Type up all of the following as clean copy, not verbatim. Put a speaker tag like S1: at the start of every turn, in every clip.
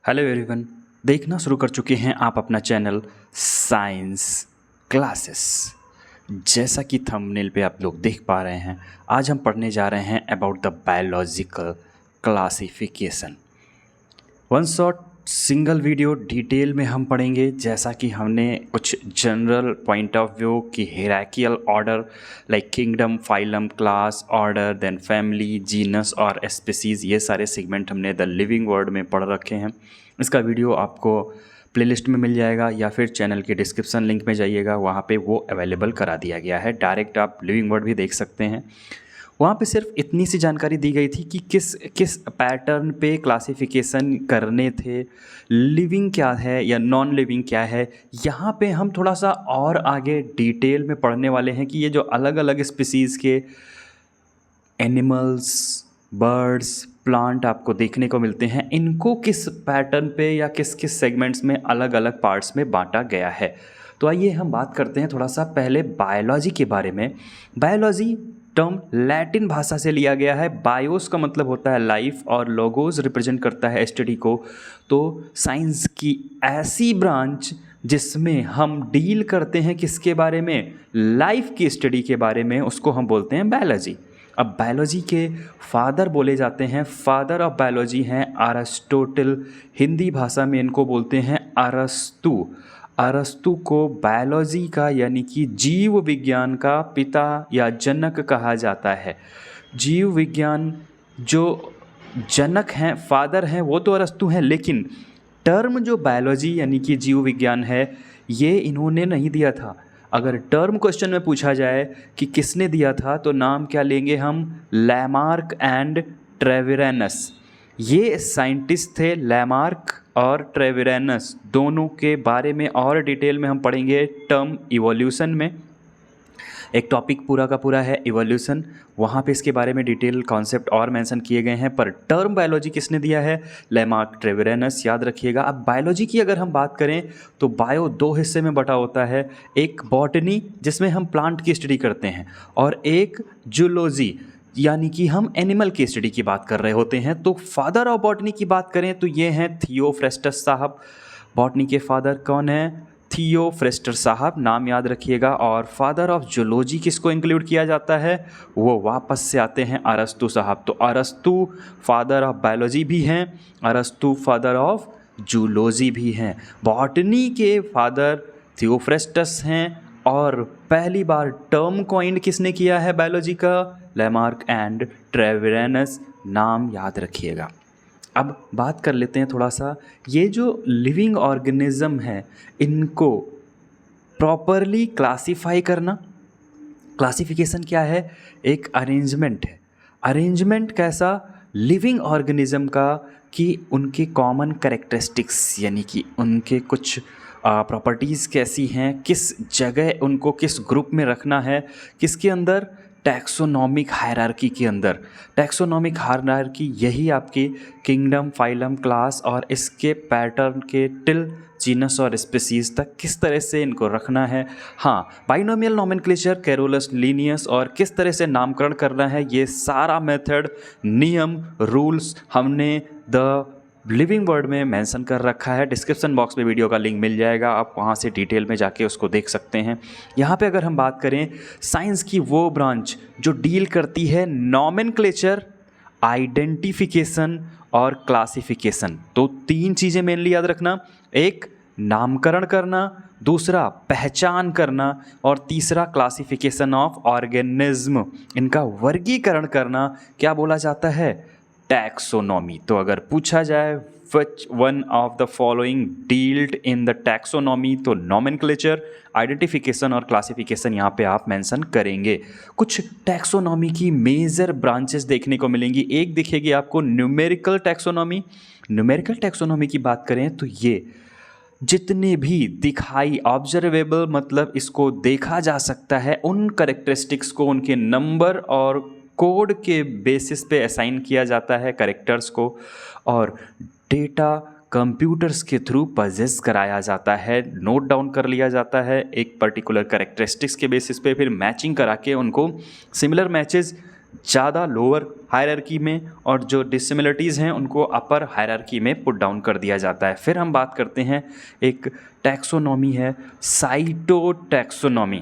S1: Hello everyone. देखना शुरू कर चुके हैं आप अपना चैनल साइंस क्लासेस। जैसा कि थंबनेल पे आप लोग देख पा रहे हैं, आज हम पढ़ने जा रहे हैं about the biological classification. One shot single video detail में हम पढ़ेंगे, जैसा कि हमने कुछ जनरल पॉइंट ऑफ व्यू की hierarchical order like kingdom, phylum, class, order, then family, genus और स्पीसीज, ये सारे सेगमेंट हमने द लिविंग वर्ल्ड में पढ़ रखे हैं। इसका वीडियो आपको प्लेलिस्ट में मिल जाएगा या फिर चैनल के डिस्क्रिप्शन लिंक में जाइएगा, वहाँ पे वो अवेलेबल करा दिया गया है। डायरेक्ट आप लिविंग वर्ल्ड भी देख सकते हैं। वहाँ पे सिर्फ इतनी सी जानकारी दी गई थी कि किस किस पैटर्न पे क्लासिफिकेशन करने थे, लिविंग क्या है या नॉन लिविंग क्या है। यहाँ पे हम थोड़ा सा और आगे डिटेल में पढ़ने वाले हैं कि ये जो अलग अलग स्पीसीज़ के एनिमल्स, बर्ड्स, प्लांट आपको देखने को मिलते हैं, इनको किस पैटर्न पे या किस किस सेगमेंट्स में अलग अलग पार्ट्स में बांटा गया है। तो आइए हम बात करते हैं थोड़ा सा पहले बायोलॉजी के बारे में। बायोलॉजी टर्म लैटिन भाषा से लिया गया है। बायोस का मतलब होता है लाइफ और लोगोस रिप्रेजेंट करता है स्टडी को। तो साइंस की ऐसी ब्रांच जिसमें हम डील करते हैं किसके बारे में, लाइफ की स्टडी के बारे में, उसको हम बोलते हैं बायोलॉजी। अब बायोलॉजी के फादर बोले जाते हैं, फादर ऑफ बायोलॉजी हैं अरिस्टोटल। हिंदी भाषा में इनको बोलते हैं अरस्तु। अरस्तु को बायोलॉजी का यानी कि जीव विज्ञान का पिता या जनक कहा जाता है। जीव विज्ञान जो जनक हैं, फादर हैं, वो तो अरस्तु हैं, लेकिन टर्म जो बायोलॉजी यानी कि जीव विज्ञान है, ये इन्होंने नहीं दिया था। अगर टर्म क्वेश्चन में पूछा जाए कि किसने दिया था, तो नाम क्या लेंगे हम, लैमार्क एंड ट्रेविरेनस। ये साइंटिस्ट थे, लैमार्क और ट्रेविरेनस। दोनों के बारे में और डिटेल में हम पढ़ेंगे टर्म इवोल्यूशन में। एक टॉपिक पूरा का पूरा है इवोल्यूशन, वहाँ पे इसके बारे में डिटेल कॉन्सेप्ट और मेंशन किए गए हैं। पर टर्म बायोलॉजी किसने दिया है, लैमार्क, ट्रेविरेनस, याद रखिएगा। अब बायोलॉजी की अगर हम बात करें तो बायो दो हिस्से में बटा होता है, एक बॉटनी जिसमें हम प्लांट की स्टडी करते हैं, और एक जूलॉजी यानी कि हम एनिमल की स्टडी की बात कर रहे होते हैं। तो फादर ऑफ बॉटनी की बात करें तो ये हैं थियोफ्रेस्टस साहब। बॉटनी के फादर कौन हैं, थियोफ्रेस्टस साहब, नाम याद रखिएगा। और फादर ऑफ जूलॉजी किसको इंक्लूड किया जाता है, वो वापस से आते हैं अरस्तु साहब। तो अरस्तु फादर ऑफ बायोलॉजी भी हैं, अरस्तु फादर ऑफ जूलॉजी भी हैं। बॉटनी के फादर थियोफ्रेस्टस हैं, और पहली बार टर्म कॉइंड किसने किया है बायोलॉजी का, लैमार्क एंड ट्रेविरेनस, नाम याद रखिएगा। अब बात कर लेते हैं थोड़ा सा, ये जो लिविंग ऑर्गेनिज्म है इनको प्रॉपरली क्लासिफाई करना। क्लासिफिकेशन क्या है, एक अरेंजमेंट है। अरेंजमेंट कैसा, लिविंग ऑर्गेनिज्म का, कि उनके कॉमन कैरेक्टरिस्टिक्स यानी कि उनके कुछ प्रॉपर्टीज़ कैसी हैं, किस जगह उनको किस ग्रुप में रखना है, किसके अंदर, टैक्सोनॉमिक हायरार्की के अंदर। टैक्सोनॉमिक हायरार्की यही आपकी किंगडम, फाइलम, क्लास और इसके पैटर्न के टिल जीनस और स्पीसीज तक किस तरह से इनको रखना है। हाँ, बाइनोमियल नोमेनक्लेचर, कैरोलस, लीनियस और किस तरह से नामकरण करना है, ये सारा मेथड, नियम, रूल्स हमने द लिविंग वर्ड में मेंशन कर रखा है। डिस्क्रिप्शन बॉक्स में वीडियो का लिंक मिल जाएगा, आप वहाँ से डिटेल में जाके उसको देख सकते हैं। यहाँ पे अगर हम बात करें साइंस की वो ब्रांच जो डील करती है नोमेनक्लेचर, आइडेंटिफिकेशन और क्लासिफिकेशन, तो तीन चीज़ें मेनली याद रखना, एक नामकरण करना, दूसरा पहचान करना, और तीसरा क्लासिफिकेशन ऑफ ऑर्गेनिज्म, इनका वर्गीकरण करना, क्या बोला जाता है, टैक्सोनॉमी। तो अगर पूछा जाए which one of the following dealt in the taxonomy, तो नोमेनक्लेचर, आइडेंटिफिकेशन और क्लासिफिकेशन यहाँ पे आप मेंशन करेंगे। कुछ टैक्सोनॉमी की मेजर ब्रांचेस देखने को मिलेंगी। एक दिखेगी आपको न्यूमेरिकल टैक्सोनॉमी। न्यूमेरिकल टैक्सोनॉमी की बात करें तो ये जितने भी दिखाई, ऑब्जर्वेबल मतलब इसको देखा जा सकता है, उन करेक्टरिस्टिक्स को उनके नंबर और कोड के बेसिस पे असाइन किया जाता है करेक्टर्स को, और डेटा कंप्यूटर्स के थ्रू पजेस कराया जाता है, नोट डाउन कर लिया जाता है एक पर्टिकुलर करेक्टरिस्टिक्स के बेसिस पे, फिर मैचिंग करा के उनको सिमिलर मैचेस ज़्यादा लोअर हायरार्की में और जो डिसिमिलरिटीज़ हैं उनको अपर हायरार्की में पुट डाउन कर दिया जाता है। फिर हम बात करते हैं एक टैक्सोनॉमी है साइटोटैक्सोनॉमी।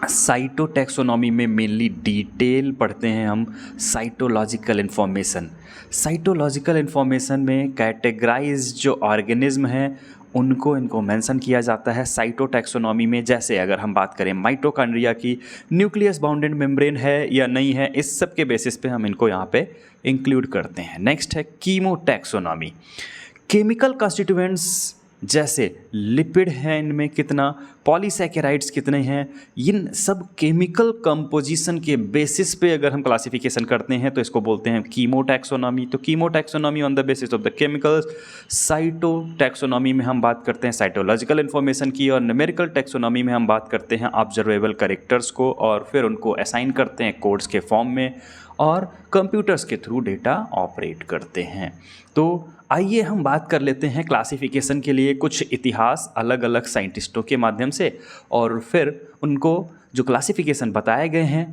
S1: साइटोटैक्सोनॉमी में मेनली डिटेल पढ़ते हैं हम साइटोलॉजिकल इन्फॉर्मेशन। साइटोलॉजिकल इन्फॉर्मेशन में कैटेगराइज जो ऑर्गेनिज्म हैं इनको मेंशन किया जाता है साइटोटैक्सोनॉमी में। जैसे अगर हम बात करें माइटोकॉन्ड्रिया की न्यूक्लियस बाउंडेड मेम्ब्रेन है या नहीं है, इस सब के बेसिस पे हम इनको यहाँ पे इंक्लूड करते हैं। नेक्स्ट है कीमोटैक्सोनॉमी। केमिकल कॉन्स्टिट्यूएंट्स जैसे लिपिड हैं, इनमें कितना, पॉलीसैकेराइड्स कितने हैं, इन सब केमिकल कंपोजिशन के बेसिस पे अगर हम क्लासिफिकेशन करते हैं तो इसको बोलते हैं कीमोटैक्सोनॉमी। तो कीमोटैक्सोनॉमी on the basis of the chemicals. Cytotaxonomy में हम बात करते हैं साइटोलॉजिकल इन्फॉर्मेशन की, और न्यूमेरिकल टैक्सोनॉमी में हम बात करते हैं ऑब्जर्वेबल कैरेक्टर्स को और फिर उनको असाइन करते हैं कोड्स के फॉर्म में और कंप्यूटर्स के थ्रू डेटा ऑपरेट करते हैं। तो आइए हम बात कर लेते हैं क्लासिफिकेशन के लिए कुछ इतिहास अलग अलग साइंटिस्टों के माध्यम से, और फिर उनको जो क्लासिफिकेशन बताए गए हैं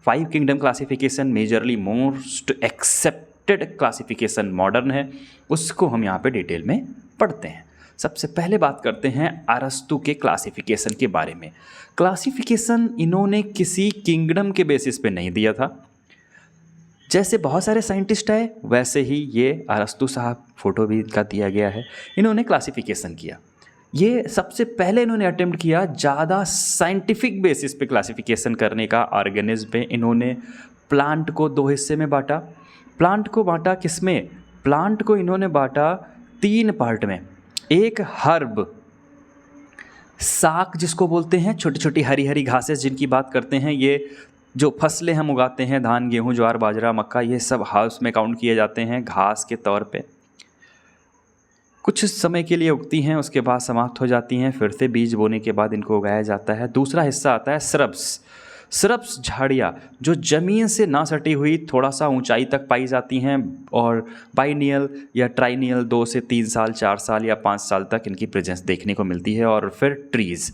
S1: 5 kingdom classification, majorly most accepted classification modern है, उसको हम यहाँ पे डिटेल में पढ़ते हैं। सबसे पहले बात करते हैं अरस्तु के क्लासिफिकेशन के बारे में। क्लासिफिकेशन इन्होंने किसी किंगडम के बेसिस पे नहीं दिया था। जैसे बहुत सारे साइंटिस्ट आए वैसे ही ये अरस्तु साहब, फोटो भी इनका दिया गया है, इन्होंने क्लासिफिकेशन किया। ये सबसे पहले इन्होंने अटेम्प्ट किया ज़्यादा साइंटिफिक बेसिस पे क्लासिफिकेशन करने का ऑर्गेनिज्म पे। इन्होंने प्लांट को 2 हिस्से में बांटा। प्लांट को बांटा किसमें? प्लांट को इन्होंने बांटा 3 पार्ट में। एक हर्ब, साग जिसको बोलते हैं, छोटी छोटी हरी हरी घासें जिनकी बात करते हैं, ये जो फसलें हम उगाते हैं, धान, गेहूं, ज्वार, बाजरा, मक्का, ये सब हाउस में काउंट किए जाते हैं घास के तौर पे। कुछ समय के लिए उगती हैं, उसके बाद समाप्त हो जाती हैं, फिर से बीज बोने के बाद इनको उगाया जाता है। दूसरा हिस्सा आता है श्रब्स। श्रब्स झाड़ियाँ जो ज़मीन से ना सटी हुई थोड़ा सा ऊंचाई तक पाई जाती हैं और बाइनियल या ट्राइनियल 2 से 3 साल, 4 साल या 5 साल तक इनकी प्रेजेंस देखने को मिलती है। और फिर ट्रीज़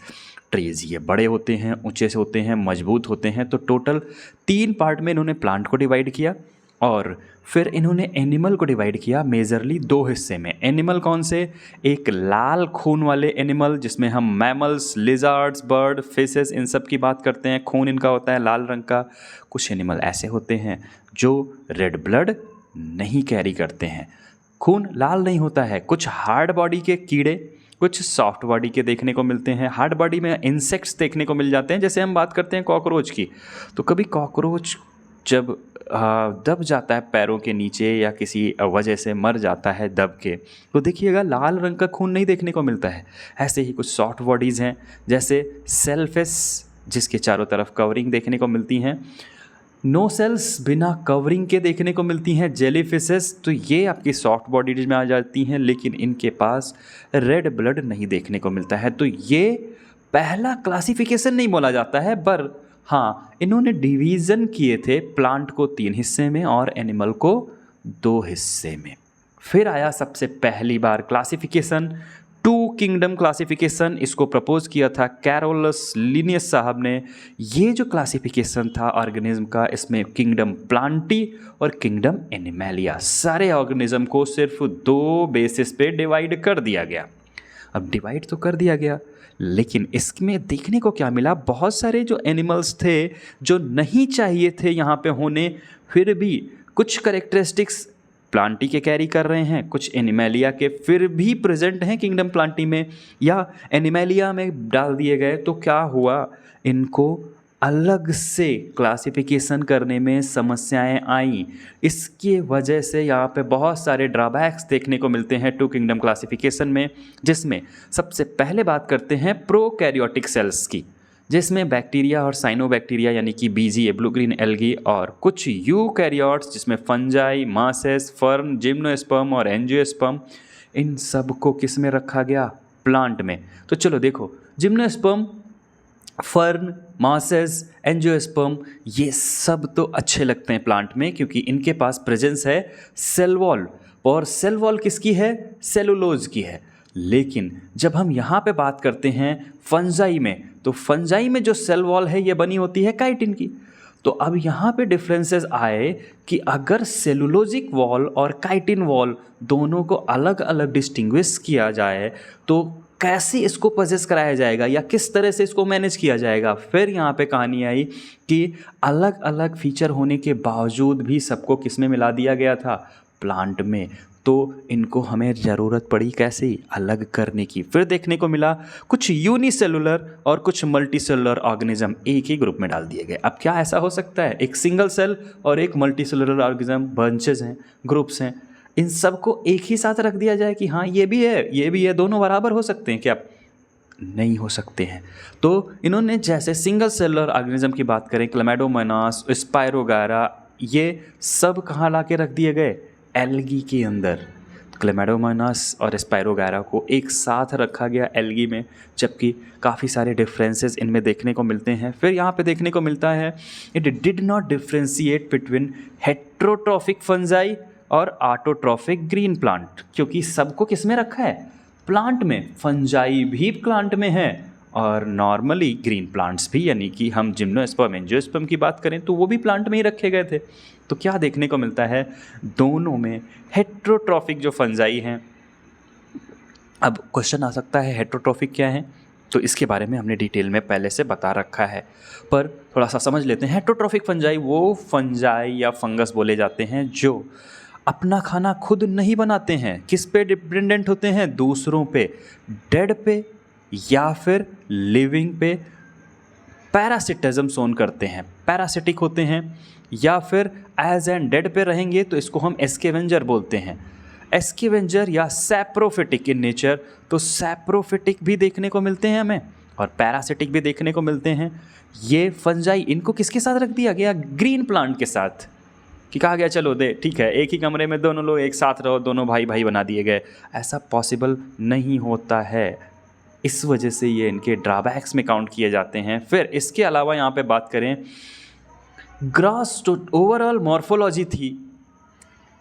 S1: ये बड़े होते हैं, ऊंचे से होते हैं, मजबूत होते हैं। तो टोटल 3 पार्ट में इन्होंने प्लांट को डिवाइड किया और फिर इन्होंने एनिमल को डिवाइड किया मेजरली 2 हिस्से में। एनिमल कौन से? एक लाल खून वाले एनिमल जिसमें हम मैमल्स, लिजर्ड्स, बर्ड, फिशेस, इन सब की बात करते हैं। खून इनका होता है लाल रंग का। कुछ एनिमल ऐसे होते हैं जो रेड ब्लड नहीं कैरी करते हैं, खून लाल नहीं होता है। कुछ हार्ड बॉडी के कीड़े, कुछ सॉफ्ट बॉडी के देखने को मिलते हैं। हार्ड बॉडी में इंसेक्ट्स देखने को मिल जाते हैं। जैसे हम बात करते हैं कॉकरोच की, तो कभी कॉकरोच जब दब जाता है पैरों के नीचे या किसी वजह से मर जाता है दब के, तो देखिएगा लाल रंग का खून नहीं देखने को मिलता है। ऐसे ही कुछ सॉफ्ट बॉडीज़ हैं जैसे सेलफिश जिसके चारों तरफ कवरिंग देखने को मिलती हैं। नो सेल्स बिना कवरिंग के देखने को मिलती हैं जेलीफिशेस, तो ये आपकी सॉफ्ट बॉडीज में आ जाती हैं, लेकिन इनके पास रेड ब्लड नहीं देखने को मिलता है। तो ये पहला क्लासिफिकेशन नहीं बोला जाता है, पर हाँ इन्होंने डिवीज़न किए थे प्लांट को 3 हिस्से में और एनिमल को 2 हिस्से में। फिर आया सबसे पहली बार क्लासिफिकेशन 2 किंगडम क्लासिफिकेशन। इसको प्रपोज किया था कैरोलस लिनियस साहब ने। ये जो क्लासिफिकेशन था ऑर्गेनिज्म का, इसमें किंगडम प्लांटी और किंगडम एनिमैलिया, सारे ऑर्गेनिज्म को सिर्फ 2 बेसिस पे डिवाइड कर दिया गया। अब डिवाइड तो कर दिया गया, लेकिन इसमें देखने को क्या मिला? बहुत सारे जो एनिमल्स थे जो नहीं चाहिए थे यहाँ पे होने, फिर भी कुछ करेक्टरिस्टिक्स प्लांटी के कैरी कर रहे हैं, कुछ एनिमैलिया के फिर भी प्रेजेंट हैं किंगडम प्लांटी में या एनिमैलिया में डाल दिए गए। तो क्या हुआ? इनको अलग से क्लासिफिकेशन करने में समस्याएं आईं। इसकी वजह से यहाँ पे बहुत सारे ड्रॉबैक्स देखने को मिलते हैं 2 किंगडम क्लासिफिकेशन में, जिसमें सबसे पहले बात करते हैं प्रोकैरियोटिक सेल्स की, जिसमें बैक्टीरिया और साइनोबैक्टीरिया यानी कि बीजी, ब्लू ग्रीन एल्गी, और कुछ यूकैरियोट्स जिसमें फंजाई, मासेस, फर्न, जिम्नोस्पर्म और एंजियोस्पर्म, इन सब को किस में रखा गया? प्लांट में। तो चलो देखो, जिम्नोस्पर्म, फर्न, मासेस, एंजियोस्पर्म, ये सब तो अच्छे लगते हैं प्लांट में क्योंकि इनके पास प्रेजेंस है सेल वॉल, और सेल वॉल किसकी है? सेलुलोज की है। लेकिन जब हम यहाँ पे बात करते हैं फंजाई में, तो फंजाई में जो सेल वॉल है ये बनी होती है काइटिन की। तो अब यहाँ पे डिफरेंसेस आए कि अगर सेलुलोजिक वॉल और काइटिन वॉल दोनों को अलग अलग डिस्टिंग्विश किया जाए तो कैसे इसको पोजेस कराया जाएगा या किस तरह से इसको मैनेज किया जाएगा। फिर यहाँ पे कहानी आई कि अलग अलग फीचर होने के बावजूद भी सबको किस में मिला दिया गया था, प्लांट में। तो इनको हमें ज़रूरत पड़ी कैसे अलग करने की। फिर देखने को मिला कुछ यूनिसेलुलर और कुछ मल्टीसेलुलर ऑर्गेनिज्म एक ही ग्रुप में डाल दिए गए। अब क्या ऐसा हो सकता है, एक सिंगल सेल और एक मल्टीसेलुलर ऑर्गेनिज्म बंचेस हैं, ग्रुप्स हैं, इन सबको एक ही साथ रख दिया जाए कि हाँ ये भी है ये भी है, दोनों बराबर हो सकते हैं क्या? नहीं हो सकते हैं। तो इन्होंने जैसे सिंगल सेलुलर ऑर्गेनिज्म की बात करें, क्लैमाइडोमोनास, स्पायरोगायरा, ये सब कहाँ ला के रख दिए गए, एल्गी के अंदर। क्लैमाइडोमोनास और स्पायरोगायरा को एक साथ रखा गया एल्गी में, जबकि काफ़ी सारे डिफरेंसेस इनमें देखने को मिलते हैं। फिर यहाँ पे देखने को मिलता है it did not differentiate between heterotrophic fungi और ऑटोट्रॉफिक ग्रीन प्लांट, क्योंकि सबको किस में रखा है, प्लांट में। फंजाई भी प्लांट में है और नॉर्मली ग्रीन प्लांट्स भी, यानी कि हम जिम्नोस्पर्म एंजियोस्पर्म की बात करें तो वो भी प्लांट में ही रखे गए थे। तो क्या देखने को मिलता है, दोनों में हेट्रोट्रॉफिक जो फंजाई हैं। अब क्वेश्चन आ सकता है हेट्रोट्रॉफिक क्या है, तो इसके बारे में हमने डिटेल में पहले से बता रखा है, पर थोड़ा सा समझ लेते हैं। हेट्रोट्रॉफिक फंजाई वो फंजाई या फंगस बोले जाते हैं जो अपना खाना खुद नहीं बनाते हैं, किस पे डिपेंडेंट होते हैं, दूसरों पे, डेड पे या फिर लिविंग पे पैरासिटिज्म सोन करते हैं, पैरासिटिक होते हैं, या फिर एज एंड डेड पे रहेंगे तो इसको हम एस्केवेंजर बोलते हैं। एस्केवेंजर या सैप्रोफिटिक इन नेचर, तो सैप्रोफिटिक भी देखने को मिलते हैं हमें और पैरासिटिक भी देखने को मिलते हैं। ये फंजाई, इनको किसके साथ रख दिया गया, ग्रीन प्लांट के साथ, कि कहा गया चलो दे ठीक है एक ही कमरे में दोनों लोग एक साथ रहो, दोनों भाई भाई बना दिए गए। ऐसा पॉसिबल नहीं होता है, इस वजह से ये इनके ड्रॉबैक्स में काउंट किए जाते हैं। फिर इसके अलावा यहाँ पे बात करें, ग्रॉस तो ओवरऑल मॉर्फोलॉजी थी,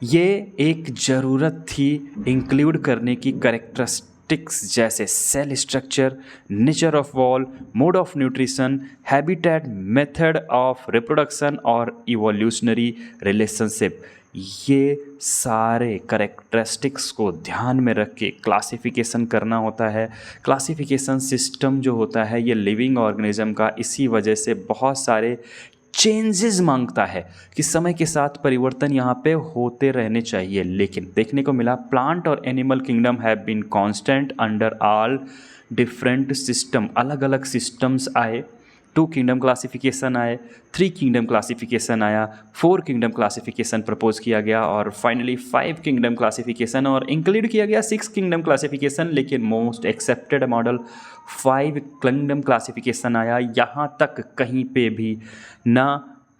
S1: ये एक ज़रूरत थी इंक्लूड करने की कैरेक्टरिस्टिक्स जैसे cell structure, nature of wall, mode of nutrition, habitat, method of reproduction और इवोल्यूशनरी रिलेशनशिप। ये सारे कैरेक्टरिस्टिक्स को ध्यान में रख के क्लासिफिकेशन करना होता है। क्लासिफिकेशन सिस्टम जो होता है ये लिविंग ऑर्गेनिज्म का इसी वजह से बहुत सारे चेंजेस मांगता है कि समय के साथ परिवर्तन यहाँ पे होते रहने चाहिए। लेकिन देखने को मिला प्लांट और animal kingdom have been constant under all different system. अलग अलग सिस्टम्स आए, 2 किंगडम क्लासिफिकेशन आए, 3 किंगडम क्लासिफिकेशन आया, 4 किंगडम क्लासिफिकेशन प्रपोज किया गया और फाइनली 5 किंगडम क्लासिफिकेशन और इंक्लूड किया गया 6 किंगडम क्लासिफिकेशन। लेकिन most accepted model 5 kingdom classification आया। यहाँ तक कहीं पे भी ना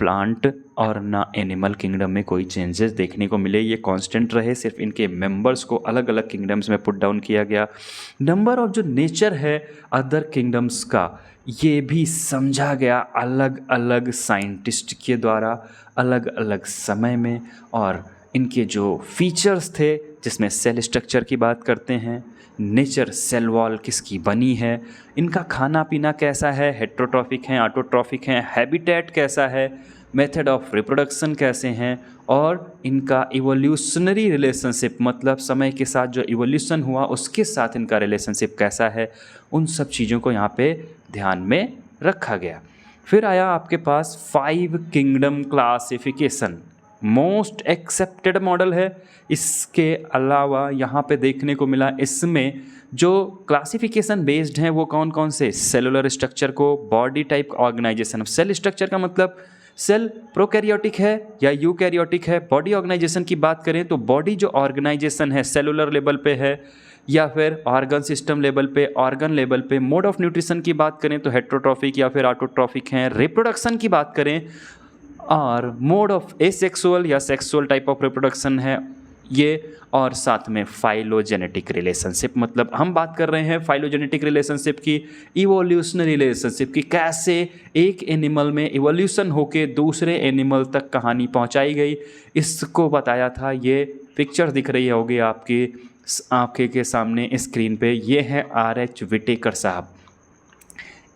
S1: प्लांट और ना एनिमल किंगडम में कोई चेंजेस देखने को मिले, ये कांस्टेंट रहे। सिर्फ इनके मेंबर्स को अलग अलग किंगडम्स में पुट डाउन किया गया। नंबर ऑफ जो नेचर है अदर किंगडम्स का, ये भी समझा गया अलग अलग साइंटिस्ट के द्वारा अलग अलग समय में। और इनके जो फीचर्स थे, जिसमें सेल स्ट्रक्चर की बात करते हैं, नेचर सेल वॉल किसकी बनी है, इनका खाना पीना कैसा है, हेट्रोट्रॉफिक हैं, ऑटोट्रॉफिक हैं, हैबिटेट कैसा है, मेथड ऑफ रिप्रोडक्शन कैसे हैं, और इनका इवोल्यूशनरी रिलेशनशिप, मतलब समय के साथ जो इवोल्यूशन हुआ उसके साथ इनका रिलेशनशिप कैसा है, उन सब चीज़ों को यहाँ पे ध्यान में रखा गया। फिर आया आपके पास 5 kingdom classification, most accepted model है। इसके अलावा यहाँ पे देखने को मिला इसमें जो क्लासिफिकेशन बेस्ड हैं वो कौन कौन से, सेलुलर स्ट्रक्चर को, body type organization. Cell structure का मतलब सेल प्रोकैरियोटिक है या यूकैरियोटिक है। बॉडी ऑर्गेनाइजेशन की बात करें तो बॉडी जो ऑर्गेनाइजेशन है सेलुलर लेवल पे है या फिर ऑर्गन सिस्टम लेवल पे, ऑर्गन लेवल पे। मोड ऑफ न्यूट्रिशन की बात करें तो हेट्रोट्रॉफिक या फिर ऑटोट्रॉफिक हैं। रिप्रोडक्शन की बात करें और मोड ऑफ एसेक्सुअल या सेक्सुअल टाइप ऑफ रिप्रोडक्शन है ये, और साथ में फाइलोजेनेटिक रिलेशनशिप, मतलब हम बात कर रहे हैं फाइलोजेनेटिक रिलेशनशिप की, इवोल्यूशनरी रिलेशनशिप की, कैसे एक एनिमल में इवोल्यूशन होके दूसरे एनिमल तक कहानी पहुंचाई गई, इसको बताया था। ये पिक्चर दिख रही होगी आपकी आंखें के सामने स्क्रीन पे, ये है R.H. विटेकर साहब।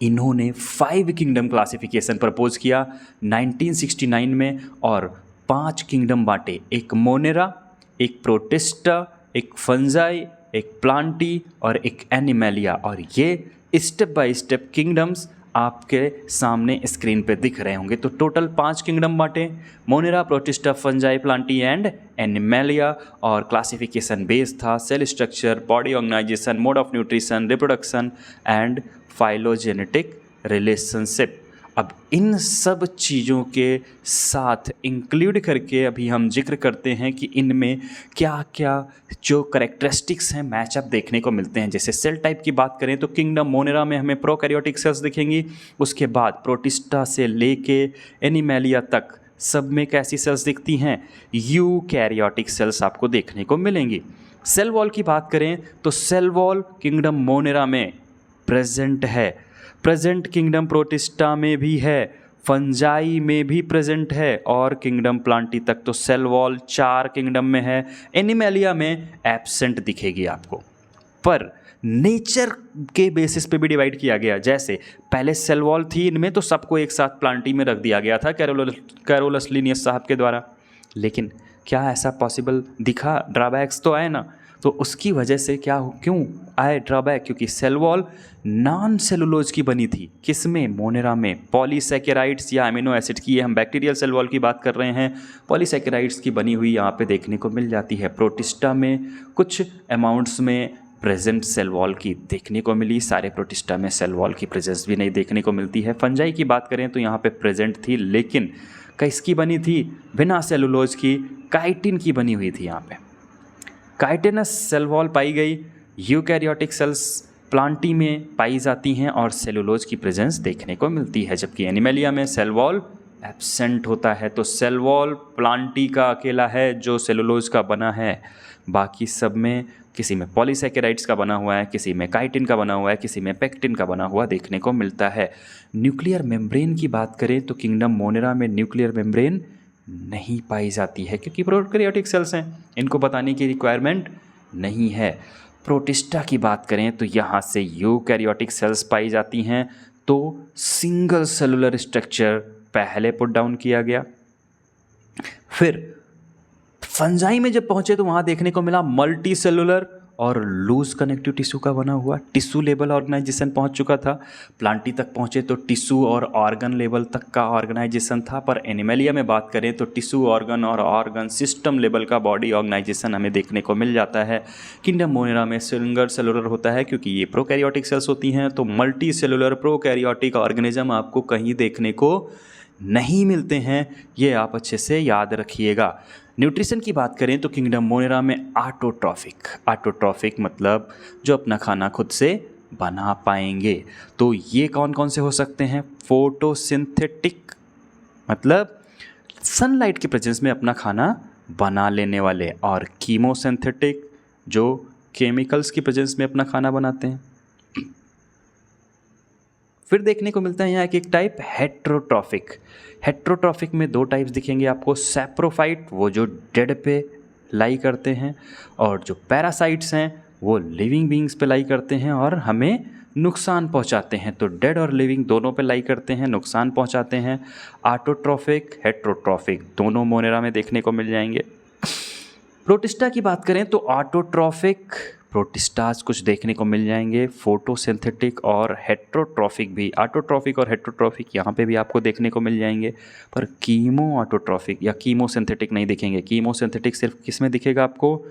S1: इन्होंने 5 किंगडम क्लासिफिकेशन प्रपोज किया 1969 में और 5 किंगडम बांटे, एक मोनेरा, एक प्रोटिस्टा, एक फंजाई, एक प्लांटी और एक एनिमेलिया। और ये स्टेप बाय स्टेप किंगडम्स आपके सामने स्क्रीन पे दिख रहे होंगे। तो टोटल 5 किंगडम बांटे, monera, protista, fungi, plantae and animalia. और क्लासिफिकेशन बेस था cell structure, body organization, mode of nutrition, reproduction and phylogenetic relationship. अब इन सब चीज़ों के साथ इंक्लूड करके अभी हम जिक्र करते हैं कि इनमें क्या क्या जो करेक्टरिस्टिक्स हैं मैचअप देखने को मिलते हैं। जैसे सेल टाइप की बात करें तो किंगडम मोनेरा में हमें प्रोकैरियोटिक सेल्स दिखेंगी, उसके बाद प्रोटिस्टा से लेके एनिमेलिया तक सब में कैसी सेल्स दिखती हैं, यूकैरियोटिक सेल्स आपको देखने को मिलेंगी। सेल वॉल की बात करें तो सेल वॉल किंगडम मोनेरा में प्रेजेंट है, प्रेजेंट किंगडम प्रोटिस्टा में भी है, फंजाई में भी प्रेजेंट है और किंगडम प्लांटी तक तो सेल वॉल 4 किंगडम में है। एनिमेलिया में एब्सेंट दिखेगी आपको, पर नेचर के बेसिस पे भी डिवाइड किया गया। जैसे पहले सेल वॉल थी इनमें तो सबको एक साथ प्लांटी में रख दिया गया था कैरोलस लिनियस साहब के द्वारा, लेकिन क्या ऐसा पॉसिबल दिखा? ड्रॉबैक्स तो आए ना। तो उसकी वजह से क्यों आए ड्रॉबैक? क्योंकि सेल वॉल नॉन सेलुलोज की बनी थी। किसमें? मोनेरा में। पॉलीसैकेराइड्स या अमीनो एसिड की, ये हम बैक्टीरियल सेल वॉल की बात कर रहे हैं, पॉलीसैकेराइड्स की बनी हुई यहाँ पे देखने को मिल जाती है। प्रोटिस्टा में कुछ अमाउंट्स में प्रेजेंट सेल वॉल की देखने को मिली, सारे प्रोटिस्टा में सेल वॉल की प्रेजेंस भी नहीं देखने को मिलती है। फंजाई की बात करें तो यहाँ पे प्रेजेंट थी, लेकिन किसकी बनी थी? बिना सेलुलोज की, काइटिन की बनी हुई थी। यहाँ पे काइटिनस सेल वॉल पाई गई। यूकैरियोटिक सेल्स प्लांटी में पाई जाती हैं और सेलुलोज की प्रेजेंस देखने को मिलती है, जबकि एनिमेलिया में सेल वॉल एब्सेंट होता है। तो सेल वॉल प्लांटी का अकेला है जो सेलुलोज का बना है, बाकी सब में किसी में पॉलीसैकेराइड्स का बना हुआ है, किसी में काइटिन का बना हुआ है, किसी में पेक्टिन का बना हुआ देखने को मिलता है। न्यूक्लियर मेम्ब्रेन की बात करें तो किंगडम मोनेरा में न्यूक्लियर मेम्ब्रेन नहीं पाई जाती है क्योंकि प्रोकैरियोटिक सेल्स हैं, इनको बताने की रिक्वायरमेंट नहीं है। प्रोटिस्टा की बात करें तो यहाँ से यूकैरियोटिक सेल्स पाई जाती हैं, तो सिंगल सेलुलर स्ट्रक्चर पहले पुट डाउन किया गया। फिर फंजाई में जब पहुंचे तो वहाँ देखने को मिला मल्टी सेलुलर और लूज कनेक्टिव टिश्यू का बना हुआ टिश्यू लेवल ऑर्गेनाइजेशन पहुंच चुका था। प्लांटी तक पहुंचे तो टिश्यू और ऑर्गन लेवल तक का ऑर्गेनाइजेशन था, पर एनिमेलिया में बात करें तो टिश्यू, ऑर्गन और ऑर्गन सिस्टम लेवल का बॉडी ऑर्गेनाइजेशन हमें देखने को मिल जाता है। किंगडम मोनेरा में सिंगल सेलुलर होता है क्योंकि ये प्रोकैरियोटिक सेल्स होती हैं, तो मल्टी सेलुलर प्रोकैरियोटिक ऑर्गेनिज्म आपको कहीं देखने को नहीं मिलते हैं, ये आप अच्छे से याद रखिएगा। न्यूट्रिशन की बात करें तो किंगडम मोनेरा में ऑटोट्रॉफिक मतलब जो अपना खाना खुद से बना पाएंगे। तो ये कौन कौन से हो सकते हैं? फोटोसिंथेटिक मतलब सनलाइट के प्रेजेंस में अपना खाना बना लेने वाले, और कीमोसिंथेटिक जो केमिकल्स की प्रेजेंस में अपना खाना बनाते हैं। फिर देखने को मिलता है यहाँ एक टाइप हेट्रोट्रॉफिक में 2 टाइप्स दिखेंगे आपको। सैप्रोफाइट वो जो डेड पे लाई करते हैं, और जो पैरासाइट्स हैं वो लिविंग बींग्स पे लाई करते हैं और हमें नुकसान पहुंचाते हैं। तो डेड और लिविंग दोनों पे लाई करते हैं, नुकसान पहुंचाते हैं। ऑटोट्रॉफिक, हेट्रोट्रॉफिक दोनों मोनेरा में देखने को मिल जाएंगे। प्रोटिस्टा की बात करें तो ऑटोट्रॉफिक प्रोटिस्टास कुछ देखने को मिल जाएंगे, फोटोसिंथेटिक और हेट्रोट्रॉफिक भी। ऑटोट्रॉफिक और हेट्रोट्रॉफिक यहाँ पे भी आपको देखने को मिल जाएंगे, पर कीमो ऑटोट्रॉफिक या कीमोसिंथेटिक नहीं दिखेंगे। कीमोसिंथेटिक सिर्फ किस में दिखेगा आपको?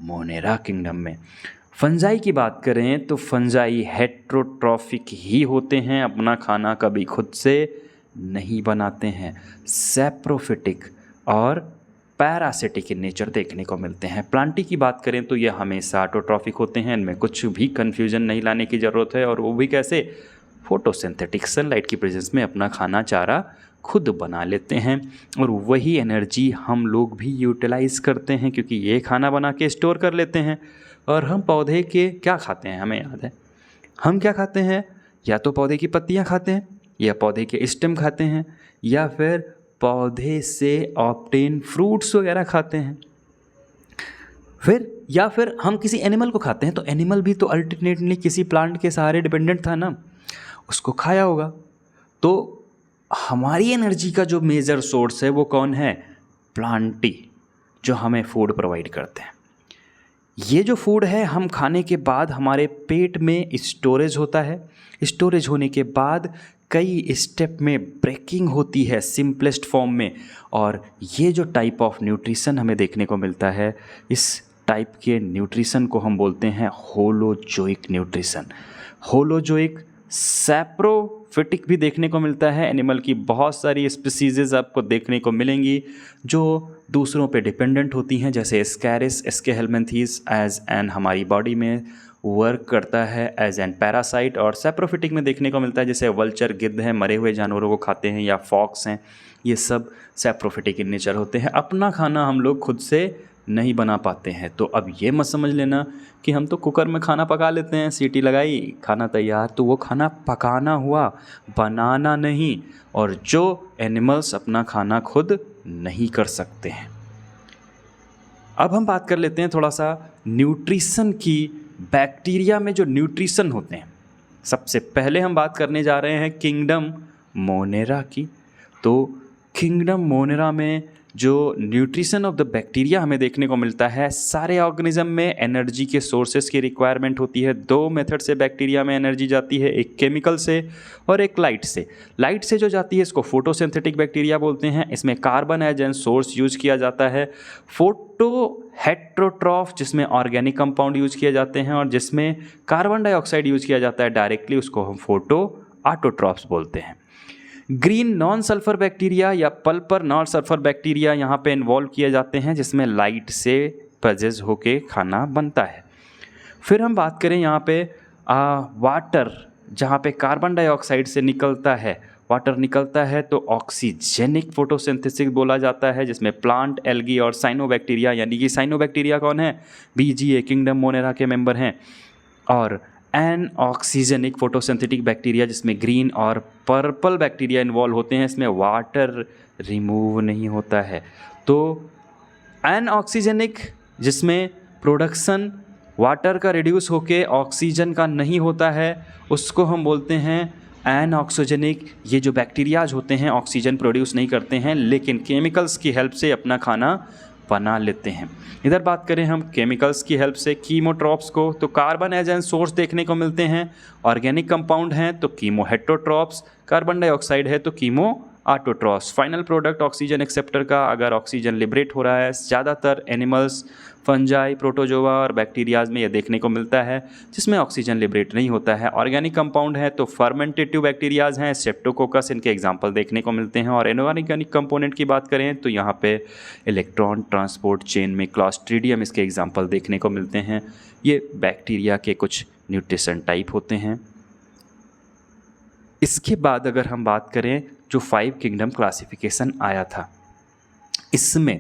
S1: मोनेरा किंगडम में। फंजाई की बात करें तो फंजाई हेट्रोट्रॉफिक ही होते हैं, अपना खाना कभी खुद से नहीं बनाते हैं। सैप्रोफिटिक और पैरासिटिक इन नेचर देखने को मिलते हैं। प्लांटी की बात करें तो ये हमेशा ऑटोट्रॉफिक होते हैं, इनमें कुछ भी कन्फ्यूजन नहीं लाने की ज़रूरत है, और वो भी कैसे? फोटोसिंथेटिक, सनलाइट की प्रेजेंस में अपना खाना चारा खुद बना लेते हैं, और वही एनर्जी हम लोग भी यूटिलाइज़ करते हैं क्योंकि ये खाना बना के स्टोर कर लेते हैं। और हम पौधे के क्या खाते हैं? हमें याद है हम क्या खाते हैं? या तो पौधे की पत्तियाँ खाते हैं, या पौधे के स्टेम खाते हैं, या फिर पौधे से ऑब्टेन फ्रूट्स वगैरह खाते हैं। फिर हम किसी एनिमल को खाते हैं, तो एनिमल भी तो अल्टरनेटली किसी प्लांट के सहारे डिपेंडेंट था ना। उसको खाया होगा। तो हमारी एनर्जी का जो मेजर सोर्स है वो कौन है? प्लांट ही, जो हमें फूड प्रोवाइड करते हैं। ये जो फूड है हम खाने के बाद हमारे पेट में स्टोरेज होता है। स्टोरेज होने के बाद कई स्टेप में ब्रेकिंग होती है सिंपलेस्ट फॉर्म में, और ये जो टाइप ऑफ न्यूट्रिशन हमें देखने को मिलता है, इस टाइप के न्यूट्रिशन को हम बोलते हैं होलोजोइक न्यूट्रिशन। होलोजोइक, सैप्रोफिटिक भी देखने को मिलता है। एनिमल की बहुत सारी स्पीसीज़ आपको देखने को मिलेंगी जो दूसरों पे डिपेंडेंट होती हैं, जैसे स्कैरिस एस्केहेलमिन्थीस एज एन हमारी बॉडी में वर्क करता है एज एन पैरासाइट, और सैप्रोफिटिक में देखने को मिलता है जैसे वल्चर, गिद्ध हैं, मरे हुए जानवरों को खाते हैं, या फॉक्स हैं। ये सब सैप्रोफिटिक इन नेचर होते हैं। अपना खाना हम लोग खुद से नहीं बना पाते हैं। तो अब ये मत समझ लेना कि हम तो कुकर में खाना पका लेते हैं, सीटी लगाई, खाना तैयार। तो वो खाना पकाना हुआ, बनाना नहीं। और जो एनिमल्स अपना खाना खुद नहीं कर सकते हैं। अब हम बात कर लेते हैं थोड़ा सा न्यूट्रिशन की। बैक्टीरिया में जो न्यूट्रिशन होते हैं, सबसे पहले हम बात करने जा रहे हैं किंगडम मोनेरा की। तो किंगडम मोनेरा में जो न्यूट्रिशन ऑफ द बैक्टीरिया हमें देखने को मिलता है, सारे ऑर्गेनिज्म में एनर्जी के सोर्सेज की रिक्वायरमेंट होती है। दो मेथड से बैक्टीरिया में एनर्जी जाती है, एक केमिकल से और एक लाइट से। लाइट से जो जाती है इसको फोटोसिंथेटिक बैक्टीरिया बोलते हैं। इसमें carbon as an source use किया जाता है। फोटो हेट्रोट्रॉफ, जिसमें ऑर्गेनिक कंपाउंड यूज किए जाते हैं, और जिसमें कार्बन डाइऑक्साइड यूज किया जाता है डायरेक्टली, उसको हम फोटो ऑटोट्रॉफ्स बोलते हैं। ग्रीन नॉन सल्फर बैक्टीरिया या पल्पर नॉन सल्फर बैक्टीरिया यहाँ पे इन्वॉल्व किए जाते हैं, जिसमें लाइट से पजेज होके खाना बनता है। फिर हम बात करें यहाँ पे वाटर, जहाँ पे कार्बन डाइऑक्साइड से निकलता है, वाटर निकलता है, तो ऑक्सीजेनिक फोटोसिंथेसिस बोला जाता है, जिसमें प्लांट, एल्गी और साइनोबैक्टीरिया, यानी कि साइनोबैक्टीरिया कौन है? बीजीए, किंगडम मोनेरा के मेंबर हैं। और एन ऑक्सीजनिक फोटोसिंथेटिक बैक्टीरिया, जिसमें ग्रीन और पर्पल बैक्टीरिया इन्वॉल्व होते हैं, इसमें वाटर रिमूव नहीं होता है। तो एन ऑक्सीजनिक, जिसमें प्रोडक्शन वाटर का रिड्यूस होके ऑक्सीजन का नहीं होता है, उसको हम बोलते हैं एन ऑक्सीजनिक। ये जो बैक्टीरियाज होते हैं ऑक्सीजन प्रोड्यूस नहीं करते हैं, लेकिन केमिकल्स की हेल्प से अपना खाना बना लेते हैं। इधर बात करें हम केमिकल्स की हेल्प से कीमोट्रॉप्स को, तो कार्बन एज एन सोर्स देखने को मिलते हैं। ऑर्गेनिक कंपाउंड हैं तो कीमो हेट्रोट्रॉप्स, कार्बन डाइऑक्साइड है तो chemo autotrophs. Final product oxygen acceptor का, अगर ऑक्सीजन लिबरेट हो रहा है, ज़्यादातर एनिमल्स, फंजाई, प्रोटोजोआ और बैक्टीरियाज में ये देखने को मिलता है, जिसमें ऑक्सीजन लिबरेट नहीं होता है। ऑर्गेनिक कंपाउंड है तो फर्मेंटेटिव बैक्टीरियाज हैं, स्ट्रेप्टोकोकस, इनके एग्जांपल देखने को मिलते हैं। और इनऑर्गेनिक कंपोनेंट की बात करें तो यहाँ पे इलेक्ट्रॉन ट्रांसपोर्ट चेन में क्लॉस्ट्रीडियम, इसके एग्जाम्पल देखने को मिलते हैं। ये बैक्टीरिया के कुछ न्यूट्रिशन टाइप होते हैं। इसके बाद अगर हम बात करें, जो 5 किंगडम क्लासिफिकेशन आया था, इसमें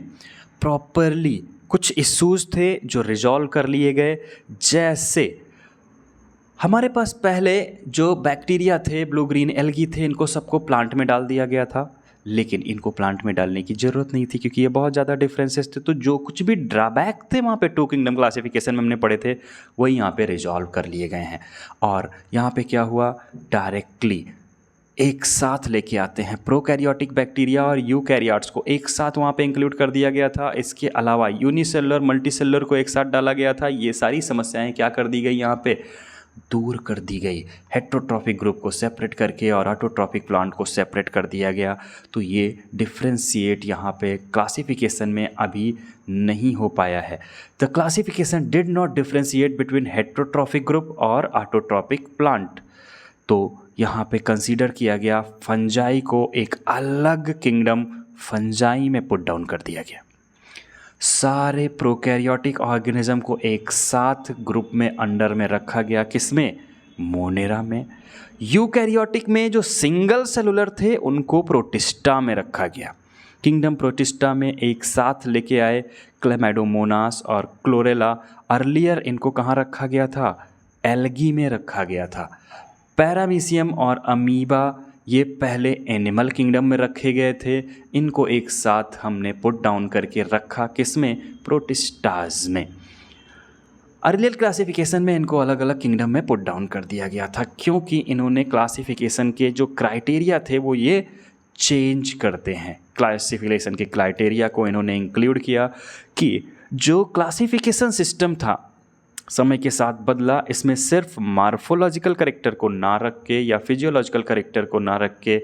S1: प्रॉपरली कुछ इश्यूज थे जो रिजॉल्व कर लिए गए। जैसे हमारे पास पहले जो बैक्टीरिया थे, ब्लू ग्रीन एल्गी थे, इनको सबको प्लांट में डाल दिया गया था, लेकिन इनको प्लांट में डालने की ज़रूरत नहीं थी क्योंकि ये बहुत ज़्यादा डिफरेंसेस थे। तो जो कुछ भी ड्रॉबैक थे वहाँ पे 2 किंगडम क्लासिफिकेशन में हमने पढ़े थे, वही यहाँ पे रिजॉल्व कर लिए गए हैं। और यहाँ पे क्या हुआ, डायरेक्टली एक साथ लेके आते हैं प्रोकैरियोटिक बैक्टीरिया और यूकैरियोट्स को एक साथ वहाँ पे इंक्लूड कर दिया गया था। इसके अलावा यूनिसेलुलर, मल्टीसेलुलर को एक साथ डाला गया था। ये सारी समस्याएं क्या कर दी गई, यहाँ पे दूर कर दी गई। हेट्रोट्रॉपिक ग्रुप को सेपरेट करके और ऑटोट्रॉपिक प्लांट को सेपरेट कर दिया गया। तो ये डिफ्रेंशिएट यहाँ पे क्लासिफिकेशन में अभी नहीं हो पाया है। The classification did not differentiate between heterotrophic group और ऑटोट्रॉपिक प्लांट। तो यहाँ पे कंसीडर किया गया फंजाई को, एक अलग किंगडम फंजाई में पुट डाउन कर दिया गया। सारे प्रोकैरियोटिक ऑर्गेनिज्म को एक साथ ग्रुप में अंडर में रखा गया, किसमें, मोनेरा में। यूकैरियोटिक में जो सिंगल सेलुलर थे उनको प्रोटिस्टा में रखा गया। किंगडम प्रोटिस्टा में एक साथ लेके आए क्लेमाइडोमोनास और क्लोरेला। अर्लियर इनको कहाँ रखा गया था, एल्गी में रखा गया था। पैरामीशियम और अमीबा ये पहले एनिमल किंगडम में रखे गए थे, इनको एक साथ हमने पुट डाउन करके रखा, किसमें, प्रोटिस्टाज में। अर्लियर क्लासिफिकेशन में इनको अलग अलग किंगडम में पुट डाउन कर दिया गया था, क्योंकि इन्होंने क्लासिफिकेशन के जो क्राइटेरिया थे वो ये चेंज करते हैं। क्लासिफिकेशन के क्राइटेरिया को इन्होंने इंक्लूड किया कि जो क्लासिफिकेशन सिस्टम था समय के साथ बदला, इसमें सिर्फ मार्फोलॉजिकल करेक्टर को ना रख के या फिजियोलॉजिकल करेक्टर को ना रख के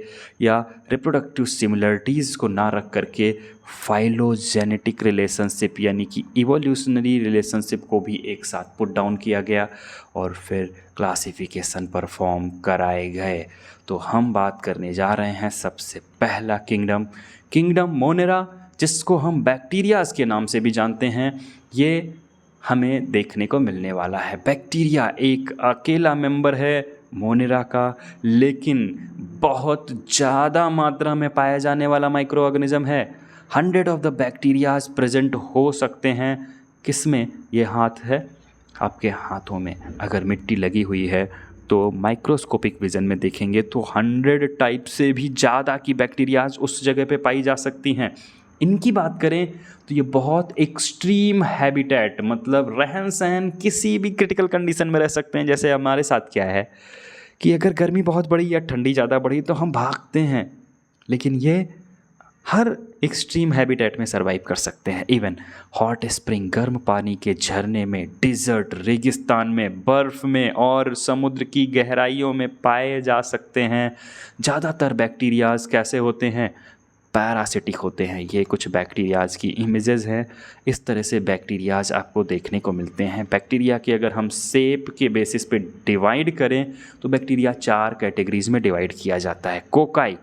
S1: या रिप्रोडक्टिव सिमिलरिटीज़ को ना रख करके फाइलोजेनेटिक रिलेशनशिप यानी कि इवोल्यूशनरी रिलेशनशिप को भी एक साथ पुट डाउन किया गया और फिर क्लासिफिकेशन परफॉर्म कराए गए। तो हम बात करने जा रहे हैं सबसे पहला किंगडम मोनेरा, जिसको हम बैक्टीरियाज के नाम से भी जानते हैं। ये हमें देखने को मिलने वाला है। बैक्टीरिया एक अकेला मेंबर है मोनेरा का, लेकिन बहुत ज़्यादा मात्रा में पाया जाने वाला माइक्रो ऑर्गेनिज्म है। 100 ऑफ द बैक्टीरियाज प्रेजेंट हो सकते हैं। किसमें? ये हाथ है, आपके हाथों में अगर मिट्टी लगी हुई है तो माइक्रोस्कोपिक विज़न में देखेंगे तो 100 टाइप से भी ज़्यादा की बैक्टीरियाज उस जगह पे पाई जा सकती हैं। इनकी बात करें तो ये बहुत एक्सट्रीम हैबिटेट, मतलब रहन सहन किसी भी क्रिटिकल कंडीशन में रह सकते हैं। जैसे हमारे साथ क्या है कि अगर गर्मी बहुत बढ़ी या ठंडी ज़्यादा बढ़ी तो हम भागते हैं, लेकिन ये हर एक्सट्रीम हैबिटेट में सर्वाइव कर सकते हैं। इवन हॉट स्प्रिंग, गर्म पानी के झरने में, डिज़र्ट, रेगिस्तान में, बर्फ़ में और समुद्र की गहराइयों में पाए जा सकते हैं। ज़्यादातर बैक्टीरियाज कैसे होते हैं? पैरासिटिक होते हैं। ये कुछ बैक्टीरियाज की इमेजेस हैं। इस तरह से बैक्टीरियाज आपको देखने को मिलते हैं। बैक्टीरिया के अगर हम शेप के बेसिस पे डिवाइड करें तो बैक्टीरिया 4 कैटेगरीज में डिवाइड किया जाता है। कोकाई,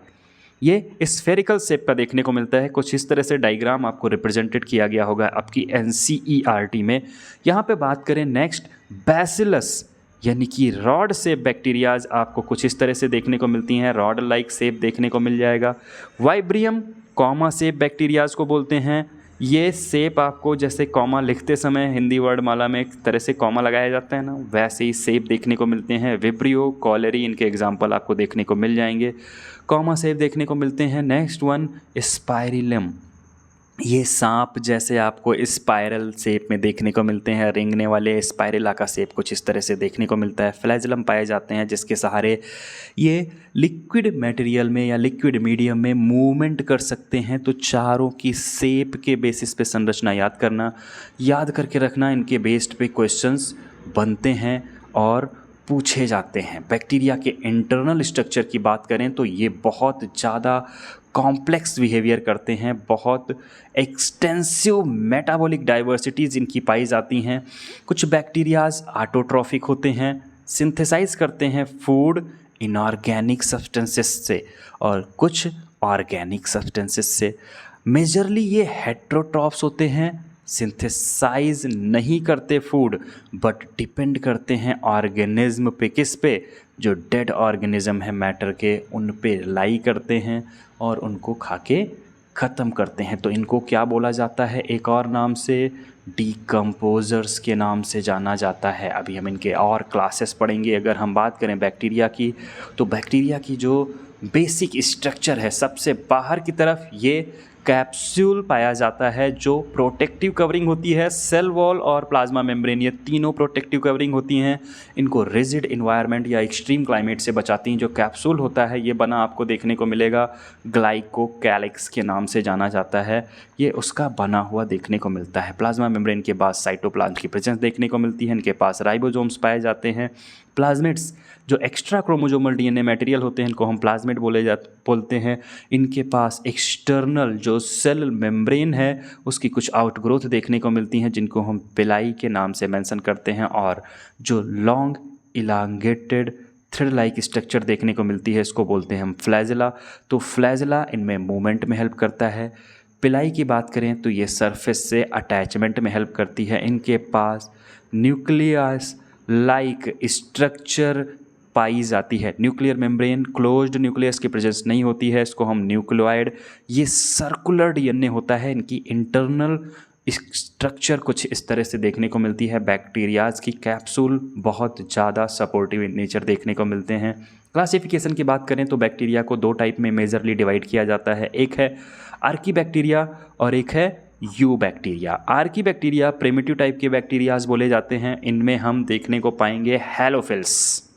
S1: ये स्फेरिकल शेप का देखने को मिलता है। कुछ इस तरह से डायग्राम आपको रिप्रेजेंटेड किया गया होगा आपकी NCERT में। यहाँ पे बात करें नेक्स्ट, बैसिलस यानी कि रॉड शेप बैक्टीरियाज आपको कुछ इस तरह से देखने को मिलती हैं। रॉड लाइक शेप देखने को मिल जाएगा। वाइब्रियम कॉमा शेप बैक्टीरियाज को बोलते हैं। ये शेप आपको जैसे कॉमा लिखते समय हिंदी वर्डमाला में एक तरह से कॉमा लगाया जाता है ना, वैसे ही शेप देखने को मिलते हैं। विब्रियो, कॉलेरी, इनके एग्जाम्पल आपको देखने को मिल जाएंगे। कॉमा शेप देखने को मिलते हैं। नेक्स्ट वन, स्पाइरिलम, ये सांप जैसे आपको स्पाइरल शेप में देखने को मिलते हैं। रेंगने वाले स्पाइरेला का शेप कुछ इस तरह से देखने को मिलता है। फ्लैजेलम पाए जाते हैं जिसके सहारे ये लिक्विड मटेरियल में या लिक्विड मीडियम में मूवमेंट कर सकते हैं। तो चारों की शेप के बेसिस पे संरचना याद करके रखना। इनके बेस्ड पे क्वेश्चंस बनते हैं और पूछे जाते हैं। बैक्टीरिया के इंटरनल स्ट्रक्चर की बात करें तो ये बहुत ज़्यादा कॉम्प्लेक्स बिहेवियर करते हैं। बहुत एक्सटेंसिव मेटाबॉलिक डाइवर्सिटीज़ इनकी पाई जाती हैं। कुछ बैक्टीरियाज ऑटोट्रॉफिक होते हैं, सिंथेसाइज करते हैं फूड इनऑर्गेनिक सब्सटेंसेस से और कुछ ऑर्गेनिक सब्सटेंसेस से। मेजरली ये हेट्रोट्रॉफ्स होते हैं, सिंथेसाइज नहीं करते फूड बट डिपेंड करते हैं ऑर्गेनिज्म पे। किस पे? जो डेड ऑर्गेनिज्म है मैटर के, उन पे लाई करते हैं और उनको खा के ख़त्म करते हैं। तो इनको क्या बोला जाता है? एक और नाम से डीकम्पोजर्स के नाम से जाना जाता है। अभी हम इनके और क्लासेस पढ़ेंगे। अगर हम बात करें बैक्टीरिया की तो बैक्टीरिया की जो बेसिक स्ट्रक्चर है, सबसे बाहर की तरफ ये कैप्सूल पाया जाता है जो प्रोटेक्टिव कवरिंग होती है। सेल वॉल और प्लाज्मा मेम्ब्रेन, ये तीनों प्रोटेक्टिव कवरिंग होती हैं। इनको रिजिड इन्वायरमेंट या एक्सट्रीम क्लाइमेट से बचाती हैं। जो कैप्सूल होता है ये बना आपको देखने को मिलेगा, ग्लाइकोकैलिक्स के नाम से जाना जाता है। ये उसका बना हुआ देखने को मिलता है। प्लाज्मा मेम्ब्रेन के बाद साइटोप्लाज्म की प्रेजेंस देखने को मिलती है। इनके पास राइबोसोम्स पाए जाते हैं। प्लाज्मिड्स जो एक्स्ट्रा क्रोमोजोमल DNA मटेरियल होते हैं, इनको हम प्लाज्मिड बोलते हैं। इनके पास एक्सटर्नल जो सेल मेम्ब्रेन है उसकी कुछ आउटग्रोथ देखने को मिलती हैं जिनको हम पिलाई के नाम से मेंशन करते हैं। और जो long elongated thread like structure देखने को मिलती है इसको बोलते हैं हम फ्लैजेला। तो फ्लैजेला इनमें मूवमेंट में हेल्प करता है। पिलाई की बात करें तो ये सरफेस से अटैचमेंट में हेल्प करती है। इनके पास न्यूक्लियस लाइक स्ट्रक्चर पाई जाती है। न्यूक्लियर मेम्ब्रेन, क्लोज्ड न्यूक्लियस की प्रेजेंस नहीं होती है, इसको हम न्यूक्लियोइड, ये सर्कुलर DNA होता है। इनकी इंटरनल स्ट्रक्चर कुछ इस तरह से देखने को मिलती है। बैक्टीरियाज की कैप्सूल बहुत ज़्यादा सपोर्टिव इन नेचर देखने को मिलते हैं। क्लासिफिकेशन की बात करें तो बैक्टीरिया को 2 टाइप में मेजरली डिवाइड किया जाता है। एक है आर्की बैक्टीरिया और एक है you bacteria. Archie bacteria primitive type के बैक्टीरियाज बोले जाते हैं। इनमें हम देखने को पाएंगे हैलोफिल्स।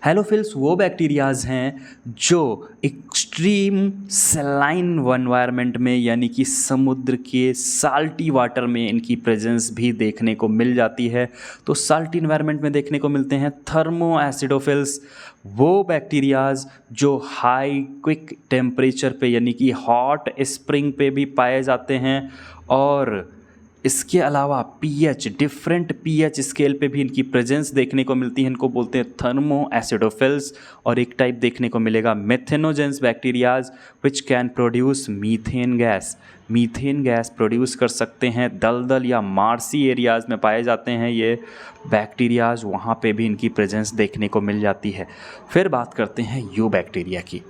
S1: हैलोफिल्स वो बैक्टीरियाज हैं जो एक्सट्रीम सलाइन एनवायरनमेंट में यानी कि समुद्र के साल्टी वाटर में इनकी प्रेजेंस भी देखने को मिल जाती है। तो साल्टी एनवायरनमेंट में देखने को मिलते हैं। थर्मो एसिडोफिल्स वो बैक्टीरियाज जो हाई क्विक टेम्परेचर पे यानी कि हॉट स्प्रिंग पे भी पाए जाते हैं, और इसके अलावा पीएच डिफरेंट पीएच स्केल पे भी इनकी प्रेजेंस देखने को मिलती है। इनको बोलते हैं थर्मो एसिडोफिल्स। और एक टाइप देखने को मिलेगा methanogens bacterias which can produce methane gas. Methane gas produce कर सकते हैं। दलदल या मार्सी एरियाज़ में पाए जाते हैं ये बैक्टीरियाज, वहाँ पे भी इनकी प्रेजेंस देखने को मिल जाती है। फिर बात करते हैं यू बैक्टीरिया की।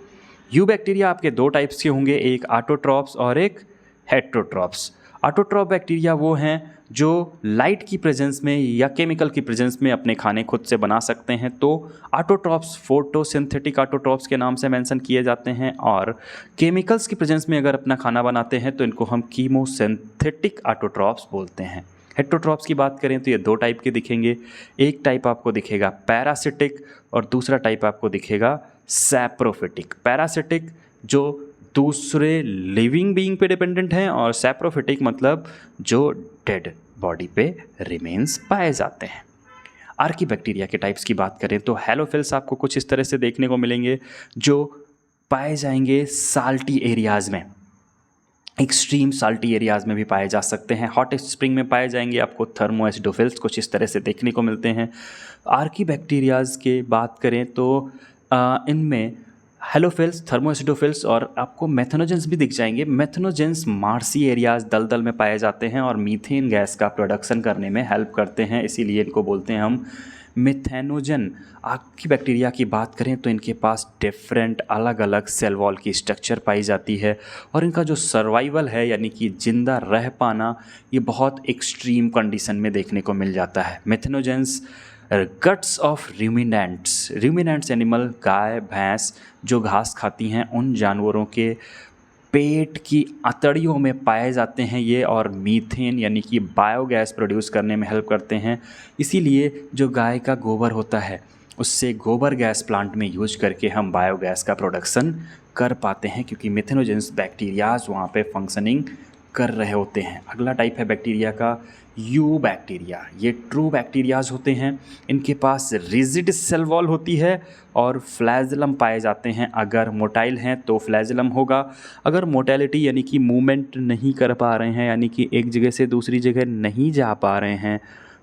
S1: यू बैक्टीरिया आपके दो टाइप्स के होंगे, एक ऑटोट्रॉप्स और एक हेटेरोट्रॉप्स। ऑटोट्रॉप बैक्टीरिया वो हैं जो लाइट की प्रेजेंस में या केमिकल की प्रेजेंस में अपने खाने खुद से बना सकते हैं। तो ऑटोट्रॉप्स फोटोसिंथेटिक ऑटोट्रॉप्स के नाम से मेंशन किए जाते हैं, और केमिकल्स की प्रेजेंस में अगर अपना खाना बनाते हैं तो इनको हम कीमोसिंथेटिक ऑटोट्रॉप्स बोलते हैं। हेटेरोट्रॉप्स की बात करें तो ये दो टाइप के दिखेंगे। एक टाइप आपको दिखेगा पैरासिटिक और दूसरा टाइप आपको दिखेगा सैप्रोफिटिक। पैरासिटिक जो दूसरे लिविंग बीइंग पे डिपेंडेंट हैं, और सैप्रोफिटिक मतलब जो डेड बॉडी पे रिमेन्स पाए जाते हैं। आर्की बैक्टीरिया के टाइप्स की बात करें तो हैलोफिल्स आपको कुछ इस तरह से देखने को मिलेंगे जो पाए जाएंगे साल्टी एरियाज़ में, एक्सट्रीम साल्टी एरियाज़ में भी पाए जा सकते हैं। हॉट स्प्रिंग में पाए जाएंगे आपको थर्मो एसिडोफिल्स, कुछ इस तरह से देखने को मिलते हैं। आर्की बैक्टीरियाज़ की बात करें तो इनमें हेलोफिल्स, थर्मोएसिडोफिल्स और आपको मेथनोजेंस भी दिख जाएंगे। मेथनोजेंस मार्सी एरियाज दलदल में पाए जाते हैं और मीथेन गैस का प्रोडक्शन करने में हेल्प करते हैं, इसीलिए इनको बोलते हैं हम मिथेनोजन। आर्की बैक्टीरिया की बात करें तो इनके पास डिफरेंट अलग अलग सेल वॉल की स्ट्रक्चर पाई जाती है, और इनका जो सर्वाइवल है यानी कि जिंदा रह पाना, ये बहुत एक्सट्रीम कंडीशन में देखने को मिल जाता है। Methanogens guts of ruminants animal, गाय भैंस जो घास खाती हैं उन जानवरों के पेट की अतड़ियों में पाए जाते हैं ये, और मीथेन यानी कि बायोगैस प्रोड्यूस करने में हेल्प करते हैं। इसीलिए जो गाय का गोबर होता है उससे गोबर गैस प्लांट में यूज करके हम बायोगैस का प्रोडक्शन कर पाते हैं, क्योंकि मिथेनोजेंस बैक्टीरियाज वहाँ पे फंक्शनिंग कर रहे होते हैं। अगला टाइप है बैक्टीरिया का यू बैक्टीरिया। ये ट्रू बैक्टीरियाज होते हैं। इनके पास रिजिड सेल वॉल होती है और फ्लैजेलम पाए जाते हैं। अगर मोटाइल हैं तो फ्लैजेलम होगा, अगर मोटेलिटी यानी कि मूवमेंट नहीं कर पा रहे हैं यानी कि एक जगह से दूसरी जगह नहीं जा पा रहे हैं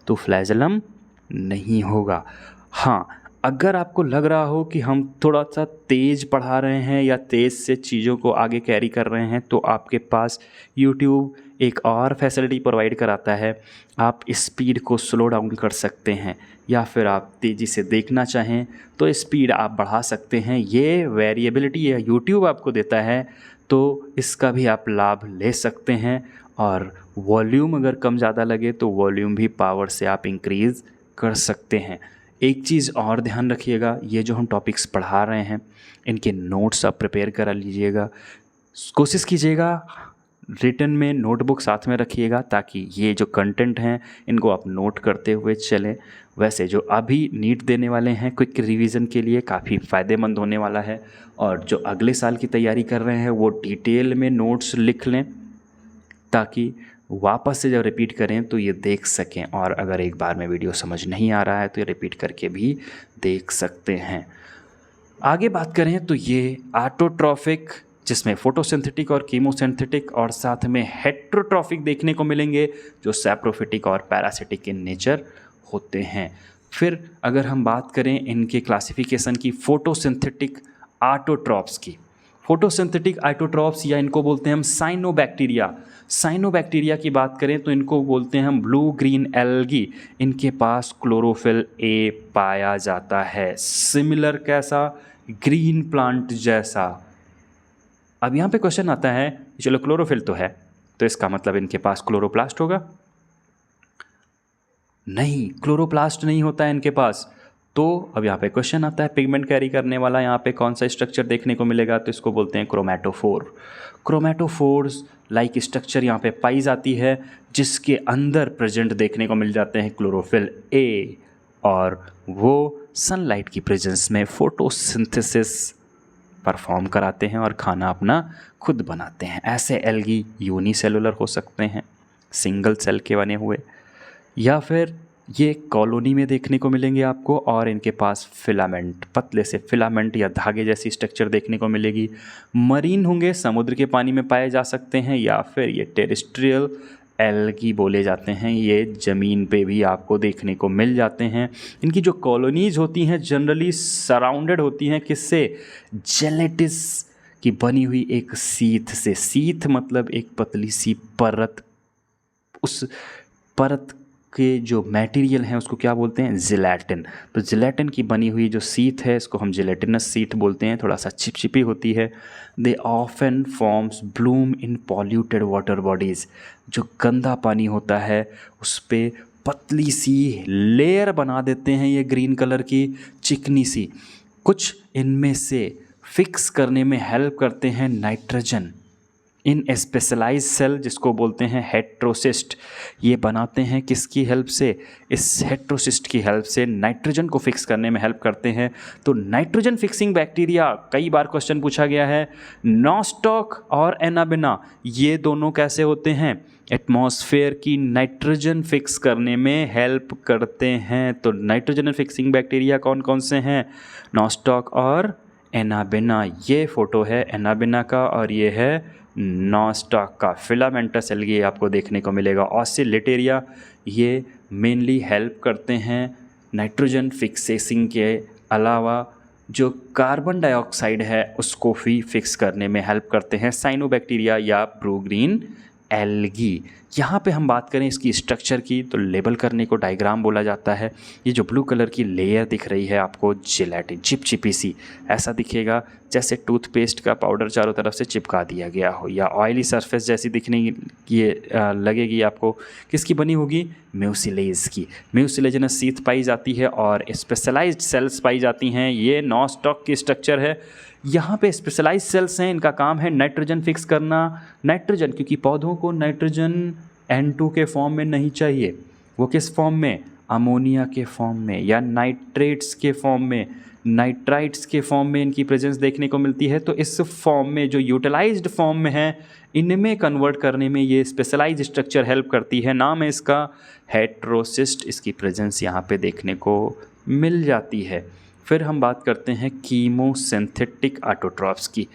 S1: तो फ्लैजेलम नहीं होगा। हाँ, अगर आपको लग रहा हो कि हम थोड़ा सा तेज़ पढ़ा रहे हैं या तेज़ से चीज़ों को आगे कैरी कर रहे हैं तो आपके पास YouTube एक और फैसिलिटी प्रोवाइड कराता है। आप स्पीड को स्लो डाउन कर सकते हैं, या फिर आप तेज़ी से देखना चाहें तो स्पीड आप बढ़ा सकते हैं। ये वेरिएबिलिटी है YouTube आपको देता है, तो इसका भी आप लाभ ले सकते हैं। और वॉल्यूम अगर कम ज़्यादा लगे तो वॉल्यूम भी पावर से आप इंक्रीज़ कर सकते हैं। एक चीज़ और ध्यान रखिएगा, ये जो हम टॉपिक्स पढ़ा रहे हैं इनके नोट्स आप प्रिपेयर करा लीजिएगा। कोशिश कीजिएगा रिटन में नोटबुक साथ में रखिएगा, ताकि ये जो कंटेंट हैं इनको आप नोट करते हुए चलें। वैसे जो अभी नीट देने वाले हैं क्विक रिवीजन के लिए काफ़ी फ़ायदेमंद होने वाला है, और जो अगले साल की तैयारी कर रहे हैं वो डिटेल में नोट्स लिख लें, ताकि वापस से जब रिपीट करें तो ये देख सकें। और अगर एक बार में वीडियो समझ नहीं आ रहा है तो ये रिपीट करके भी देख सकते हैं। आगे बात करें तो ये ऑटोट्रॉफिक, जिसमें फोटोसिंथेटिक और कीमोसिंथेटिक और साथ में हेटेरोट्रॉफिक देखने को मिलेंगे, जो सैप्रोफिटिक और पैरासिटिक इन नेचर होते हैं। फिर अगर हम बात करें इनके क्लासिफिकेशन की फोटोसिंथेटिक ऑटोट्रॉप्स की, फोटोसिंथेटिक ऑटोट्रॉप्स या इनको बोलते हैं हम साइनोबैक्टीरिया। साइनोबैक्टीरिया की बात करें तो इनको बोलते हैं हम ब्लू ग्रीन एल्गी। इनके पास क्लोरोफिल ए पाया जाता है, सिमिलर कैसा, ग्रीन प्लांट जैसा। अब यहाँ पे क्वेश्चन आता है, चलो क्लोरोफिल तो है तो इसका मतलब इनके पास क्लोरोप्लास्ट होगा? नहीं, क्लोरोप्लास्ट नहीं होता है इनके पास। तो अब यहाँ पे क्वेश्चन आता है, पिगमेंट कैरी करने वाला यहाँ पे कौन सा स्ट्रक्चर देखने को मिलेगा, तो इसको बोलते हैं क्रोमेटोफोर। क्रोमेटोफोर्स लाइक स्ट्रक्चर यहाँ पे पाई जाती है, जिसके अंदर प्रेजेंट देखने को मिल जाते हैं क्लोरोफिल ए, और वो सनलाइट की प्रेजेंस में फोटोसिंथेसिस परफॉर्म कराते हैं और खाना अपना खुद बनाते हैं। ऐसे एल्गी यूनिसेलुलर हो सकते हैं, सिंगल सेल के बने हुए, या फिर ये कॉलोनी में देखने को मिलेंगे आपको, और इनके पास फिलामेंट, पतले से फिलामेंट या धागे जैसी स्ट्रक्चर देखने को मिलेगी। मरीन होंगे, समुद्र के पानी में पाए जा सकते हैं, या फिर ये टेरेस्ट्रियल एल्गी बोले जाते हैं, ये ज़मीन पे भी आपको देखने को मिल जाते हैं। इनकी जो कॉलोनीज होती हैं जनरली सराउंडेड होती हैं किससे, जेलेटिस की बनी हुई एक सीथ से। सीथ मतलब एक पतली सी परत, उस परत के जो मटेरियल हैं उसको क्या बोलते हैं, जिलेटिन। तो जिलेटिन की बनी हुई जो सीथ है इसको हम जिलेटिनस सीथ बोलते हैं, थोड़ा सा चिपचिपी होती है। They often forms Bloom in polluted water bodies, जो गंदा पानी होता है उस पर पतली सी लेयर बना देते हैं ये ग्रीन कलर की चिकनी सी। कुछ इनमें से फिक्स करने में हेल्प करते हैं नाइट्रोजन इन स्पेशलाइज सेल, जिसको बोलते हैं हेट्रोसिस्ट। ये बनाते हैं किसकी हेल्प से, इस हेट्रोसिस्ट की हेल्प से नाइट्रोजन को फिक्स करने में हेल्प करते हैं। तो नाइट्रोजन फिक्सिंग बैक्टीरिया, कई बार क्वेश्चन पूछा गया है, नॉस्टॉक और एनाबिना, ये दोनों कैसे होते हैं, एटमॉस्फेयर की नाइट्रोजन फिक्स करने में हेल्प करते हैं। तो नाइट्रोजन फिक्सिंग बैक्टीरिया कौन कौन से हैं, नॉस्टॉक और एनाबिना। ये फोटो है एनाबिना का और ये है नॉस्टॉक का। फिलामेंटस एल्गी आपको देखने को मिलेगा। ऑसिलेटेरिया, ये मेनली हेल्प करते हैं नाइट्रोजन फिक्सेसिंग के अलावा जो कार्बन डाइऑक्साइड है उसको भी फिक्स करने में हेल्प करते हैं। साइनोबैक्टीरिया या ब्लू ग्रीन एल्गी। यहाँ पे हम बात करें इसकी स्ट्रक्चर की तो लेबल करने को डायग्राम बोला जाता है। ये जो ब्लू कलर की लेयर दिख रही है आपको, जिलेटिन, चिपचिपी सी, ऐसा दिखेगा जैसे टूथपेस्ट का पाउडर चारों तरफ से चिपका दिया गया हो, या ऑयली सरफेस जैसी दिखने की लगेगी आपको। किसकी बनी होगी, म्यूसिलेज की। म्यूसिलेजिनस सीथ पाई जाती है और स्पेशलाइज्ड सेल्स पाई जाती हैं। ये नॉस्टॉक की स्ट्रक्चर है। यहाँ पे स्पेशलाइज सेल्स हैं, इनका काम है नाइट्रोजन फिक्स करना। नाइट्रोजन, क्योंकि पौधों को नाइट्रोजन N2 के फॉर्म में नहीं चाहिए, वो किस फॉर्म में, अमोनिया के फॉर्म में या नाइट्रेट्स के फॉर्म में, नाइट्राइट्स के फॉर्म में इनकी प्रेजेंस देखने को मिलती है। तो इस फॉर्म में जो यूटिलाइज्ड फॉर्म में है, इनमें कन्वर्ट करने में ये स्पेशलाइज स्ट्रक्चर हेल्प करती है। नाम है इसका हेट्रोसिस्ट। इसकी प्रेजेंस यहाँ पे देखने को मिल जाती है। फिर हम बात करते हैं कीमोसिंथेटिक ऑटोट्रॉफ्स की।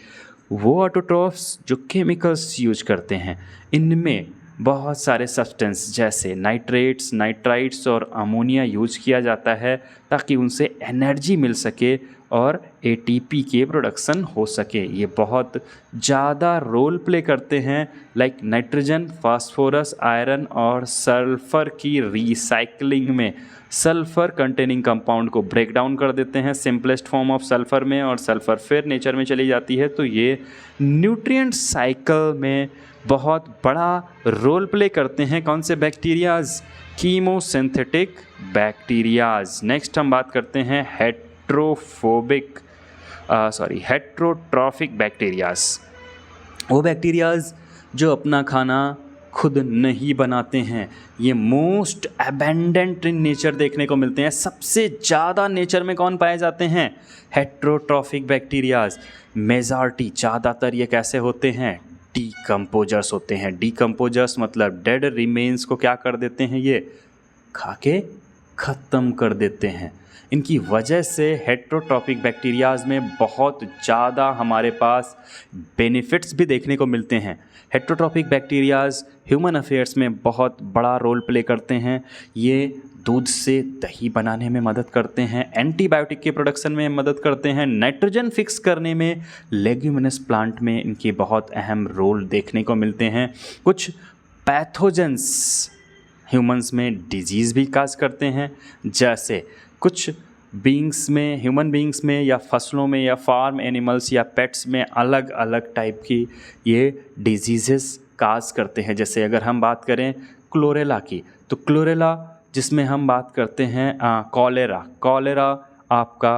S1: वो ऑटोट्रॉफ्स जो केमिकल्स यूज करते हैं, इनमें बहुत सारे सब्सटेंस जैसे नाइट्रेट्स, नाइट्राइट्स और अमोनिया यूज किया जाता है ताकि उनसे एनर्जी मिल सके और एटीपी के प्रोडक्शन हो सके। ये बहुत ज़्यादा रोल प्ले करते हैं, लाइक नाइट्रोजन, फास्फोरस, आयरन और सल्फ़र की रिसाइकलिंग में। सल्फ़र कंटेनिंग कंपाउंड को ब्रेक डाउन कर देते हैं सिंपलेस्ट फॉर्म ऑफ सल्फ़र में, और सल्फ़र फिर नेचर में चली जाती है। तो ये न्यूट्रिएंट साइकिल में बहुत बड़ा रोल प्ले करते हैं। कौन से बैक्टीरियाज, कीमोसिंथेटिक बैक्टीरियाज। नेक्स्ट हम बात करते हैं हेट्रोट्रॉफिक बैक्टीरियाज। वो बैक्टीरियाज जो अपना खाना खुद नहीं बनाते हैं। ये मोस्ट अबेंडेंट इन नेचर देखने को मिलते हैं। सबसे ज़्यादा नेचर में कौन पाए जाते हैं, हेट्रोट्रॉफिक बैक्टीरियाज। मेजॉरिटी, ज़्यादातर ये कैसे होते हैं, डीकम्पोजर्स होते हैं। डीकम्पोजर्स मतलब डेड रिमेन्स को क्या कर देते हैं, ये खा के ख़त्म कर देते हैं। इनकी वजह से हेट्रोट्रॉफिक बैक्टीरियाज में बहुत ज़्यादा हमारे पास बेनिफिट्स भी देखने को मिलते हैं। हेट्रोट्रॉफिक बैक्टीरियाज ह्यूमन अफेयर्स में बहुत बड़ा रोल प्ले करते हैं। ये दूध से दही बनाने में मदद करते हैं, एंटीबायोटिक के प्रोडक्शन में मदद करते हैं, नाइट्रोजन फिक्स करने में, लेग्यूमिनस प्लांट में इनके बहुत अहम रोल देखने को मिलते हैं। कुछ पैथोजेंस ह्यूमंस में डिजीज़ भी काज करते हैं, जैसे कुछ बींग्स में, ह्यूमन बींग्स में या फसलों में या फार्म एनिमल्स या पेट्स में अलग अलग टाइप की ये डिजीज़ेस काज करते हैं। जैसे अगर हम बात करें क्लोरेला की, तो क्लोरेला जिसमें हम बात करते हैं कॉलेरा आपका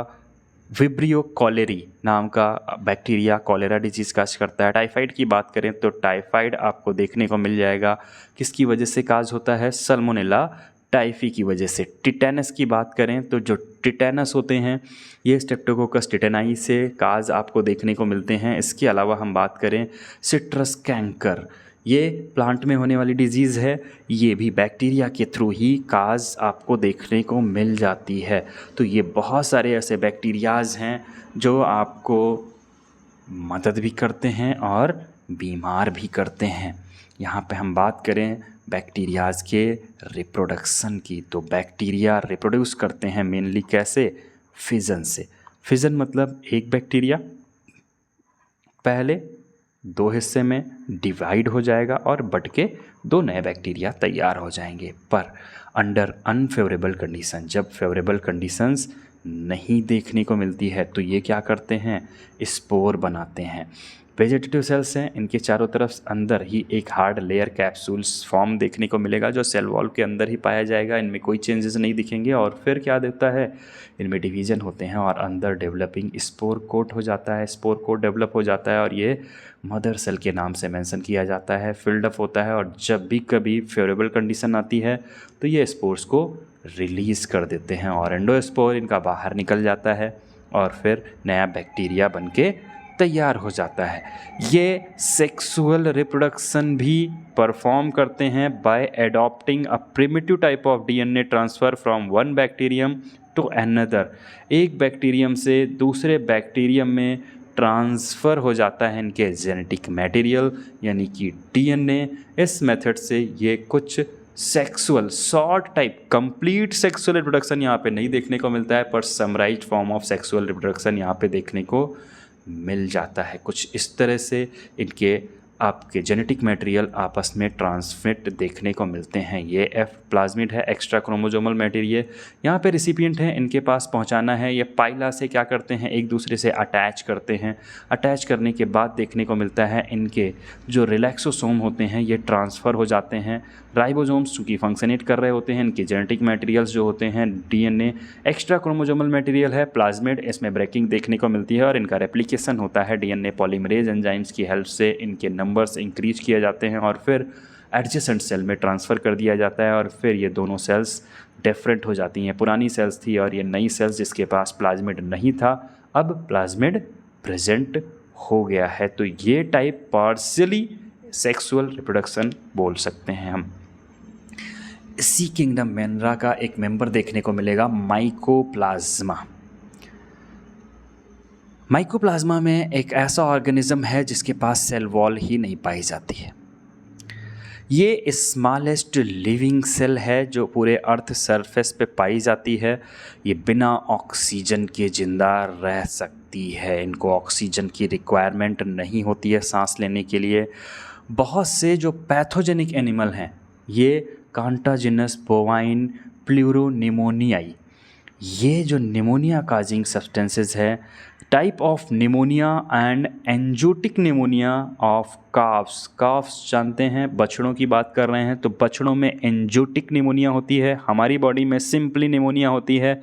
S1: विब्रियो कॉलेरी नाम का बैक्टीरिया कॉलेरा डिजीज़ काज करता है। टाइफाइड की बात करें तो टाइफाइड आपको देखने को मिल जाएगा। किसकी वजह से काज होता है? सल्मोनेला टाइफी की वजह से। टिटेनस की बात करें तो जो टिटेनस होते हैं ये स्ट्रेप्टोकोकस टिटेनाई से काज आपको देखने को मिलते हैं। इसके अलावा हम बात करें सिट्रस कैंकर, ये प्लांट में होने वाली डिजीज़ है, ये भी बैक्टीरिया के थ्रू ही काज आपको देखने को मिल जाती है। तो ये बहुत सारे ऐसे बैक्टीरियाज़ हैं जो आपको मदद भी करते हैं और बीमार भी करते हैं। यहाँ पे हम बात करें बैक्टीरियाज़ के रिप्रोडक्शन की, तो बैक्टीरिया रिप्रोड्यूस करते हैं मेनली कैसे? फिजन से। फिजन मतलब एक बैक्टीरिया पहले 2 हिस्से में डिवाइड हो जाएगा और बट के 2 नए बैक्टीरिया तैयार हो जाएंगे। पर अंडर अनफेवरेबल कंडीशन, जब फेवरेबल कंडीशंस नहीं देखने को मिलती है तो ये क्या करते हैं? स्पोर बनाते हैं। वेजिटेटिव सेल्स हैं, इनके चारों तरफ अंदर ही एक हार्ड लेयर कैप्सूल्स फॉर्म देखने को मिलेगा जो सेल वॉल के अंदर ही पाया जाएगा। इनमें कोई चेंजेस नहीं दिखेंगे और फिर क्या देता है? इनमें डिवीज़न होते हैं और अंदर डेवलपिंग स्पोर कोट हो जाता है। स्पोर कोट डेवलप हो जाता है और ये मदर सेल के नाम से मेंशन किया जाता है, फिल्डअप होता है और जब भी कभी फेवरेबल कंडीशन आती है तो ये स्पोर्स को रिलीज़ कर देते हैं और एंडोस्पोर इनका बाहर निकल जाता है और फिर नया बैक्टीरिया बनके तैयार हो जाता है। ये सेक्सुअल रिप्रोडक्शन भी परफॉर्म करते हैं by adopting a primitive type of DNA transfer from one bacterium to another. एक बैक्टीरियम से दूसरे बैक्टीरियम में ट्रांसफ़र हो जाता है इनके जेनेटिक मटेरियल यानी कि डीएनए। इस मेथड से ये कुछ sexual short type complete sexual reproduction यहाँ पे नहीं देखने को मिलता है, पर summarised form of sexual reproduction यहाँ पे देखने को मिल जाता है। कुछ इस तरह से इनके आपके जेनेटिक मटेरियल आपस में ट्रांसमिट देखने को मिलते हैं। ये एफ प्लाज्मिड है, एक्स्ट्रा क्रोमोजोमल मटेरियल यहाँ पे रिसिपिएंट है, इनके पास पहुँचाना है। ये पाइला से क्या करते हैं? एक दूसरे से अटैच करते हैं। अटैच करने के बाद देखने को मिलता है इनके जो रिलैक्सोसोम होते हैं ये ट्रांसफ़र हो जाते हैं। राइबोसोम्स चूँकि फंक्शनेट कर रहे होते हैं, इनके जेनेटिक मटेरियल्स जो होते हैं डीएनए एक्स्ट्रा क्रोमोजोमल मटेरियल है प्लाज्मिड, इसमें ब्रेकिंग देखने को मिलती है और इनका रेप्लिकेशन होता है डीएनए पॉलीमरेज एंजाइम्स की हेल्प से। इनके नंबर्स इंक्रीज किए जाते हैं और फिर एडजेसेंट सेल में ट्रांसफ़र कर दिया जाता है और फिर ये दोनों सेल्स डिफरेंट हो जाती हैं। पुरानी सेल्स थी और ये नई सेल्स जिसके पास प्लाज्मिड नहीं था, अब प्लाज्मिड प्रेजेंट हो गया है। तो ये टाइप पार्शियली सेक्सुअल रिप्रोडक्शन बोल सकते हैं हम। इसी किंगडम मेनरा का एक मेंबर देखने को मिलेगा माइकोप्लाज्मा। माइकोप्लाज्मा में एक ऐसा ऑर्गेनिज्म है जिसके पास सेल वॉल ही नहीं पाई जाती है। ये स्मॉलेस्ट लिविंग सेल है जो पूरे अर्थ सरफेस पे पाई जाती है। ये बिना ऑक्सीजन के ज़िंदा रह सकती है, इनको ऑक्सीजन की रिक्वायरमेंट नहीं होती है सांस लेने के लिए। बहुत से जो पैथोजेनिक एनिमल हैं ये कांटाजिनस बोवाइन प्लूरोनिमोनियाई, ये जो निमोनिया काजिंग सब्सटेंसेस है, type of pneumonia and enzootic pneumonia of calves. Calves जानते हैं, बछड़ों की बात कर रहे हैं, तो बछड़ों में एंजोटिक निमोनिया होती है, हमारी बॉडी में सिंपली निमोनिया होती है।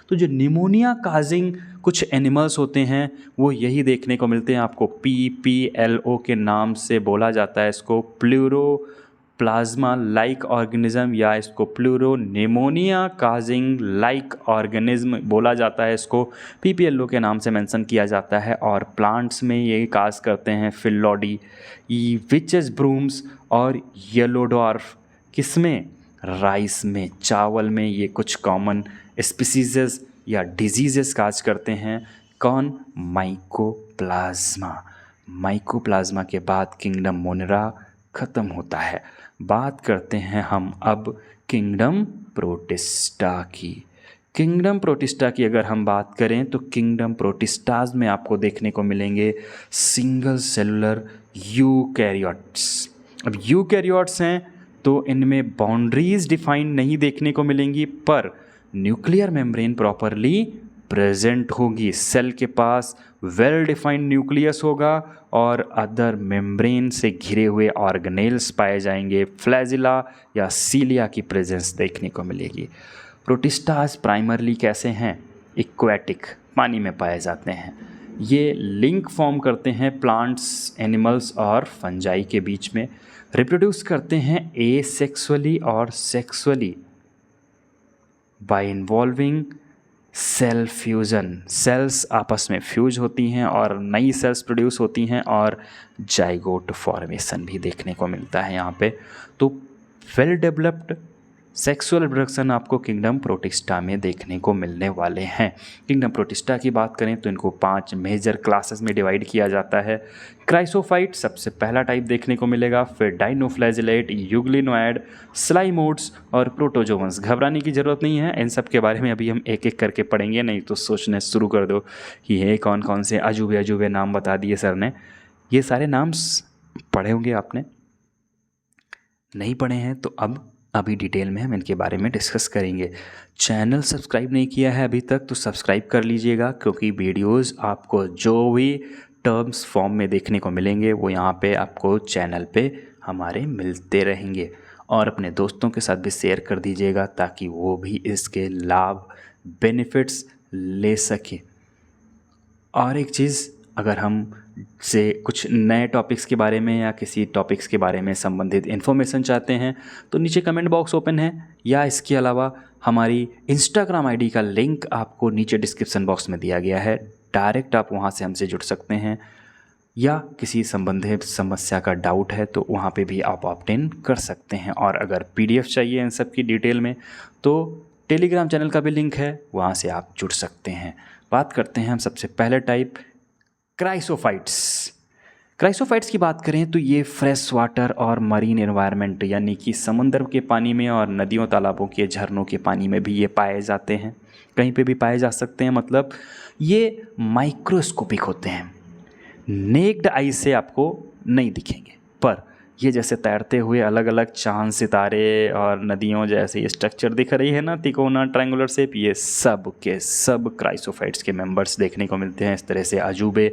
S1: तो जो निमोनिया काजिंग कुछ एनिमल्स होते हैं वो यही देखने को मिलते हैं। आपको PPLO के नाम से बोला जाता है इसको, प्लूरोप्लाज्मा लाइक ऑर्गेनिज्म, या इसको प्लूरोनिमोनिया काजिंग लाइक ऑर्गेनिज्म बोला जाता है। इसको PPLO के नाम से मेंशन किया जाता है और प्लांट्स में ये काज करते हैं फिलोडी, विचेस ब्रूम्स और येलो डॉर्फ। किसमें? राइस में, चावल में ये कुछ कॉमन स्पीसीज़ या डिजीज़ेस काज करते हैं। कौन? माइकोप्लाज्मा। माइकोप्लाज्मा के बाद किंगडम मोनेरा ख़त्म होता है। बात करते हैं हम अब किंगडम प्रोटिस्टा की। किंगडम प्रोटिस्टा की अगर हम बात करें तो किंगडम प्रोटिस्टाज में आपको देखने को मिलेंगे सिंगल सेलुलर यूकैरियोट्स। अब यूकैरियोट्स हैं तो इनमें बाउंड्रीज डिफाइन नहीं देखने को मिलेंगी, पर न्यूक्लियर मेम्ब्रेन प्रॉपरली प्रेजेंट होगी। सेल के पास वेल डिफाइंड न्यूक्लियस होगा और अदर मेम्ब्रेन से घिरे हुए ऑर्गेनेल्स पाए जाएंगे। फ्लैजिला या सीलिया की प्रेजेंस देखने को मिलेगी। प्रोटिस्टाज प्राइमरली कैसे हैं? एक्वेटिक, पानी में पाए जाते हैं। ये लिंक फॉर्म करते हैं प्लांट्स, एनिमल्स और फंजाई के बीच में। रिप्रोड्यूस करते हैं एसेक्सुअली और sexually by involving cell fusion. Cells आपस में फ्यूज होती हैं और नई सेल्स प्रोड्यूस होती हैं और जाइगोट फॉर्मेशन भी देखने को मिलता है यहाँ पे। तो वेल डेवलप्ड सेक्सुअल रिप्रोडक्शन आपको किंगडम प्रोटिस्टा में देखने को मिलने वाले हैं। किंगडम प्रोटिस्टा की बात करें तो इनको 5 मेजर क्लासेस में डिवाइड किया जाता है। क्राइसोफाइट सबसे पहला टाइप देखने को मिलेगा, फिर डाइनोफ्लैजिलेट, यूग्लिनोइड, स्लाइमोड्स और प्रोटोजोवंस। घबराने की ज़रूरत नहीं है, इन सब के बारे में अभी हम एक एक करके पढ़ेंगे, नहीं तो सोचने शुरू कर दो कि ये कौन कौन से अजूबे अजूबे नाम बता दिए सर ने। ये सारे नाम पढ़े होंगे आपने, नहीं पढ़े हैं तो अब अभी डिटेल में हम इनके बारे में डिस्कस करेंगे। चैनल सब्सक्राइब नहीं किया है अभी तक तो सब्सक्राइब कर लीजिएगा, क्योंकि वीडियोस आपको जो भी टर्म्स फॉर्म में देखने को मिलेंगे वो यहाँ पे आपको चैनल पे हमारे मिलते रहेंगे। और अपने दोस्तों के साथ भी शेयर कर दीजिएगा ताकि वो भी इसके लाभ बेनिफिट्स ले सके। और एक चीज़, अगर हम से कुछ नए टॉपिक्स के बारे में या किसी टॉपिक्स के बारे में संबंधित इन्फॉर्मेशन चाहते हैं तो नीचे कमेंट बॉक्स ओपन है, या इसके अलावा हमारी इंस्टाग्राम आईडी का लिंक आपको नीचे डिस्क्रिप्शन बॉक्स में दिया गया है। डायरेक्ट आप वहां से हमसे जुड़ सकते हैं, या किसी संबंधित समस्या का डाउट है तो वहाँ पे भी आप ऑप्ट इन कर सकते हैं। और अगर PDF चाहिए इन सब की डिटेल में तो टेलीग्राम चैनल का भी लिंक है, वहाँ से आप जुड़ सकते हैं। बात करते हैं हम सबसे पहले टाइप क्राइसोफाइट्स। क्राइसोफाइट्स की बात करें तो ये फ्रेश वाटर और मरीन एनवायरनमेंट यानी कि समुद्र के पानी में और नदियों तालाबों के झरनों के पानी में भी ये पाए जाते हैं, कहीं पे भी पाए जा सकते हैं। मतलब ये माइक्रोस्कोपिक होते हैं, नेक्ड आई से आपको नहीं दिखेंगे, पर ये जैसे तैरते हुए अलग अलग चांद सितारे और नदियों जैसे ये स्ट्रक्चर दिख रही है ना, तिकोना ट्रायंगुलर शेप, ये सब के सब क्राइसोफाइट्स के मेंबर्स देखने को मिलते हैं। इस तरह से अजूबे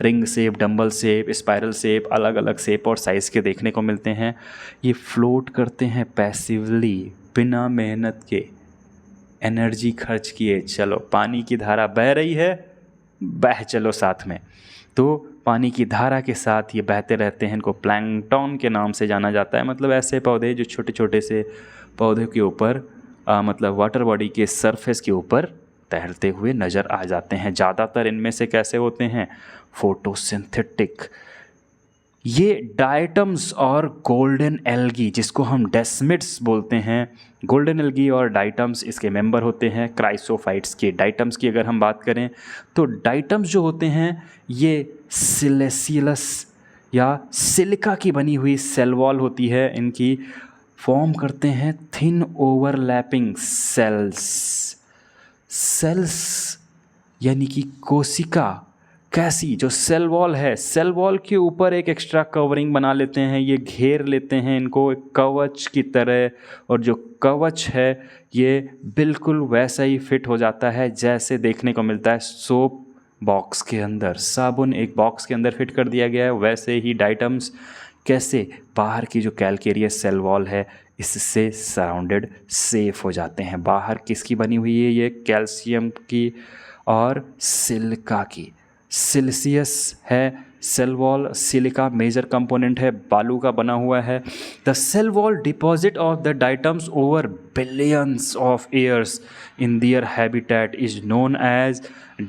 S1: ring shape, dumbbell shape, spiral shape, अलग अलग शेप और साइज़ के देखने को मिलते हैं। ये फ्लोट करते हैं पैसिवली, बिना मेहनत के, एनर्जी खर्च किए। चलो पानी की धारा बह रही है, बह चलो साथ में। तो पानी की धारा के साथ ये बहते रहते हैं। इनको प्लैंकटन के नाम से जाना जाता है। मतलब ऐसे पौधे जो छोटे छोटे से पौधे के ऊपर मतलब वाटर बॉडी के सरफेस के ऊपर तैरते हुए नज़र आ जाते हैं। ज़्यादातर इनमें से कैसे होते हैं, फोटोसिंथेटिक। ये डाइटम्स और गोल्डन एल्गी, जिसको हम डेस्मिड्स बोलते हैं, गोल्डन एल्गी और डाइटम्स इसके मेंबर होते हैं क्राइसोफाइट्स के। डाइटम्स की अगर हम बात करें तो डाइटम्स जो होते हैं ये सिलेसियस या सिलिका की बनी हुई सेल वॉल होती है, इनकी फॉर्म करते हैं थिन ओवरलैपिंग सेल्स यानी कि कोशिका। कैसी, जो सेल वॉल है, सेल वॉल के ऊपर एक एक्स्ट्रा कवरिंग बना लेते हैं, ये घेर लेते हैं इनको एक कवच की तरह। और जो कवच है ये बिल्कुल वैसा ही फिट हो जाता है जैसे देखने को मिलता है सोप बॉक्स के अंदर। साबुन एक बॉक्स के अंदर फिट कर दिया गया है, वैसे ही डाइटम्स कैसे बाहर की जो कैल्केरियस सेल वॉल है इससे सराउंडेड सेफ हो जाते हैं। बाहर किसकी बनी हुई है, ये कैल्शियम की और सिलिका की। सिलिसियस है cell wall, silica major component है, बालू का बना हुआ है। The cell wall deposit of the diatoms over billions of years in their habitat is known as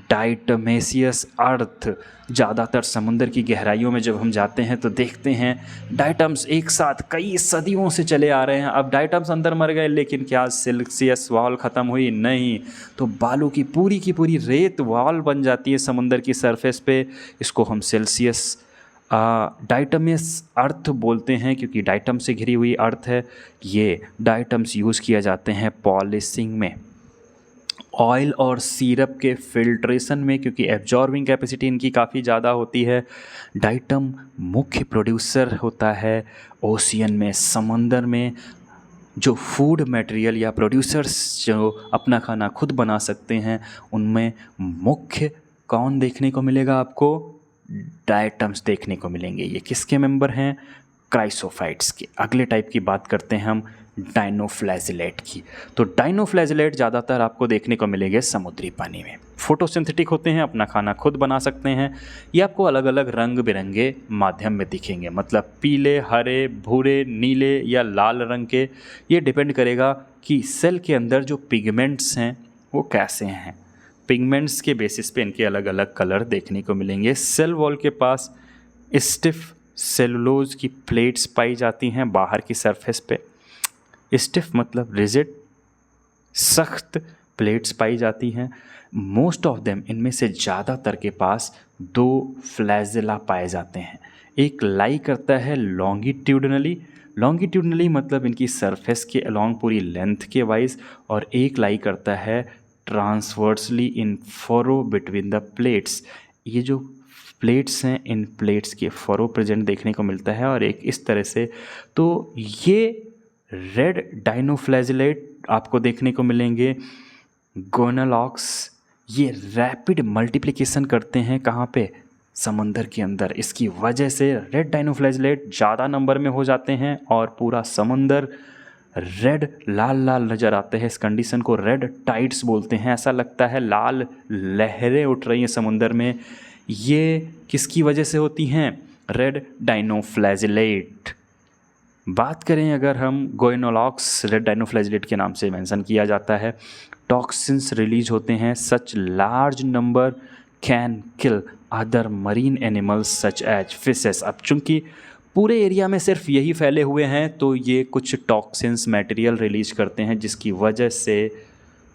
S1: diatomaceous earth. ज़्यादातर समुद्र की गहराइयों में जब हम जाते हैं तो देखते हैं डाइटम्स एक साथ कई सदियों से चले आ रहे हैं। अब डाइटम्स अंदर मर गए, लेकिन क्या सिलिसियस वॉल ख़त्म हुई? नहीं। तो बालू की पूरी रेत वॉल बन जाती है समुद्र की सरफेस पे। इसको हम सेल्सियस डाइटमस अर्थ बोलते हैं, क्योंकि डाइटम से घिरी हुई अर्थ है। ये डाइटम्स यूज़ किया जाते हैं पॉलिशिंग में, ऑयल और सिरप के फिल्ट्रेशन में, क्योंकि एब्जॉर्बिंग कैपेसिटी इनकी काफ़ी ज़्यादा होती है। डाइटम मुख्य प्रोड्यूसर होता है ओशियन में, समंदर में। जो फूड मटेरियल या प्रोड्यूसर्स जो अपना खाना खुद बना सकते हैं उनमें मुख्य कौन देखने को मिलेगा आपको? डाइटम्स देखने को मिलेंगे। ये किसके मेंबर हैं? क्राइसोफाइट्स के। अगले टाइप की बात करते हैं हम डाइनोफ्लैजिलेट की। तो डाइनोफ्लैजिलेट ज़्यादातर आपको देखने को मिलेंगे समुद्री पानी में। फोटोसिंथेटिक होते हैं, अपना खाना खुद बना सकते हैं। ये आपको अलग अलग रंग बिरंगे माध्यम में दिखेंगे, मतलब पीले, हरे, भूरे, नीले या लाल रंग के। ये डिपेंड करेगा कि सेल के अंदर जो पिगमेंट्स हैं वो कैसे हैं। पिगमेंट्स के बेसिस पे इनके अलग अलग कलर देखने को मिलेंगे। सेल वॉल के पास स्टिफ सेलुलोज की प्लेट्स पाई जाती हैं बाहर की सरफेस पे। स्टिफ मतलब रिजिड, सख्त प्लेट्स पाई जाती हैं। मोस्ट ऑफ देम, इनमें से ज़्यादातर के पास 2 फ्लैजेला पाए जाते हैं। एक लाई करता है लॉन्गिट्यूडनली, लॉन्गिट्यूडनली मतलब इनकी सरफेस के अलोंग पूरी लेंथ के वाइज, और एक लाई करता है transversely in furrow between the plates. ये जो प्लेट्स हैं, इन प्लेट्स के फरो प्रेजेंट देखने को मिलता है, और एक इस तरह से। तो ये रेड डाइनोफ्लैजिलेट आपको देखने को मिलेंगे। गोनालॉक्स ये रैपिड मल्टीप्लिकेशन करते हैं कहाँ पे? समंदर के अंदर। इसकी वजह से रेड डाइनोफ्लैजिलेट ज़्यादा नंबर में हो जाते हैं और पूरा समंदर रेड लाल लाल नज़र आते हैं। इस कंडीशन को रेड टाइड्स बोलते हैं। ऐसा लगता है लाल लहरें उठ रही हैं समुंदर में। ये किसकी वजह से होती हैं? रेड डाइनोफ्लैजिलेट। बात करें अगर हम गोइनोलॉक्स, रेड डाइनोफ्लैजिलेट के नाम से मेंशन किया जाता है। टॉक्सिन्स रिलीज होते हैं। Such large number can kill other marine animals such as fishes. अब चूंकि पूरे एरिया में सिर्फ यही फैले हुए हैं, तो ये कुछ टॉक्सिन्स मटेरियल रिलीज करते हैं, जिसकी वजह से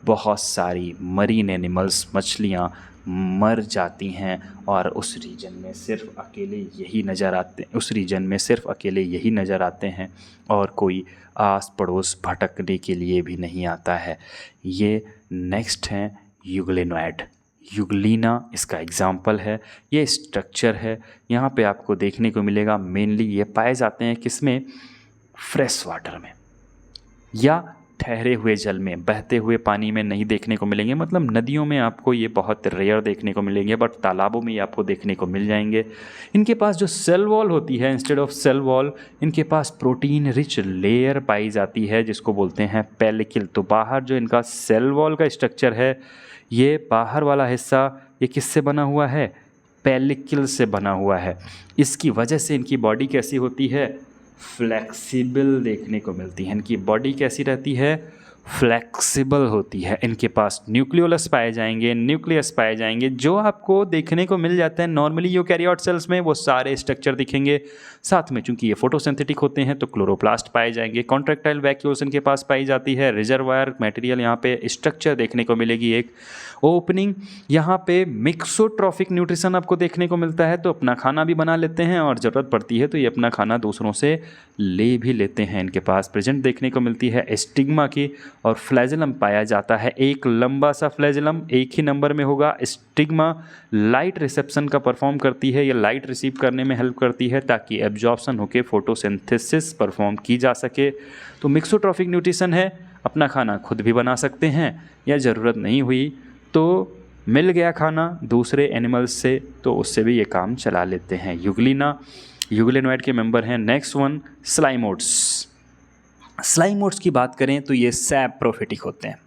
S1: बहुत सारी मरीन एनिमल्स, मछलियाँ मर जाती हैं। और उस रीजन में सिर्फ अकेले यही नज़र आते हैं, उस रीजन में सिर्फ अकेले यही नज़र आते हैं, और कोई आस पड़ोस भटकने के लिए भी नहीं आता है। ये नेक्स्ट हैं यूग्लिनोइड। यूग्लिना इसका एग्जाम्पल है। ये स्ट्रक्चर है, यहाँ पे आपको देखने को मिलेगा। मेनली ये पाए जाते हैं किसमें? फ्रेश वाटर में या ठहरे हुए जल में, बहते हुए पानी में नहीं देखने को मिलेंगे। मतलब नदियों में आपको ये बहुत रेयर देखने को मिलेंगे, बट तालाबों में ये आपको देखने को मिल जाएंगे। इनके पास जो सेल वॉल होती है, इंस्टेड ऑफ सेल वॉल इनके पास प्रोटीन रिच लेयर पाई जाती है, जिसको बोलते हैं पेलिकल। तो बाहर जो इनका सेल वॉल का स्ट्रक्चर है, ये बाहर वाला हिस्सा ये किससे बना हुआ है? पेलिकल से बना हुआ है। इसकी वजह से इनकी बॉडी कैसी होती है? फ्लेक्सिबल देखने को मिलती है। इनकी बॉडी कैसी रहती है? फ्लेक्सिबल होती है। इनके पास न्यूक्लियोलस पाए जाएंगे, न्यूक्लियस पाए जाएंगे, जो आपको देखने को मिल जाते हैं नॉर्मली यूकैरियोट सेल्स में। वो सारे स्ट्रक्चर दिखेंगे। साथ में चूंकि ये फोटोसिंथेटिक होते हैं, तो क्लोरोप्लास्ट पाए जाएंगे। कॉन्ट्रैक्टाइल वैक्यूल्स इनके पास पाई जाती है। रिजर्वायर मटेरियल यहाँ पे स्ट्रक्चर देखने को मिलेगी। एक ओपनिंग, यहाँ पे मिक्सोट्रॉफिक न्यूट्रिशन आपको देखने को मिलता है। तो अपना खाना भी बना लेते हैं, और ज़रूरत पड़ती है तो ये अपना खाना दूसरों से ले भी लेते हैं। इनके पास प्रेजेंट देखने को मिलती है स्टिग्मा की, और फ्लैजेलम पाया जाता है। एक लंबा सा फ्लैजेलम एक ही नंबर में होगा। स्टिग्मा लाइट रिसेप्शन का परफॉर्म करती है, या लाइट रिसीव करने में हेल्प करती है, ताकि एब्जॉर्प्शन होकर फोटोसिंथेसिस परफॉर्म की जा सके। तो मिक्सोट्रॉफिक न्यूट्रिशन है, अपना खाना खुद भी बना सकते हैं, या ज़रूरत नहीं हुई तो मिल गया खाना दूसरे एनिमल्स से, तो उससे भी ये काम चला लेते हैं। यूग्लिना यूग्लिनोइड के मेंबर हैं। Next one स्लाइमोड्स। स्लाइमोड्स की बात करें तो ये सैप्रोफिटिक होते हैं।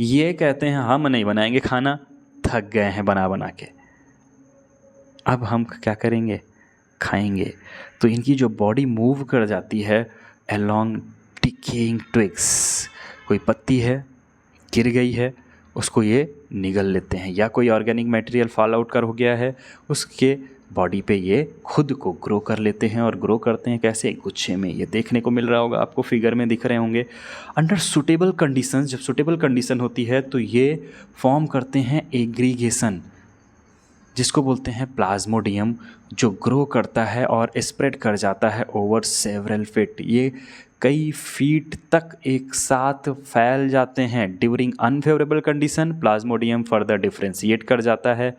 S1: ये कहते हैं हम नहीं बनाएंगे खाना, थक गए हैं बना बना के, अब हम क्या करेंगे? खाएंगे। तो इनकी जो बॉडी मूव कर जाती है अलोंग डिकेइंग ट्विग्स। कोई पत्ती है, गिर गई है, उसको ये निगल लेते हैं, या कोई ऑर्गेनिक मटेरियल फॉल आउट कर हो गया है, उसके बॉडी पे ये खुद को ग्रो कर लेते हैं। और ग्रो करते हैं कैसे? गुच्छे में। ये देखने को मिल रहा होगा आपको, फिगर में दिख रहे होंगे। अंडर सुटेबल कंडीशन, जब सुटेबल कंडीशन होती है तो ये फॉर्म करते हैं एग्रीगेशन, जिसको बोलते हैं प्लाज्मोडियम, जो ग्रो करता है और स्प्रेड कर जाता है ओवर सेवरल फीट। ये कई फीट तक एक साथ फैल जाते हैं। During unfavourable condition Plasmodium further differentiate कर जाता है,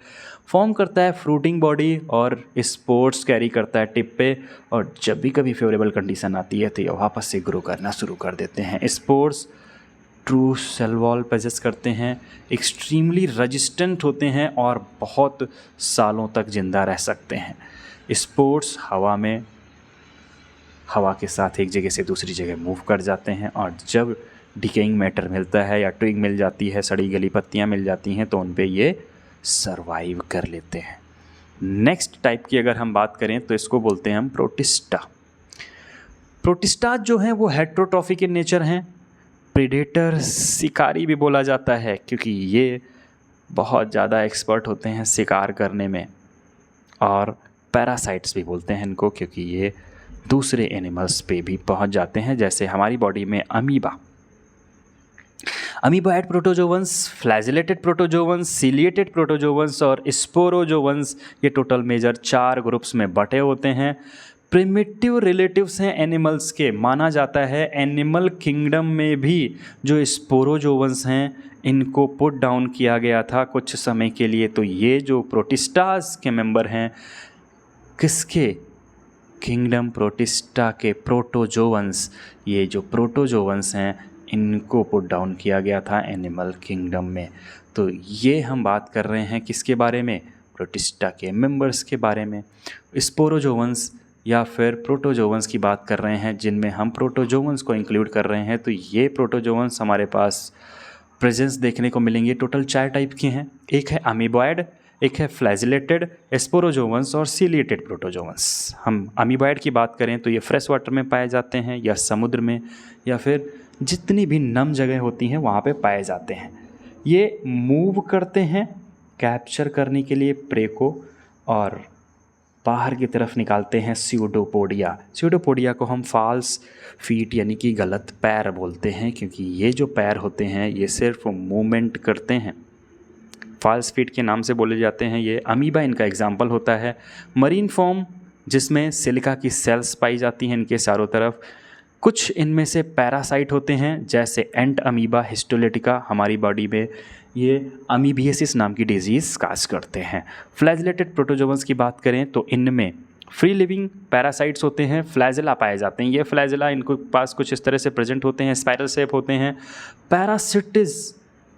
S1: फॉर्म करता है फ्रूटिंग बॉडी और स्पोर्स कैरी करता है टिप पे। और जब भी कभी फेवरेबल कंडीशन आती है तो ये वापस से ग्रो करना शुरू कर देते हैं। Spores true cell wall possess करते हैं, एक्सट्रीमली रेजिस्टेंट होते हैं और बहुत सालों तक जिंदा रह सकते हैं। स्पोर्स हवा में हवा के साथ एक जगह से दूसरी जगह मूव कर जाते हैं, और जब डिकेइंग मैटर मिलता है या ट्विग मिल जाती है, सड़ी गली पत्तियाँ मिल जाती हैं, तो उन पे ये सर्वाइव कर लेते हैं। नेक्स्ट टाइप की अगर हम बात करें तो इसको बोलते हैं हम प्रोटिस्टा। प्रोटिस्टा जो हैं वो हेट्रोट्रॉफिक इन नेचर हैं, प्रेडेटर शिकारी भी बोला जाता है, क्योंकि ये बहुत ज़्यादा एक्सपर्ट होते हैं शिकार करने में, और पैरासाइट्स भी बोलते हैं इनको, क्योंकि ये दूसरे एनिमल्स पे भी पहुंच जाते हैं, जैसे हमारी बॉडी में amoeba, amoeboid protozoans, flagellated protozoans, ciliated protozoans और स्पोरोजोवंस, ये टोटल मेजर 4 ग्रुप्स में बटे होते हैं। प्रिमिटिव रिलेटिव्स हैं एनिमल्स के, माना जाता है एनिमल किंगडम में भी जो स्पोरोजोवंस हैं इनको पुट डाउन किया गया था कुछ समय के लिए। तो ये जो प्रोटिस्टास के मेंबर हैं, किसके किंगडम प्रोटिस्टा के प्रोटोजोवंस, ये जो प्रोटोजोवंस हैं इनको पुट डाउन किया गया था एनिमल किंगडम में। तो ये हम बात कर रहे हैं किसके बारे में, प्रोटिस्टा के मेंबर्स के बारे में। स्पोरोजोवंस या फिर प्रोटोजोवंस की बात कर रहे हैं, जिनमें हम प्रोटोजोवंस को इंक्लूड कर रहे हैं। तो ये प्रोटोजोवंस हमारे पास प्रेजेंस देखने को मिलेंगे। टोटल 4 टाइप के हैं, एक है अमीबॉयड, एक है फ्लैजिलेटेड, स्पोरोजोवंस और सीलिएटेड प्रोटोजोवंस। हम अमीबॉयड की बात करें तो ये फ्रेश वाटर में पाए जाते हैं या समुद्र में, या फिर जितनी भी नम जगह होती हैं वहाँ पे पाए जाते हैं। ये मूव करते हैं कैप्चर करने के लिए प्रे को, और बाहर की तरफ निकालते हैं स्यूडोपोडिया। स्यूडोपोडिया को हम फॉल्स फीट यानी कि गलत पैर बोलते हैं, क्योंकि ये जो पैर होते हैं ये सिर्फ मूवमेंट करते हैं, फॉल्स फीट के नाम से बोले जाते हैं। ये अमीबा इनका एग्जाम्पल होता है। मरीन फॉर्म जिसमें सिलिका की सेल्स पाई जाती हैं इनके चारों तरफ। कुछ इनमें से पैरासाइट होते हैं, जैसे एंट अमीबा हिस्टोलिटिका हमारी बॉडी में ये अमीबियसिस नाम की डिजीज़ काज करते हैं। फ्लैजिलेटेड प्रोटोजोवंस की बात करें तो इनमें फ्री लिविंग पैरासाइट्स होते हैं, फ्लैजिला पाए जाते हैं। ये फ्लैजिला इनको पास कुछ इस तरह से प्रेजेंट होते हैं, स्पाइरल शेप होते हैं। पैरासिटिस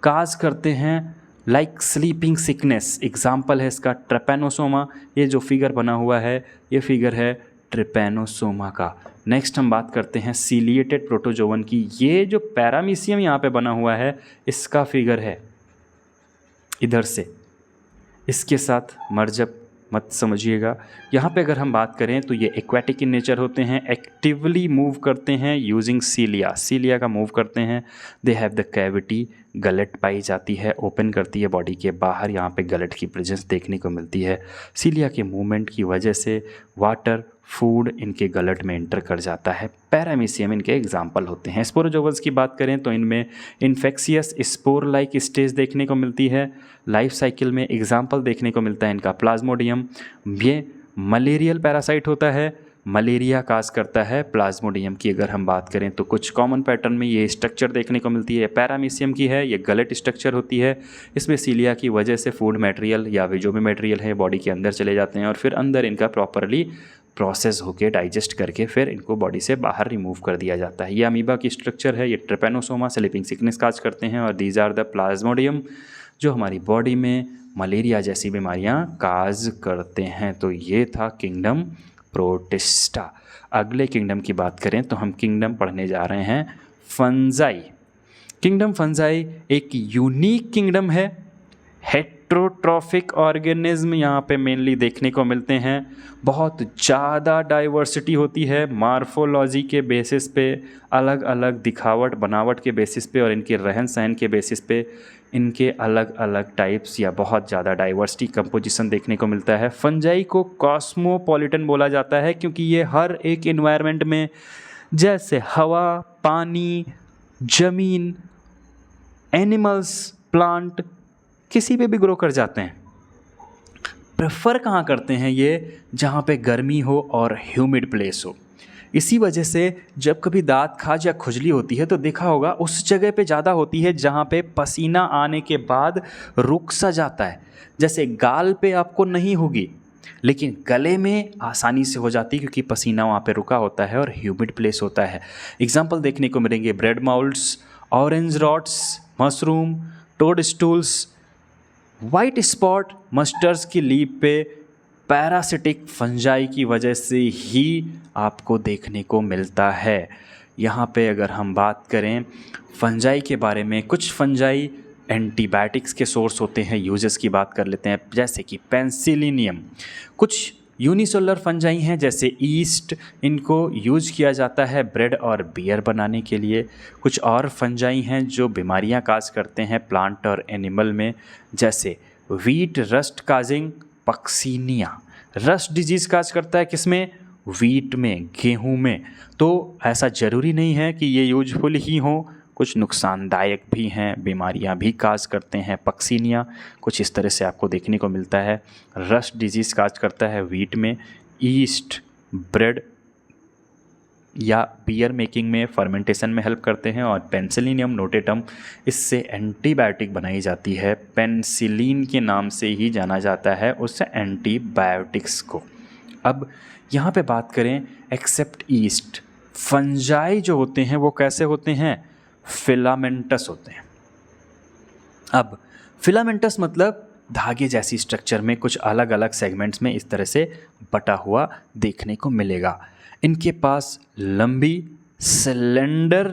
S1: काज करते हैं लाइक स्लीपिंग सिकनेस, एग्जाम्पल है इसका ट्रेपैनोसोमा। ये जो फिगर बना हुआ है ये फिगर है ट्रिपैनोसोमा का। नेक्स्ट हम बात करते हैं सीलिएटेड प्रोटोजोवन की। ये जो पैरामीशियम यहाँ पे बना हुआ है इसका फिगर है इधर से, इसके साथ मर्जब मत समझिएगा। यहाँ पे अगर हम बात करें तो ये एक्वेटिक इन नेचर होते हैं, एक्टिवली मूव करते हैं यूजिंग सीलिया, सीलिया का मूव करते हैं। दे हैव द कैविटी, गलट पाई जाती है, ओपन करती है बॉडी के बाहर, यहाँ पे गलट की प्रेजेंस देखने को मिलती है। सीलिया के मूवमेंट की वजह से वाटर फूड इनके गलट में एंटर कर जाता है। पैरामीशियम इनके एग्जाम्पल होते हैं। स्पोरोजोवंस की बात करें तो इनमें इन्फेक्शियस स्पोर लाइक स्टेज देखने को मिलती है। लाइफ साइकिल में एग्जाम्पल देखने को मिलता है इनका प्लाज्मोडियम। ये मलेरियल पैरासाइट होता है, मलेरिया काज करता है। प्लाज्मोडियम की अगर हम बात करें तो कुछ कॉमन पैटर्न में ये स्ट्रक्चर देखने को मिलती है। पैरामीशियम की है, ये गलट स्ट्रक्चर होती है। इसमें सीलिया की वजह से फूड मटेरियल या जो भी मटेरियल है बॉडी के अंदर चले जाते हैं, और फिर अंदर इनका प्रॉपरली प्रोसेस होके डाइजेस्ट करके फिर इनको बॉडी से बाहर रिमूव कर दिया जाता है। ये अमीबा की स्ट्रक्चर है। ये ट्रिपैनोसोमा स्लीपिंग सिकनेस काज करते हैं, और दीज आर द प्लाज्मोडियम जो हमारी बॉडी में मलेरिया जैसी बीमारियां काज करते हैं। तो ये था किंगडम प्रोटिस्टा। अगले किंगडम की बात करें तो हम किंगडम पढ़ने जा रहे हैं फंजाई। किंगडम फंजाई एक यूनिक किंगडम है। हेट्रोट्रॉफिक ऑर्गेनिज्म यहाँ पे मेनली देखने को मिलते हैं। बहुत ज़्यादा डाइवर्सिटी होती है मार्फोलॉजी के बेसिस पे, अलग अलग दिखावट बनावट के बेसिस पे, और इनके रहन सहन के बेसिस पे इनके अलग अलग टाइप्स या बहुत ज़्यादा डाइवर्सिटी कंपोजिशन देखने को मिलता है। फंजाई को कॉस्मोपॉलिटन बोला जाता है, क्योंकि ये हर एक इन्वायरमेंट में जैसे हवा, पानी, ज़मीन, एनिमल्स, प्लांट किसी पे भी ग्रो कर जाते हैं। प्रेफर कहाँ करते हैं ये, जहाँ पे गर्मी हो और ह्यूमिड प्लेस हो। इसी वजह से जब कभी दांत खाज या खुजली होती है तो देखा होगा उस जगह पे ज़्यादा होती है जहाँ पे पसीना आने के बाद रुक सा जाता है। जैसे गाल पे आपको नहीं होगी, लेकिन गले में आसानी से हो जाती है, क्योंकि पसीना वहाँ पे रुका होता है और ह्यूमिड प्लेस होता है। एग्जाम्पल देखने को मिलेंगे bread moulds, orange rots, mushroom, toad stools, white spot mustards की लीफ पे पैरासिटिक फंजाई की वजह से ही आपको देखने को मिलता है। यहाँ पे अगर हम बात करें फंजाई के बारे में, कुछ फंजाई एंटीबायोटिक्स के सोर्स होते हैं, यूजेस की बात कर लेते हैं, जैसे कि पेंसिलिनियम। कुछ यूनिसेलुलर फंजाई हैं जैसे ईस्ट, इनको यूज किया जाता है ब्रेड और बियर बनाने के लिए। कुछ और फंजाई हैं जो बीमारियां काज करते हैं प्लांट और एनिमल में, जैसे wheat rust causing Puccinia. Rust disease काज करता है किसमें? वीट में, गेहूं में। तो ऐसा ज़रूरी नहीं है कि ये यूजफुल ही हो, कुछ नुकसानदायक भी हैं, बीमारियां भी काज करते हैं। पक्सीनिया कुछ इस तरह से आपको देखने को मिलता है। रस्ट डिजीज़ काज करता है वीट में। ईस्ट ब्रेड या बियर मेकिंग में, फर्मेंटेशन में हेल्प करते हैं। और पेंसिलिनियम नोटेटम, इससे एंटीबायोटिक बनाई जाती है, पेंसिलिन के नाम से ही जाना जाता है उस एंटीबायोटिक्स को। अब यहाँ पे बात करें एक्सेप्ट ईस्ट, फंजाई जो होते हैं वो कैसे होते हैं? फिलामेंटस होते हैं। अब फिलामेंटस मतलब धागे जैसी स्ट्रक्चर में कुछ अलग अलग सेगमेंट्स में इस तरह से बटा हुआ देखने को मिलेगा। इनके पास लंबी सिलेंडर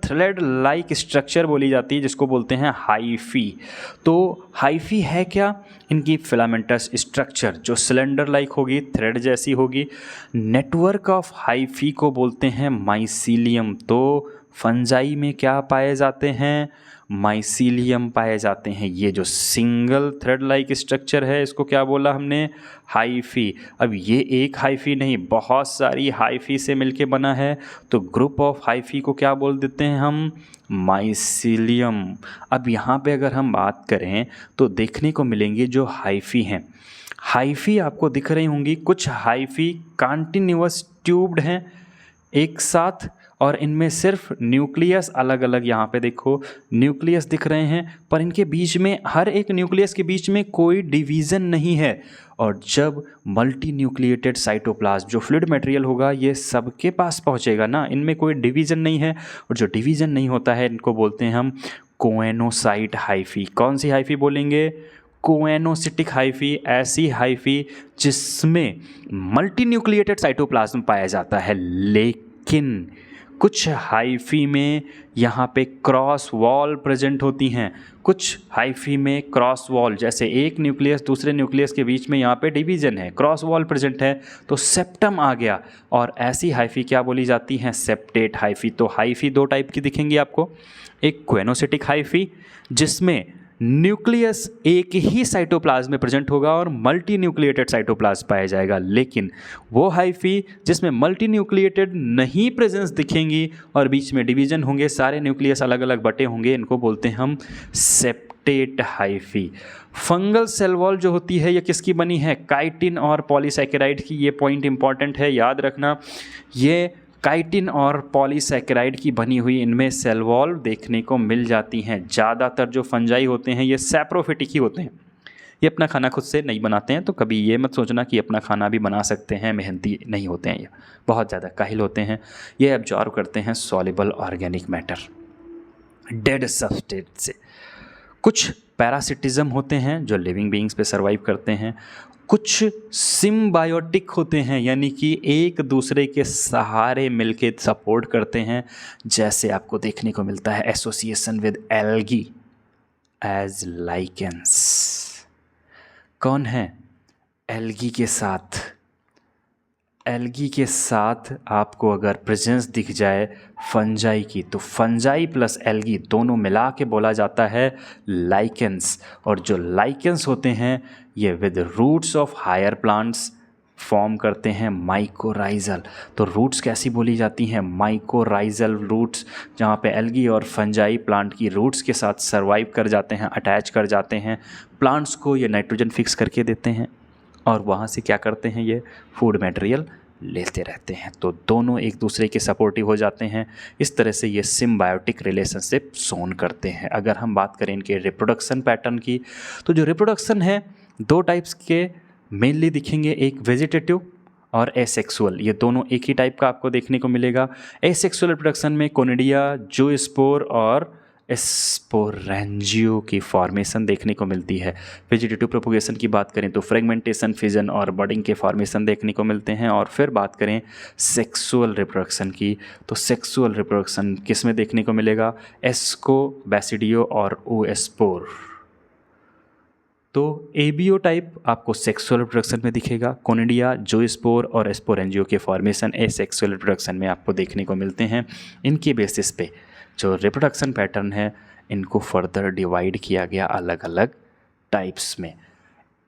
S1: थ्रेड लाइक स्ट्रक्चर बोली जाती है, जिसको बोलते हैं हाइफी। तो हाइफी है क्या? इनकी फिलामेंटस स्ट्रक्चर जो सिलेंडर लाइक होगी, थ्रेड जैसी होगी। नेटवर्क ऑफ हाइफी को बोलते हैं माइसीलियम। तो फंजाई में क्या पाए जाते हैं? माइसीलियम पाए जाते हैं। ये जो सिंगल थ्रेड लाइक स्ट्रक्चर है इसको क्या बोला हमने? हाइफी। अब ये एक हाइफी नहीं, बहुत सारी हाइफी से मिलके बना है, तो ग्रुप ऑफ हाइफी को क्या बोल देते हैं हम? माइसीलियम। अब यहाँ पे अगर हम बात करें तो देखने को मिलेंगे जो हाइफी हैं, हाइफी आपको दिख रही होंगी। कुछ हाइफी कंटिन्यूअस ट्यूब्ड हैं एक साथ, और इनमें सिर्फ न्यूक्लियस अलग अलग, यहाँ पे देखो न्यूक्लियस दिख रहे हैं, पर इनके बीच में, हर एक न्यूक्लियस के बीच में कोई डिवीज़न नहीं है। और जब मल्टी न्यूक्लिएटेड साइटोप्लाज्म जो फ्लूइड मटेरियल होगा ये सबके पास पहुँचेगा ना, इनमें कोई डिवीज़न नहीं है। और जो डिवीज़न नहीं होता है इनको बोलते हैं हम कोएनोसाइट हाइफी। कौन सी हाइफी बोलेंगे? कोएनोसिटिक हाइफी, ऐसी हाइफी जिसमें मल्टी न्यूक्लिएटेड साइटोप्लाज्म पाया जाता है। लेकिन कुछ हाइफी में यहाँ पे क्रॉस वॉल प्रेजेंट होती हैं। कुछ हाइफी में क्रॉस वॉल, जैसे एक न्यूक्लियस दूसरे न्यूक्लियस के बीच में यहाँ पे डिवीज़न है, क्रॉस वॉल प्रेजेंट है, तो सेप्टम आ गया। और ऐसी हाइफी क्या बोली जाती हैं? Septate hyphae. तो हाइफी दो टाइप की दिखेंगी आपको, एक कोएनोसिटिक हाइफी जिसमें न्यूक्लियस एक ही साइटोप्लाज्म में प्रेजेंट होगा और मल्टी न्यूक्लिएटेड साइटोप्लाज्म पाया जाएगा। लेकिन वो हाइफी जिसमें मल्टी न्यूक्लिएटेड नहीं प्रेजेंस दिखेंगी और बीच में डिवीजन होंगे, सारे न्यूक्लियस अलग अलग बटे होंगे, इनको बोलते हैं हम septate hyphae. Fungal cell wall जो होती है ये किसकी बनी है? काइटिन और पॉलीसैकेराइड की। ये पॉइंट इंपॉर्टेंट है, याद रखना। ये काइटिन और पॉलीसैकेराइड की बनी हुई इनमें सेल वॉल देखने को मिल जाती हैं। ज़्यादातर जो फंजाई होते हैं ये सैप्रोफिटिक ही होते हैं, ये अपना खाना खुद से नहीं बनाते हैं। तो कभी ये मत सोचना कि अपना खाना भी बना सकते हैं, मेहनती नहीं होते हैं, ये बहुत ज़्यादा काहिल होते हैं। ये एब्जॉर्ब करते हैं soluble organic matter dead substance से। कुछ पैरासिटिज्म होते हैं जो लिविंग बीइंग्स पे सर्वाइव करते हैं। कुछ सिम्बायोटिक होते हैं, यानी कि एक दूसरे के सहारे मिलके सपोर्ट करते हैं, जैसे आपको देखने को मिलता है association with algae as lichens. कौन है? एल्गी के साथ। एल्गी के साथ आपको अगर प्रेजेंस दिख जाए फंजाई की, तो फंजाई प्लस एल्गी दोनों मिला के बोला जाता है लाइकेंस। और जो लाइकेंस होते हैं ये with roots of higher plants form करते हैं माइकोराइजल। तो रूट्स कैसी बोली जाती हैं? माइकोराइजल रूट्स, जहाँ पे एल्गी और फंजाई प्लांट की रूट्स के साथ सर्वाइव कर जाते हैं, अटैच कर जाते हैं। प्लांट्स को ये नाइट्रोजन फिक्स करके देते हैं और वहाँ से क्या करते हैं, ये फूड मटेरियल लेते रहते हैं। तो दोनों एक दूसरे के सपोर्टिव हो जाते हैं। इस तरह से ये सिम्बायोटिक रिलेशनशिप सोन करते हैं। अगर हम बात करें इनके रिप्रोडक्शन पैटर्न की, तो जो रिप्रोडक्शन है दो टाइप्स के मेनली दिखेंगे, एक वेजिटेटिव और एसेक्सुअल। ये दोनों एक ही टाइप का आपको देखने को मिलेगा। एसेक्सुअल रिप्रोडक्शन में कोनिडिया, जूस्पोर और स्पोरेंजियो की फॉर्मेशन देखने को मिलती है। वेजिटेटिव प्रोपोगेशन की बात करें तो फ्रेगमेंटेशन, फिजन और बडिंग के फॉर्मेशन देखने को मिलते हैं। और फिर बात करें सेक्सुअल रिप्रोडक्शन की, तो सेक्सुअल रिप्रोडक्शन किस में देखने को मिलेगा? एस्को, बैसिडियो और ओएस्पोर। तो एबियो टाइप आपको सेक्सुअल रिप्रोडक्शन में दिखेगा। कोनिडिया, जोस्पोर और स्पोरेंजियो के फॉर्मेशन एसेक्सुअल रिप्रोडक्शन में आपको देखने को मिलते हैं। इनके बेसिस पे जो रिप्रोडक्शन पैटर्न है इनको फर्दर डिवाइड किया गया अलग अलग टाइप्स में।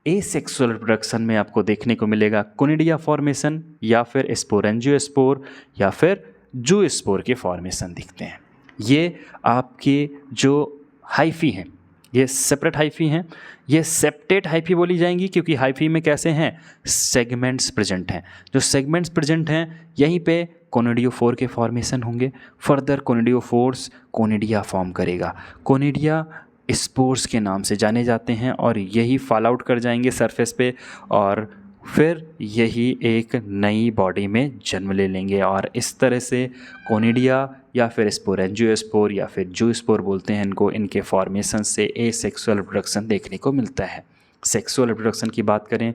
S1: एसेक्सुअल रिप्रोडक्शन में आपको देखने को मिलेगा कोनिडिया फॉर्मेशन या फिर स्पोरेंजियोस्पोर या फिर जूस्पोर के फॉर्मेशन दिखते हैं। ये आपके जो हाइफी हैं ये सेपरेट हाइफी हैं, ये सेप्टेट हाइफी बोली जाएंगी क्योंकि हाइफी में कैसे हैं? सेगमेंट्स प्रेजेंट हैं। जो सेगमेंट्स प्रेजेंट हैं यहीं पे कोनिडियोफोर के फॉर्मेशन होंगे। फर्दर कोनिडियोफोर्स कोनिडिया फॉर्म करेगा। कोनिडिया स्पोर्स के नाम से जाने जाते हैं और यही फॉल आउट कर जाएंगे सरफेस पे और फिर यही एक नई बॉडी में जन्म ले लेंगे। और इस तरह से कोनिडिया या फिर स्पोरेंजियोस्पोर या फिर जूस्पोर बोलते हैं इनको, इनके फॉर्मेशन से एसेक्सुअल रिप्रोडक्शन देखने को मिलता है। सेक्सुअल रिप्रोडक्शन की बात करें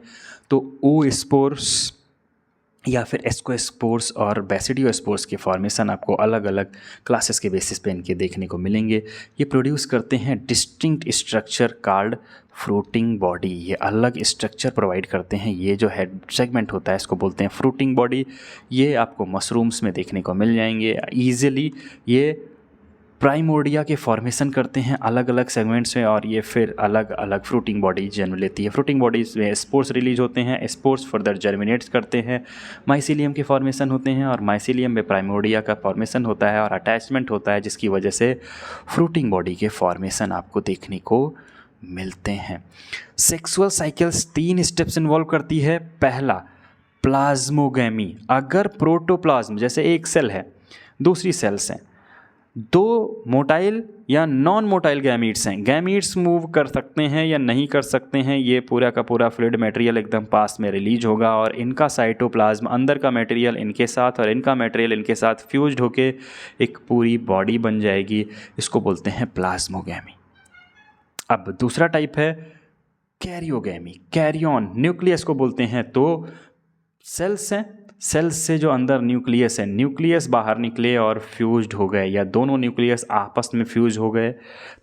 S1: तो ओस्पोर्स या फिर एस्कोस्पोर्स और बैसिडियोस्पोर्स के फॉर्मेशन आपको अलग अलग क्लासेस के बेसिस पे इनके देखने को मिलेंगे। ये प्रोड्यूस करते हैं distinct structure called fruiting body. ये अलग स्ट्रक्चर प्रोवाइड करते हैं। ये जो हेड सेगमेंट होता है इसको बोलते हैं फ्रूटिंग बॉडी। ये आपको मशरूम्स में देखने को मिल जाएंगे ईजिली। ये प्राइमोर्डिया के फॉर्मेशन करते हैं अलग अलग सेगमेंट्स में और ये फिर अलग अलग फ्रूटिंग बॉडी जन्म लेती है। फ्रूटिंग बॉडीज में स्पोर्स रिलीज होते हैं, स्पोर्स फर्दर जर्मिनेट्स करते हैं, माइसीलियम के फॉर्मेशन होते हैं और माइसीलियम में प्राइमोर्डिया का फॉर्मेशन होता है और अटैचमेंट होता है जिसकी वजह से फ्रूटिंग बॉडी के फॉर्मेशन आपको देखने को मिलते हैं। सेक्सुअल साइकिल्स 3 स्टेप्स इन्वॉल्व करती है। पहला प्लाज्मोगैमी। अगर प्रोटोप्लाज्म जैसे एक सेल है, दूसरी सेल्स हैं, 2 मोटाइल या नॉन मोटाइल गैमीट्स हैं। गैमीट्स मूव कर सकते हैं या नहीं कर सकते हैं, ये पूरा का पूरा फ्लूइड मटेरियल एकदम पास में रिलीज होगा और इनका साइटोप्लाज्म अंदर का मटेरियल इनके साथ और इनका मटेरियल इनके साथ फ्यूज्ड होके एक पूरी बॉडी बन जाएगी। इसको बोलते हैं प्लाज्मोगैमी। अब दूसरा टाइप है कैरियोगैमी। कैरियन न्यूक्लियस को बोलते हैं। तो सेल्स हैं, सेल्स से जो अंदर न्यूक्लियस है, न्यूक्लियस बाहर निकले और फ्यूज्ड हो गए या दोनों न्यूक्लियस आपस में फ्यूज हो गए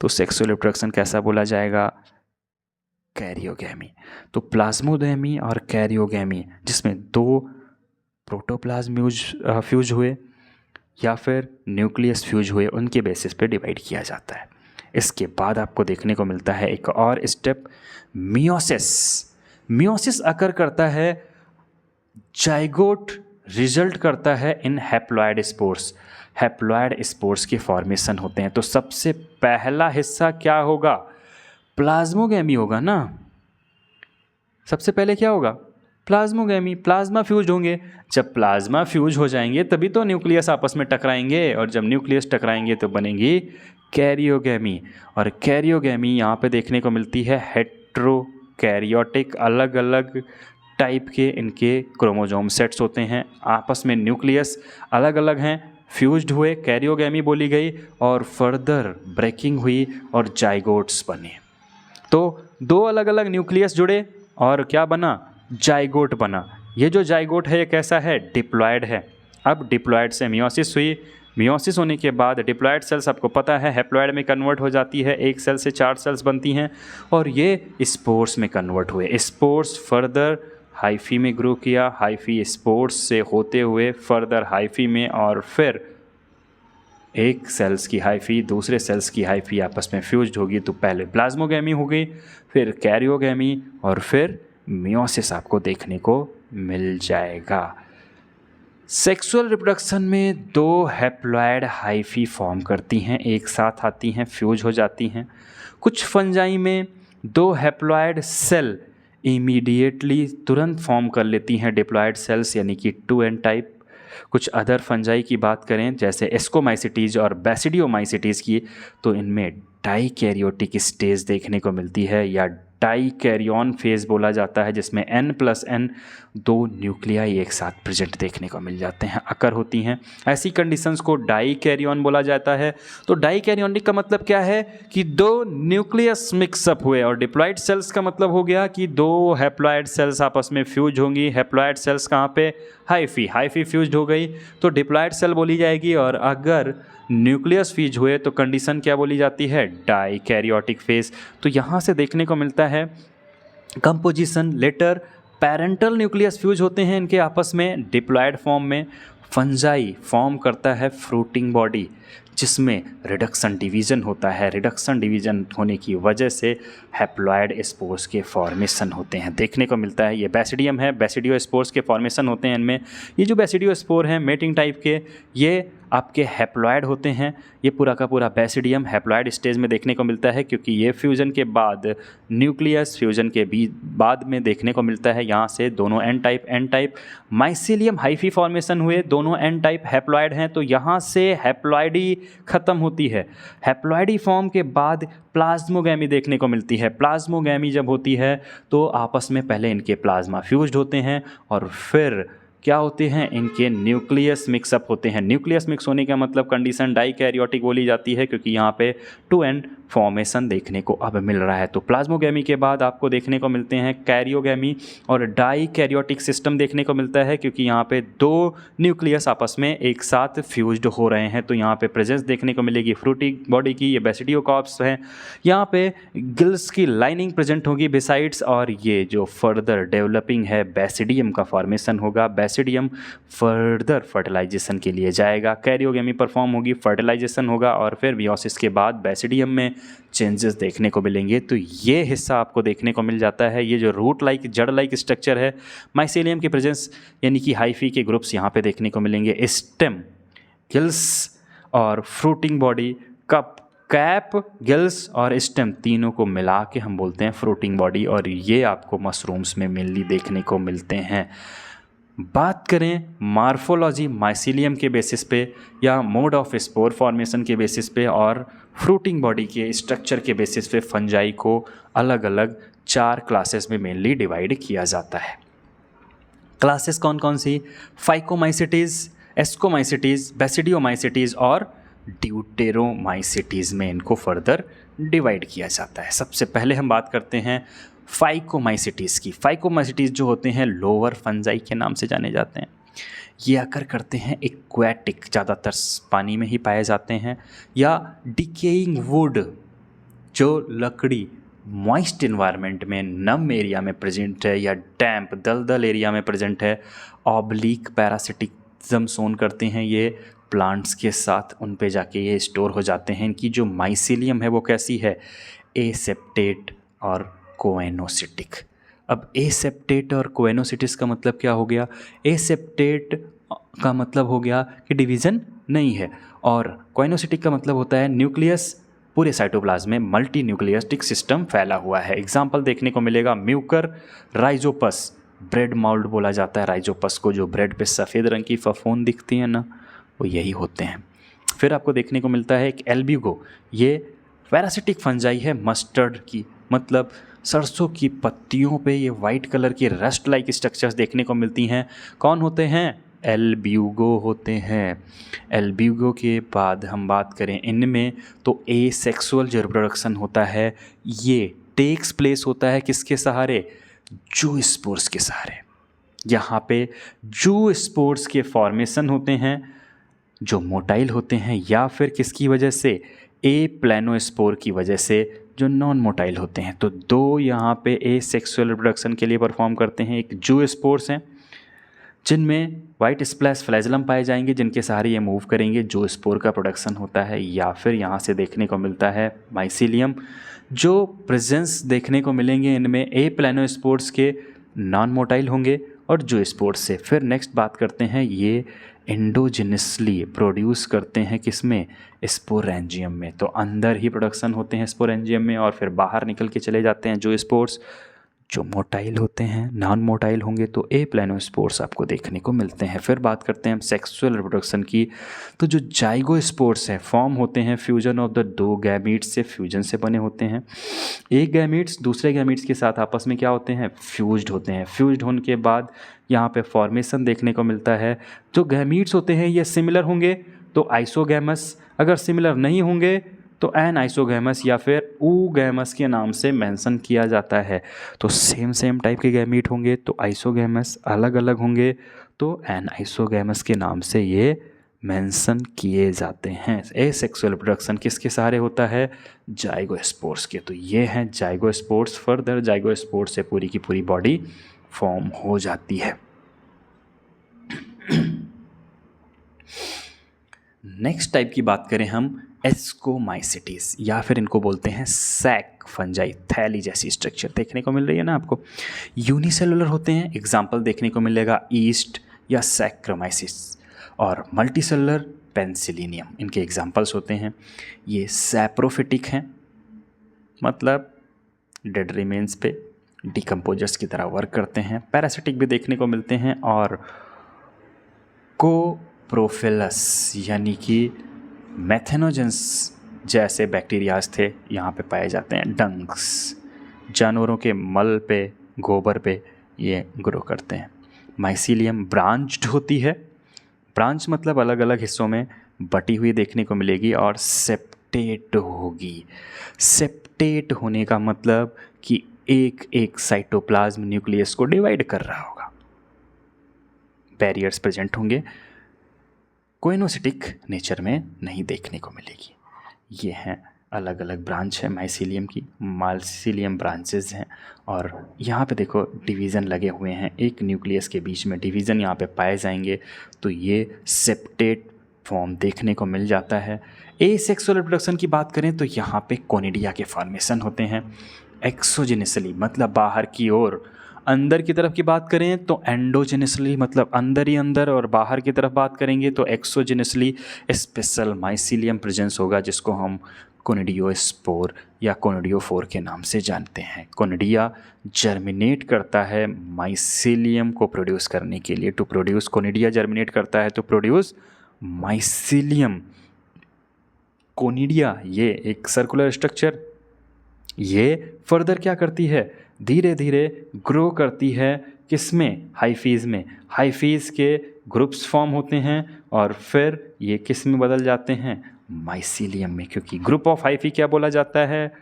S1: तो सेक्सुअल रिप्रोडक्शन कैसा बोला जाएगा? कैरियोगैमी। तो प्लाज्मोगैमी और कैरियोगैमी जिसमें 2 प्रोटोप्लाज्म फ्यूज हुए या फिर न्यूक्लियस फ्यूज हुए उनके बेसिस पे डिवाइड किया जाता है। इसके बाद आपको देखने को मिलता है एक और स्टेप मियोसिस। मियोसिस अकर करता है, जाइगोट रिजल्ट करता है इन हैप्लॉइड स्पोर्स। हैप्लॉइड स्पोर्स के फॉर्मेशन होते हैं। तो सबसे पहला हिस्सा क्या होगा? प्लाज्मोगैमी होगा ना। सबसे पहले क्या होगा? प्लाज्मोगैमी। प्लाज्मा फ्यूज होंगे। जब प्लाज्मा फ्यूज हो जाएंगे तभी तो न्यूक्लियस आपस में टकराएंगे और जब न्यूक्लियस टकराएंगे तो बनेगी कैरियोगैमी। और कैरियोगैमी यहाँ पे देखने को मिलती है हेट्रोकैरियोटिक, अलग अलग टाइप के इनके क्रोमोसोम सेट्स होते हैं। आपस में न्यूक्लियस अलग अलग हैं, फ्यूज्ड हुए, कैरियोगैमी बोली गई और फर्दर ब्रेकिंग हुई और जाइगोट्स बने। तो 2 अलग अलग न्यूक्लियस जुड़े और क्या बना? जाइगोट बना। ये जो जाइगोट है ये कैसा है? डिप्लॉयड है। अब डिप्लॉयड से मियोसिस हुई। मियोसिस होने के बाद डिप्लॉयड सेल्स आपको पता है हैप्लॉयड में कन्वर्ट हो जाती है। एक सेल से 4 सेल्स बनती हैं और ये स्पोर्स में कन्वर्ट हुए। स्पोर्स फर्दर हाइफी में ग्रो किया, हाइफी स्पोर्स से होते हुए फर्दर हाइफी में और फिर एक सेल्स की हाइफी दूसरे सेल्स की हाइफी आपस में फ्यूज्ड होगी। तो पहले प्लाज्मोगैमी हो गई, फिर कैरियोगैमी और फिर मियोसिस आपको देखने को मिल जाएगा। सेक्सुअल रिप्रोडक्शन में 2 हैप्लॉइड हाइफी फॉर्म करती हैं, एक साथ आती हैं, फ्यूज हो जाती हैं। कुछ फंजाई में 2 हैप्लॉइड सेल इमीडिएटली तुरंत फॉर्म कर लेती हैं डिप्लॉयड सेल्स, यानी कि 2n टाइप। कुछ अदर फंजाई की बात करें जैसे एस्कोमाइसिटीज और बैसिडियोमाइसिटीज की, तो इनमें डाइकैरियोटिक स्टेज देखने को मिलती है या डाइकैरियन फेज बोला जाता है, जिसमें N+N 2 न्यूक्लियाई एक साथ प्रेजेंट देखने को मिल जाते हैं, अकर होती हैं। ऐसी कंडीशंस को डाइकैरियन बोला जाता है। तो डाइकैरियोनिक का मतलब क्या है कि 2 न्यूक्लियस मिक्सअप हुए, और डिप्लॉइड सेल्स का मतलब हो गया कि 2 हैप्लॉइड सेल्स आपस में फ्यूज होंगी। हैप्लॉइड सेल्स कहाँ पे? हाइफी फ्यूज हो गई तो डिप्लॉइड सेल बोली जाएगी। और अगर न्यूक्लियस फ्यूज हुए तो कंडीशन क्या बोली जाती है? Dikaryotic phase. तो यहाँ से देखने को मिलता है composition later parental nucleus fuse होते हैं इनके आपस में डिप्लॉइड फॉर्म में। फंजाई फॉर्म करता है फ्रूटिंग बॉडी, जिसमें रिडक्शन डिवीज़न होता है। रिडक्शन डिवीज़न होने की वजह से हैप्लॉइड स्पोर्स के फॉर्मेशन होते हैं, देखने को मिलता है। ये बैसिडियम है, बैसिडियो स्पोर्स के फॉर्मेशन होते हैं इनमें। ये जो बैसिडियो स्पोर हैं मेटिंग टाइप के, ये आपके हैप्लॉइड होते हैं। ये पूरा का पूरा बैसिडियम हैप्लॉइड स्टेज में देखने को मिलता है, क्योंकि ये फ्यूज़न के बाद न्यूक्लियस फ्यूज़न के बाद में देखने को मिलता है। यहाँ से दोनों N type mycelium hyphae formation हुए, दोनों एन टाइप हैप्लॉइड हैं। तो यहाँ से हैप्लॉइडी ख़त्म होती है। हैप्लॉइडी फॉर्म के बाद प्लाज्मोगैमी देखने को मिलती है। प्लाज्मोगैमी जब होती है तो आपस में पहले इनके प्लाज्मा फ्यूज्ड होते हैं, और फिर क्या होते हैं? इनके न्यूक्लियस मिक्सअप होते हैं। न्यूक्लियस मिक्स होने का मतलब कंडीशन डाइकैरियोटिक बोली जाती है, क्योंकि यहाँ पे 2n फॉर्मेशन देखने को अब मिल रहा है। तो प्लाज्मोगैमी के बाद आपको देखने को मिलते हैं कैरियोगैमी और डाइकैरियोटिक सिस्टम देखने को मिलता है, क्योंकि यहाँ पे 2 न्यूक्लियस आपस में एक साथ फ्यूज्ड हो रहे हैं। तो यहाँ पे प्रेजेंस देखने को मिलेगी फ्रूटी बॉडी की। ये बैसिडियोकार्प्स है, यहाँ पे गिल्स की लाइनिंग प्रेजेंट होगी बिसाइड्स, और ये जो फर्दर डेवलपिंग है बैसिडियम का फॉर्मेशन होगा। बैसिडियम फर्दर फर्टिलाइजेशन के लिए जाएगा, कैरियोगेमी परफॉर्म होगी, फर्टिलाइजेशन होगा, और फिर मियोसिस के बाद बैसिडियम में चेंजेस देखने को मिलेंगे। तो ये हिस्सा आपको देखने को मिल जाता है। ये जो रूट लाइक जड़ लाइक स्ट्रक्चर है, माइसेलियम की प्रेजेंस यानी कि हाइफी के ग्रुप्स यहाँ पे देखने को मिलेंगे। स्टेम, गिल्स और fruiting body, cup, cap, gills और स्टेम तीनों को मिला के हम बोलते हैं फ्रूटिंग बॉडी, और ये आपको मशरूम्स में मेनली देखने को मिलते हैं। बात करें मार्फोलॉजी माइसीलियम के बेसिस पे या मोड ऑफ स्पोर फॉर्मेशन के बेसिस पे और फ्रूटिंग बॉडी के स्ट्रक्चर के बेसिस पे फंजाई को अलग अलग 4 क्लासेस में मेनली डिवाइड किया जाता है। क्लासेस कौन कौन सी? फाइकोमाइसिटीज़, एस्कोमाइसिटीज़, बैसिडियोमाइसिटीज़ और ड्यूटेरोमाइसिटीज़ में इनको फर्दर डिवाइड किया जाता है। सबसे पहले हम बात करते हैं फाइकोमाइसिटीज़ की। फाइकोमाइसिटीज़ जो होते हैं लोअर फंजाई के नाम से जाने जाते हैं। ये आकर करते हैं एक्वेटिक, ज़्यादातर पानी में ही पाए जाते हैं, या डिकेइंग वुड, जो लकड़ी मॉइस्ट इन्वायरमेंट में नम एरिया में प्रेजेंट है या डैम्प दलदल एरिया में प्रेजेंट है। ऑब्लिक पैरासिटिज्म सोन करते हैं ये प्लांट्स के साथ, उन पे जाके ये स्टोर हो जाते हैं। इनकी जो माइसीलियम है वो कैसी है? एसेप्टेट और कोएनोसिटिक। अब एसेप्टेट और कोएनोसिटिस का मतलब क्या हो गया? एसेप्टेट का मतलब हो गया कि डिवीज़न नहीं है, और कोएनोसिटिक का मतलब होता है न्यूक्लियस पूरे साइटोप्लाज्म में मल्टी न्यूक्लियस्टिक सिस्टम फैला हुआ है। एग्जाम्पल देखने को मिलेगा म्यूकर, राइजोपस, ब्रेड माउल्ड बोला जाता है राइजोपस को, जो ब्रेड पे सफ़ेद रंग की फफूंद दिखती है ना, वो यही होते हैं। फिर आपको देखने को मिलता है एक एल्ब्यूगो, ये पैरासिटिक फंजाई है मस्टर्ड की, मतलब सरसों की पत्तियों पे ये वाइट कलर की रस्ट लाइक स्ट्रक्चर्स देखने को मिलती हैं। कौन होते हैं? एल्ब्यूगो होते हैं। एल्ब्यूगो के बाद हम बात करें इनमें तो एसेक्सुअल जो रिप्रोडक्शन होता है ये टेक्स प्लेस होता है किसके सहारे? जूस्पोर्स के सहारे। यहाँ पे जूस्पोर्स के फॉर्मेशन होते हैं जो मोटाइल होते हैं, या फिर किसकी वजह से? ए प्लेनोस्पोर की वजह से, जो नॉन मोटाइल होते हैं। तो 2 यहाँ पे एसेक्सुअल रिप्रोडक्शन के लिए परफॉर्म करते हैं। एक जूस्पोर्स हैं जिनमें वाइट स्प्लैश फ्लैजलम पाए जाएंगे, जिनके सहारे ये मूव करेंगे, जूस्पोर का प्रोडक्शन होता है। या फिर यहाँ से देखने को मिलता है माइसीलियम, जो प्रेजेंस देखने को मिलेंगे इनमें ए प्लेनोस्पोर्स के नॉन मोटाइल होंगे और जूस्पोर्स से। फिर नेक्स्ट बात करते हैं, ये एंडोजिनसली प्रोड्यूस करते हैं किसमें? स्पोरेंजियम में। तो अंदर ही प्रोडक्शन होते हैं स्पोरेंजियम में, और फिर बाहर निकल के चले जाते हैं जूस्पोर्स। जो मोटाइल होते हैं, नॉन मोटाइल होंगे तो एप्लानोस्पोर्स आपको देखने को मिलते हैं। फिर बात करते हैं हम सेक्सुअल रिप्रोडक्शन की, तो जो जाइगोस्पोर्स हैं फॉर्म होते हैं फ्यूजन ऑफ द दो गैमीट्स से, फ्यूजन से बने होते हैं। एक गैमीट्स दूसरे गैमीट्स के साथ आपस में क्या होते हैं, फ्यूज्ड होते हैं। फ्यूज्ड होने के बाद यहाँ पे फॉर्मेशन देखने को मिलता है। जो गैमीट्स होते हैं ये सिमिलर होंगे तो आइसोगैमस, अगर सिमिलर नहीं होंगे तो एन आइसोगैमस या फिर ऊगैमस के नाम से मेंशन किया जाता है। तो सेम टाइप के गैमीट होंगे तो आइसोगैमस, अलग अलग होंगे तो एन आइसोगैमस के नाम से ये मेंशन किए जाते हैं। एसेक्सुअल रिप्रोडक्शन किसके सहारे होता है, जाइगोस्पोर्स के। तो ये हैं जाइगोस्पोर्स। फर्दर जाइगोस्पोर्स से पूरी की पूरी बॉडी फॉर्म हो जाती है। नेक्स्ट टाइप की बात करें हम एस्कोमाइसिटीज, या फिर इनको बोलते हैं सैक फंजाई, थैली जैसी स्ट्रक्चर देखने को मिल रही है ना आपको। यूनिसेलुलर होते हैं, एग्जाम्पल देखने को मिलेगा ईस्ट या सैक्रोमाइसिस, और मल्टीसेलुलर पेंसिलिनियम इनके एग्जाम्पल्स होते हैं। ये सैप्रोफिटिक हैं, मतलब डेड रिमेन्स पे डिकम्पोजर्स की तरह वर्क करते हैं। पैरासिटिक भी देखने को मिलते हैं, और कोप्रोफिलस यानी कि मैथेनोजेंस जैसे बैक्टीरियाज थे यहाँ पे पाए जाते हैं। डंग्स जानवरों के मल पे, गोबर पे ये ग्रो करते हैं। माइसीलियम ब्रांच्ड होती है, ब्रांच मतलब अलग अलग हिस्सों में बटी हुई देखने को मिलेगी, और सेप्टेट होगी। सेप्टेट होने का मतलब कि एक एक साइटोप्लाज्म न्यूक्लियस को डिवाइड कर रहा होगा। बैरियर्स प्रेजेंट होंगे, कोइनोसिटिक नेचर में नहीं देखने को मिलेगी। ये हैं अलग अलग ब्रांच है माइसीलियम की, माइसीलियम ब्रांचेस हैं, और यहाँ पे देखो डिवीज़न लगे हुए हैं, एक न्यूक्लियस के बीच में डिवीज़न यहाँ पे पाए जाएंगे, तो ये सेप्टेट फॉर्म देखने को मिल जाता है। एसेक्सुअल रिप्रोडक्शन की बात करें तो यहाँ पे कोनिडिया के फॉर्मेशन होते हैं एक्सोजेनिसली, मतलब बाहर की ओर। अंदर की तरफ की बात करें तो एंडोजेनिसली, मतलब अंदर ही अंदर, और बाहर की तरफ बात करेंगे तो एक्सोजेनिसली स्पेशल माइसीलियम प्रेजेंस होगा, जिसको हम कोनिडियोस्पोर या कोनिडियोफोर के नाम से जानते हैं। कोनिडिया जर्मिनेट करता है माइसीलियम को प्रोड्यूस करने के लिए। टू प्रोड्यूस कोनिडिया जर्मिनेट करता है तो प्रोड्यूस माइसीलियम। कोनिडिया ये एक सर्कुलर स्ट्रक्चर, ये फर्दर क्या करती है, धीरे धीरे ग्रो करती है किसमें, हाइफीज़ में। हाइफीज़ के ग्रुप्स फॉर्म होते हैं और फिर ये किस में बदल जाते हैं, माइसीलियम में, क्योंकि ग्रुप ऑफ हाइफी क्या बोला जाता है,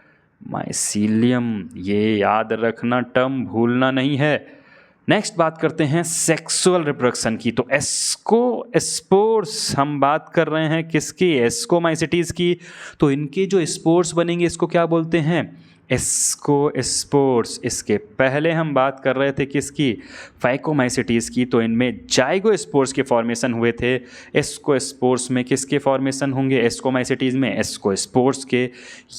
S1: माइसीलियम। ये याद रखना, टर्म भूलना नहीं है। नेक्स्ट बात करते हैं सेक्सुअल रिप्रोडक्शन की, तो एस्कोस्पोर्स हम बात कर रहे हैं किसकी, एस्कोमाइसिटीज़ की। तो इनके जो स्पोर्स बनेंगे इसको क्या बोलते हैं, एस्कोस्पोर्स। इसके पहले हम बात कर रहे थे किसकी, फाइकोमाइसिटीज़ की, तो इनमें जाइगोस्पोर्स के फॉर्मेशन हुए थे। एस्कोस्पोर्स में किसके फॉर्मेशन होंगे, एस्कोमाइसिटीज़ में एस्कोस्पोर्स के।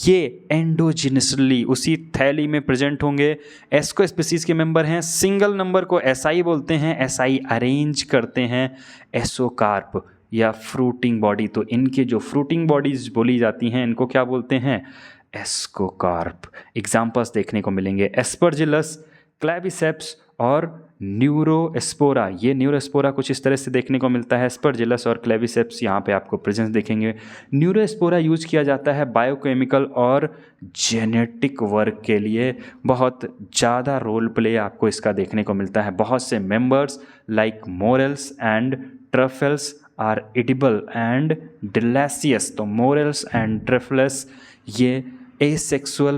S1: ये एंडोजिनसली उसी थैली में प्रेजेंट होंगे। एस्को स्पीसीज़ के मेंबर हैं, सिंगल नंबर को एसआई बोलते हैं, एसआई अरेंज करते हैं। एसोकार्प या फ्रूटिंग बॉडी, तो इनके जो फ्रूटिंग बॉडीज बोली जाती हैं इनको क्या बोलते हैं, एस्कोकार्प। एग्जाम्पल्स देखने को मिलेंगे एस्परजिलस, क्लैविसेप्स और न्यूरोस्पोरा। ये न्यूरोस्पोरा कुछ इस तरह से देखने को मिलता है, एस्परजिलस और क्लैविसेप्स यहाँ पे आपको प्रेजेंस देखेंगे। न्यूरोस्पोरा यूज किया जाता है बायोकेमिकल और जेनेटिक वर्क के लिए, बहुत ज़्यादा रोल प्ले आपको इसका देखने को मिलता है। बहुत से members like morels and truffles are edible and delicious. तो मोरेल्स एंड ट्रफल्स ये एसेक्सुअल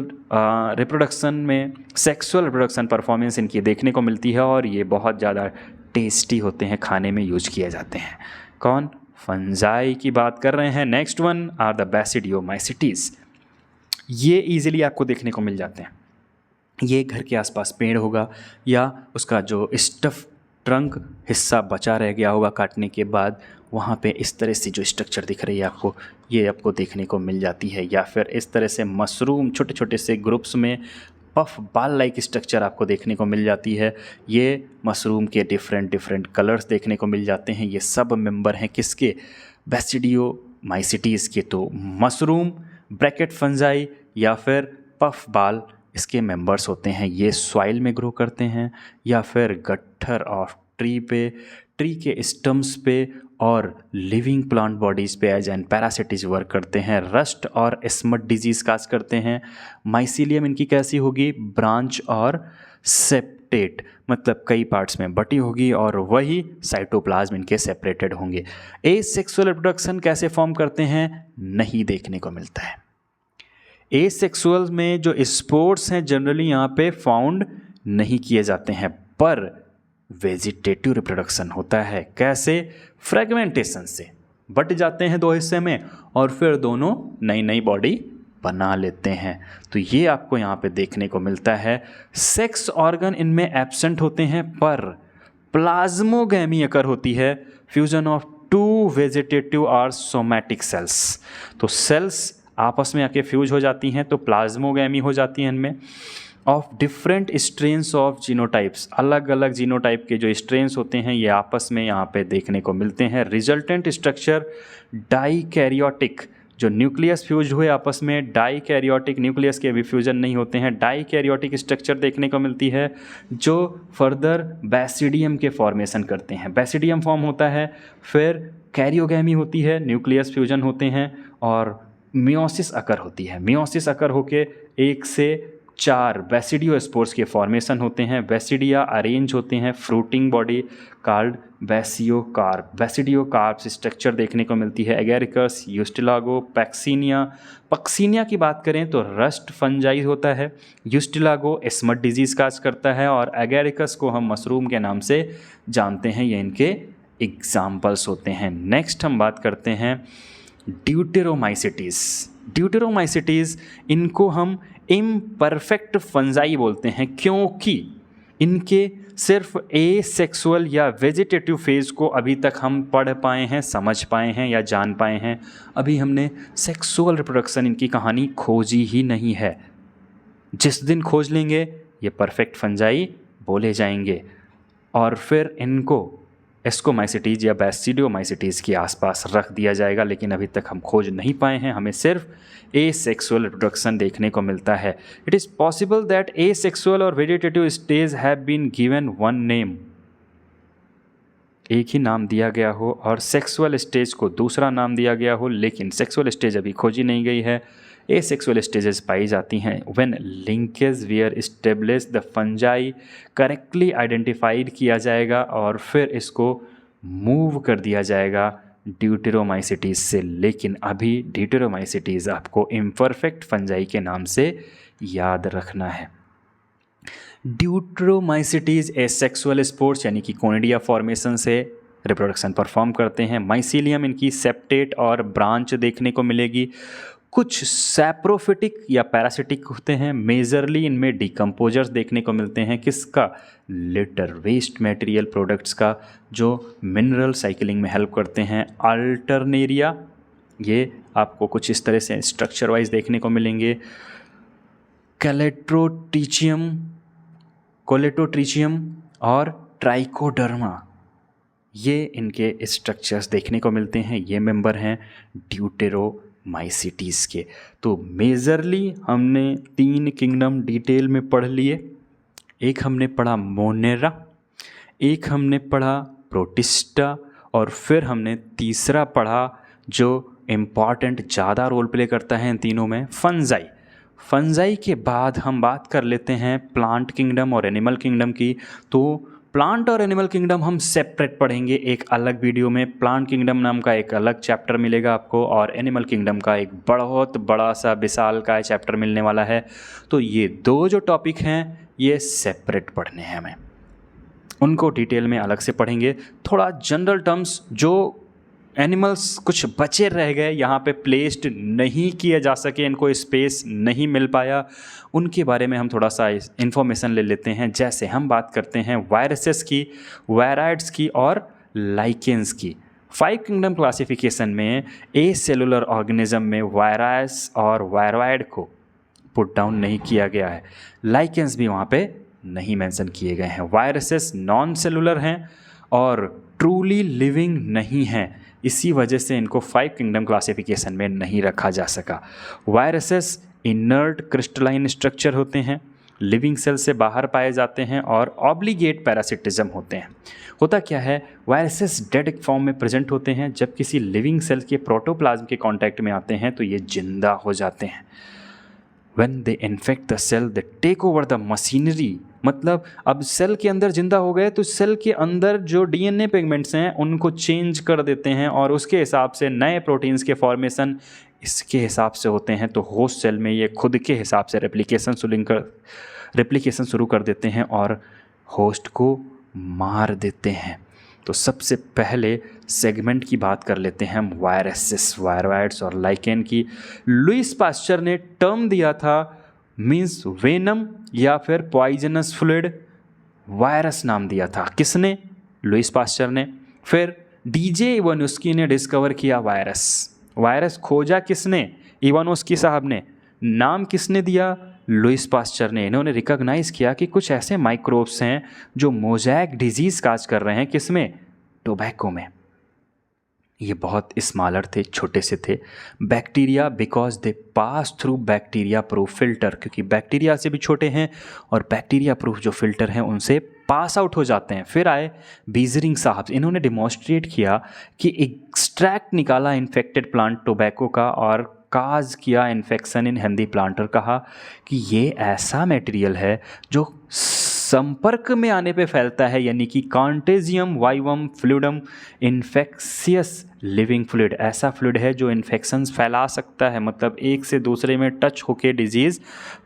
S1: रिप्रोडक्शन में सेक्सुअल रिप्रोडक्शन परफॉर्मेंस इनकी देखने को मिलती है, और ये बहुत ज़्यादा टेस्टी होते हैं, खाने में यूज किए जाते हैं। कौन, फंजाई की बात कर रहे हैं। Next one are the basidiomycetes. ये इजीली आपको देखने को मिल जाते हैं। ये घर के आसपास पेड़ होगा या उसका जो स्टफ ट्रंक हिस्सा बचा रह गया होगा काटने के बाद, वहाँ पे इस तरह से जो स्ट्रक्चर दिख रही है आपको, ये आपको देखने को मिल जाती है। या फिर इस तरह से मशरूम छोटे छोटे से ग्रुप्स में पफ बाल लाइक स्ट्रक्चर आपको देखने को मिल जाती है। ये मशरूम के डिफरेंट कलर्स देखने को मिल जाते हैं। ये सब मेंबर हैं किसके, बैसिडियोमाइसिटीज़ के। तो मशरूम, ब्रैकेट फंजाई या फिर पफ बाल, इसके मेंबर्स होते हैं ये सॉइल में ग्रो करते हैं या फिर गट्ठर ऑफ ट्री के स्टम्स पे और लिविंग प्लांट बॉडीज़ पे एज एंड पैरासिटिज वर्क करते हैं। रस्ट और स्मट डिजीज काज करते हैं। माइसीलियम इनकी कैसी होगी, ब्रांच और सेप्टेट, मतलब कई पार्ट्स में बटी होगी और वही साइटोप्लाज्म इनके सेपरेटेड होंगे। एसेक्सुअल रिप्रोडक्शन कैसे फॉर्म करते हैं, नहीं देखने को मिलता है। एसेक्सुअल में जो स्पोर्स हैं जनरली यहाँ पे फाउंड नहीं किए जाते हैं, पर वेजिटेटिव रिप्रोडक्शन होता है। कैसे, फ्रेगमेंटेशन से बट जाते हैं दो हिस्से में और फिर दोनों नई नई बॉडी बना लेते हैं। तो ये आपको यहाँ पे देखने को मिलता है। सेक्स ऑर्गन इनमें एब्सेंट होते हैं, पर प्लाज्मोगैमी अकर होती है, फ्यूजन ऑफ टू वेजिटेटिव और सोमैटिक सेल्स। तो सेल्स आपस में आके फ्यूज हो जाती हैं तो प्लाज्मोगैमी हो जाती हैं इनमें। Of different strains of genotypes, अलग अलग जीनोटाइप के जो स्ट्रेन्स होते हैं ये आपस में यहाँ पे देखने को मिलते हैं। रिजल्टेंट स्ट्रक्चर डाइकैरियोटिक, जो न्यूक्लियस फ्यूज हुए आपस में, डाइकैरियोटिक, न्यूक्लियस के भी फ्यूजन नहीं होते हैं, डाइकैरियोटिक स्ट्रक्चर देखने को मिलती है जो फर्दर बैसिडियम के फॉर्मेशन करते हैं। बैसिडियम फॉर्म होता है, फिर कैरियोगैमी होती है, न्यूक्लियस फ्यूजन होते हैं और मियोसिस अकर होती है। मियोसिस अकर होके 1 से 4 बैसिडियो स्पोर्स के फॉर्मेशन होते हैं। बैसिडिया अरेंज होते हैं, फ्रूटिंग बॉडी कॉल्ड बैसियोकार्प। बैसिडियोकार्प स्ट्रक्चर देखने को मिलती है। एगेरिकस, यूस्टिलागो, पक्सीनिया की बात करें तो रस्ट फंजाई होता है। यूस्टिलागो स्मट डिजीज काज करता है और एगेरिकस को हम मशरूम के नाम से जानते हैं। ये इनके एग्जाम्पल्स होते हैं। नेक्स्ट हम बात करते हैं ड्यूटेरोमाइसिटीज़। ड्यूटेरोमाइसिटीज़ इनको हम इम्परफेक्ट फंजाई बोलते हैं क्योंकि इनके सिर्फ एसेक्सुअल या वेजिटेटिव फेज़ को अभी तक हम पढ़ पाए हैं, समझ पाए हैं या जान पाए हैं। अभी हमने सेक्सुअल रिप्रोडक्शन इनकी कहानी खोजी ही नहीं है। जिस दिन खोज लेंगे ये परफेक्ट फंजाई बोले जाएंगे और फिर इनको एस्कोमाइसिटीज़ या बैसिडियोमाइसिटीज़ के आसपास रख दिया जाएगा, लेकिन अभी तक हम खोज नहीं पाए हैं। हमें सिर्फ एसेक्सुअल रिप्रोडक्शन देखने को मिलता है। It is possible that asexual और vegetative stage have been given one name, एक ही नाम दिया गया हो और सेक्सुअल स्टेज को दूसरा नाम दिया गया हो, लेकिन सेक्सुअल स्टेज अभी खोजी नहीं गई है। एसेक्सुअल स्टेजेस पाई जाती हैं when linkage wear establish the fungi correctly identified किया जाएगा और फिर इसको मूव कर दिया जाएगा ड्यूटेरोमाइसिटीज़ से। लेकिन अभी ड्यूटेरोमाइसिटीज़ आपको इम्परफेक्ट फंजाई के नाम से याद रखना है। ड्यूटेरोमाइसिटीज़ एसेक्सुअल स्पोर्स यानी कि कोनिडिया फॉर्मेशन से रिप्रोडक्शन परफॉर्म करते हैं। माइसीलियम इनकी सेप्टेट और ब्रांच देखने को मिलेगी। कुछ सैप्रोफिटिक या पैरासिटिक होते हैं। मेजरली इनमें डिकम्पोजर्स देखने को मिलते हैं। किसका? लिटर, वेस्ट मटेरियल प्रोडक्ट्स का, जो मिनरल साइकिलिंग में हेल्प करते हैं। अल्टरनेरिया, ये आपको कुछ इस तरह से स्ट्रक्चर वाइज देखने को मिलेंगे। कोलेटोट्रिचियम और ट्राइकोडर्मा, ये इनके स्ट्रक्चर्स देखने को मिलते हैं। ये मेंबर हैं ड्यूटेरोमाइसिटीज़ के। तो मेजरली हमने 3 किंगडम डिटेल में पढ़ लिए। एक हमने पढ़ा मोनेरा, एक हमने पढ़ा प्रोटिस्टा और फिर हमने तीसरा पढ़ा जो इम्पॉर्टेंट ज़्यादा रोल प्ले करता है इन तीनों में, फंजाई। फंजाई के बाद हम बात कर लेते हैं प्लांट किंगडम और एनिमल किंगडम की। तो प्लांट और एनिमल किंगडम हम सेपरेट पढ़ेंगे एक अलग वीडियो में। प्लांट किंगडम नाम का एक अलग चैप्टर मिलेगा आपको और एनिमल किंगडम का एक बहुत बड़ा सा विशाल का चैप्टर मिलने वाला है। तो ये 2 जो टॉपिक हैं ये सेपरेट पढ़ने हैं हमें, उनको डिटेल में अलग से पढ़ेंगे। थोड़ा जनरल टर्म्स जो एनिमल्स कुछ बचे रह गए, यहाँ पे प्लेस्ड नहीं किए जा सके, इनको स्पेस नहीं मिल पाया, उनके बारे में हम थोड़ा सा इन्फॉर्मेशन ले लेते हैं। जैसे हम बात करते हैं वायरसेस की, वायराइड्स की और लाइकेंस की। 5 किंगडम क्लासिफिकेशन में ए सेलुलर ऑर्गेनिज्म में वायरस और वायरॉइड को पुट डाउन नहीं किया गया है। लाइकेंस भी वहाँ पे नहीं मेंशन किए गए हैं। वायरसेस नॉन सेलुलर हैं और ट्रूली लिविंग नहीं हैं, इसी वजह से इनको 5 किंगडम क्लासिफिकेशन में नहीं रखा जा सका। वायरसेस इनर्ट क्रिस्टलाइन स्ट्रक्चर होते हैं, लिविंग सेल से बाहर पाए जाते हैं और ऑब्लिगेट पैरासिटिज्म होते हैं। होता क्या है, वायरसेस डेड फॉर्म में प्रेजेंट होते हैं, जब किसी लिविंग सेल के प्रोटोप्लाज्म के कांटेक्ट में आते हैं तो ये जिंदा हो जाते हैं। When they infect the cell, they take over the machinery। मतलब अब सेल के अंदर जिंदा हो गए तो सेल के अंदर जो डीएनए पिगमेंट्स हैं उनको चेंज कर देते हैं और उसके हिसाब से नए प्रोटीन्स के फॉर्मेशन इसके हिसाब से होते हैं। तो होस्ट सेल में ये खुद के हिसाब से रेप्लिकेशन शुरू कर देते हैं और होस्ट को मार देते हैं। तो सबसे पहले सेगमेंट की बात कर लेते हैं हम वायरसेस, वायरॉइड्स और लाइकेन की। लुईस पास्चर ने टर्म दिया था मीन्स वेनम या फिर पॉइजनस फ्लूइड, वायरस नाम दिया था। किसने? लुईस पास्चर ने। फिर डीजे इवानोस्की ने डिस्कवर किया वायरस। वायरस खोजा किसने? इवानोस्की साहब ने। नाम किसने दिया? लुईस पास्चर ने। इन्होंने रिकॉग्नाइज किया कि कुछ ऐसे माइक्रोब्स हैं जो मोज़ैक डिजीज़ काज कर रहे हैं। किसमें? टोबैको में। ये बहुत स्मॉलर थे, छोटे से थे। Bacteria because they pass through bacteria proof filter, क्योंकि बैक्टीरिया से भी छोटे हैं और बैक्टीरिया प्रूफ जो फिल्टर हैं उनसे पास आउट हो जाते हैं। फिर आए बीजरिंग साहब। इन्होंने डिमॉन्स्ट्रेट किया कि एक्सट्रैक्ट निकाला इन्फेक्टेड प्लांट टोबैको का और काज किया इन्फेक्शन इन हेल्दी प्लांट और कहा कि ये ऐसा मटेरियल है जो संपर्क में आने पे फैलता है, यानी कि contagium vivum fluidum infectious living fluid. ऐसा फ्लूइड है जो इन्फेक्शंस फैला सकता है, मतलब एक से दूसरे में टच होके डिजीज़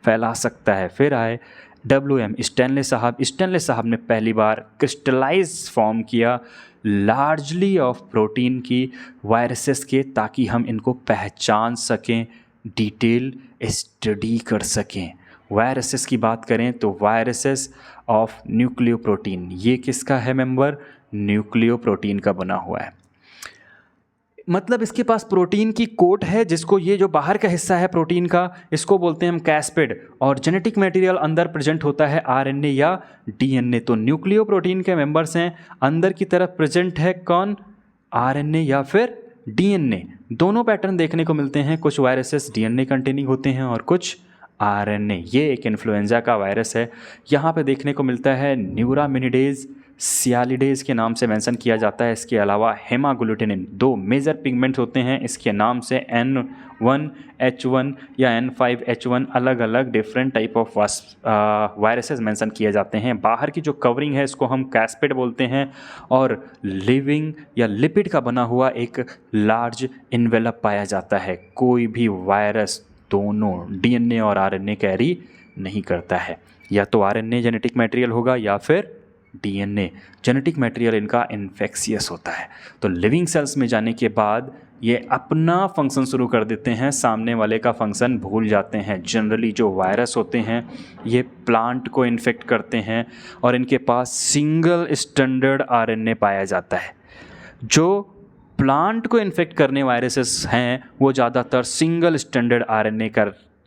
S1: फैला सकता है। फिर आए WM स्टैनले साहब। स्टैनले साहब ने पहली बार क्रिस्टलाइज फॉर्म किया लार्जली ऑफ प्रोटीन की वायरसेस के, ताकि हम इनको पहचान सकें, डिटेल स्टडी कर सकें। वायरसेस की बात करें तो वायरसेस ऑफ न्यूक्लियोप्रोटीन, ये किसका है मेंबर? न्यूक्लियोप्रोटीन का बना हुआ है। मतलब इसके पास प्रोटीन की कोट है, जिसको ये जो बाहर का हिस्सा है प्रोटीन का, इसको बोलते हैं हम कैस्पिड, और जेनेटिक मटेरियल अंदर प्रेजेंट होता है RNA या DNA। तो न्यूक्लियोप्रोटीन के मेंबर्स हैं, अंदर की तरफ प्रेजेंट है कौन? RNA या फिर DNA। दोनों पैटर्न देखने को मिलते हैं, कुछ वायरसेस DNA कंटेनिंग होते हैं और कुछ RNA। ये एक इन्फ्लुएंजा का वायरस है। यहाँ पे देखने को मिलता है न्यूरामिनिडेज, सियालिडेज के नाम से मेंशन किया जाता है। इसके अलावा हेमाग्लूटिनिन, दो मेजर पिगमेंट्स होते हैं इसके नाम से, N1H1 या N5H1, अलग अलग different type of viruses mention किए जाते हैं। बाहर की जो कवरिंग है इसको हम कैस्पिड बोलते हैं और लिविंग या लिपिड का बना हुआ एक लार्ज इन्वेलप पाया जाता है। कोई भी वायरस दोनों DNA और RNA कैरी नहीं करता है, या तो RNA जेनेटिक मटेरियल होगा या फिर DNA जेनेटिक मटेरियल इनका इन्फेक्शियस होता है। तो लिविंग सेल्स में जाने के बाद ये अपना फंक्शन शुरू कर देते हैं, सामने वाले का फंक्शन भूल जाते हैं। जनरली जो वायरस होते हैं ये प्लांट को इन्फेक्ट करते हैं और इनके पास सिंगल स्टैंडर्ड RNA पाया जाता है। जो प्लांट को इन्फेक्ट करने वायरसेस हैं वो ज़्यादातर सिंगल स्टैंडर्ड RNA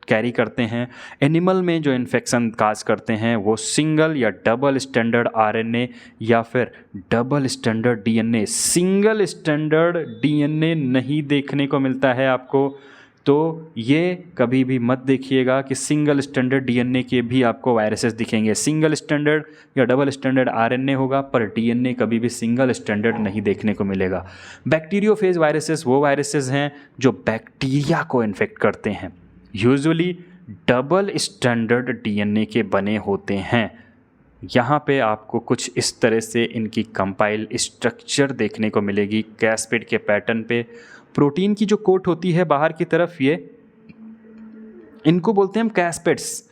S1: कैरी करते हैं। एनिमल में जो इन्फेक्शन काज करते हैं वो सिंगल या डबल स्टैंडर्ड RNA या फिर double standard DNA। Single standard DNA नहीं देखने को मिलता है आपको, तो ये कभी भी मत देखिएगा कि सिंगल स्टैंडर्ड DNA के भी आपको वायरसेस दिखेंगे। सिंगल स्टैंडर्ड या डबल स्टैंडर्ड RNA होगा, पर DNA कभी भी सिंगल स्टैंडर्ड नहीं देखने को मिलेगा। बैक्टीरियोफेज वायरसेस वो वायरसेस हैं जो बैक्टीरिया को इन्फेक्ट करते हैं, यूजुअली डबल स्टैंडर्ड DNA के बने होते हैं। यहाँ पे आपको कुछ इस तरह से इनकी कंपाइल स्ट्रक्चर देखने को मिलेगी कैस्पिड के पैटर्न पे। प्रोटीन की जो कोट होती है बाहर की तरफ, ये इनको बोलते हैं हम कैस्पिड्स।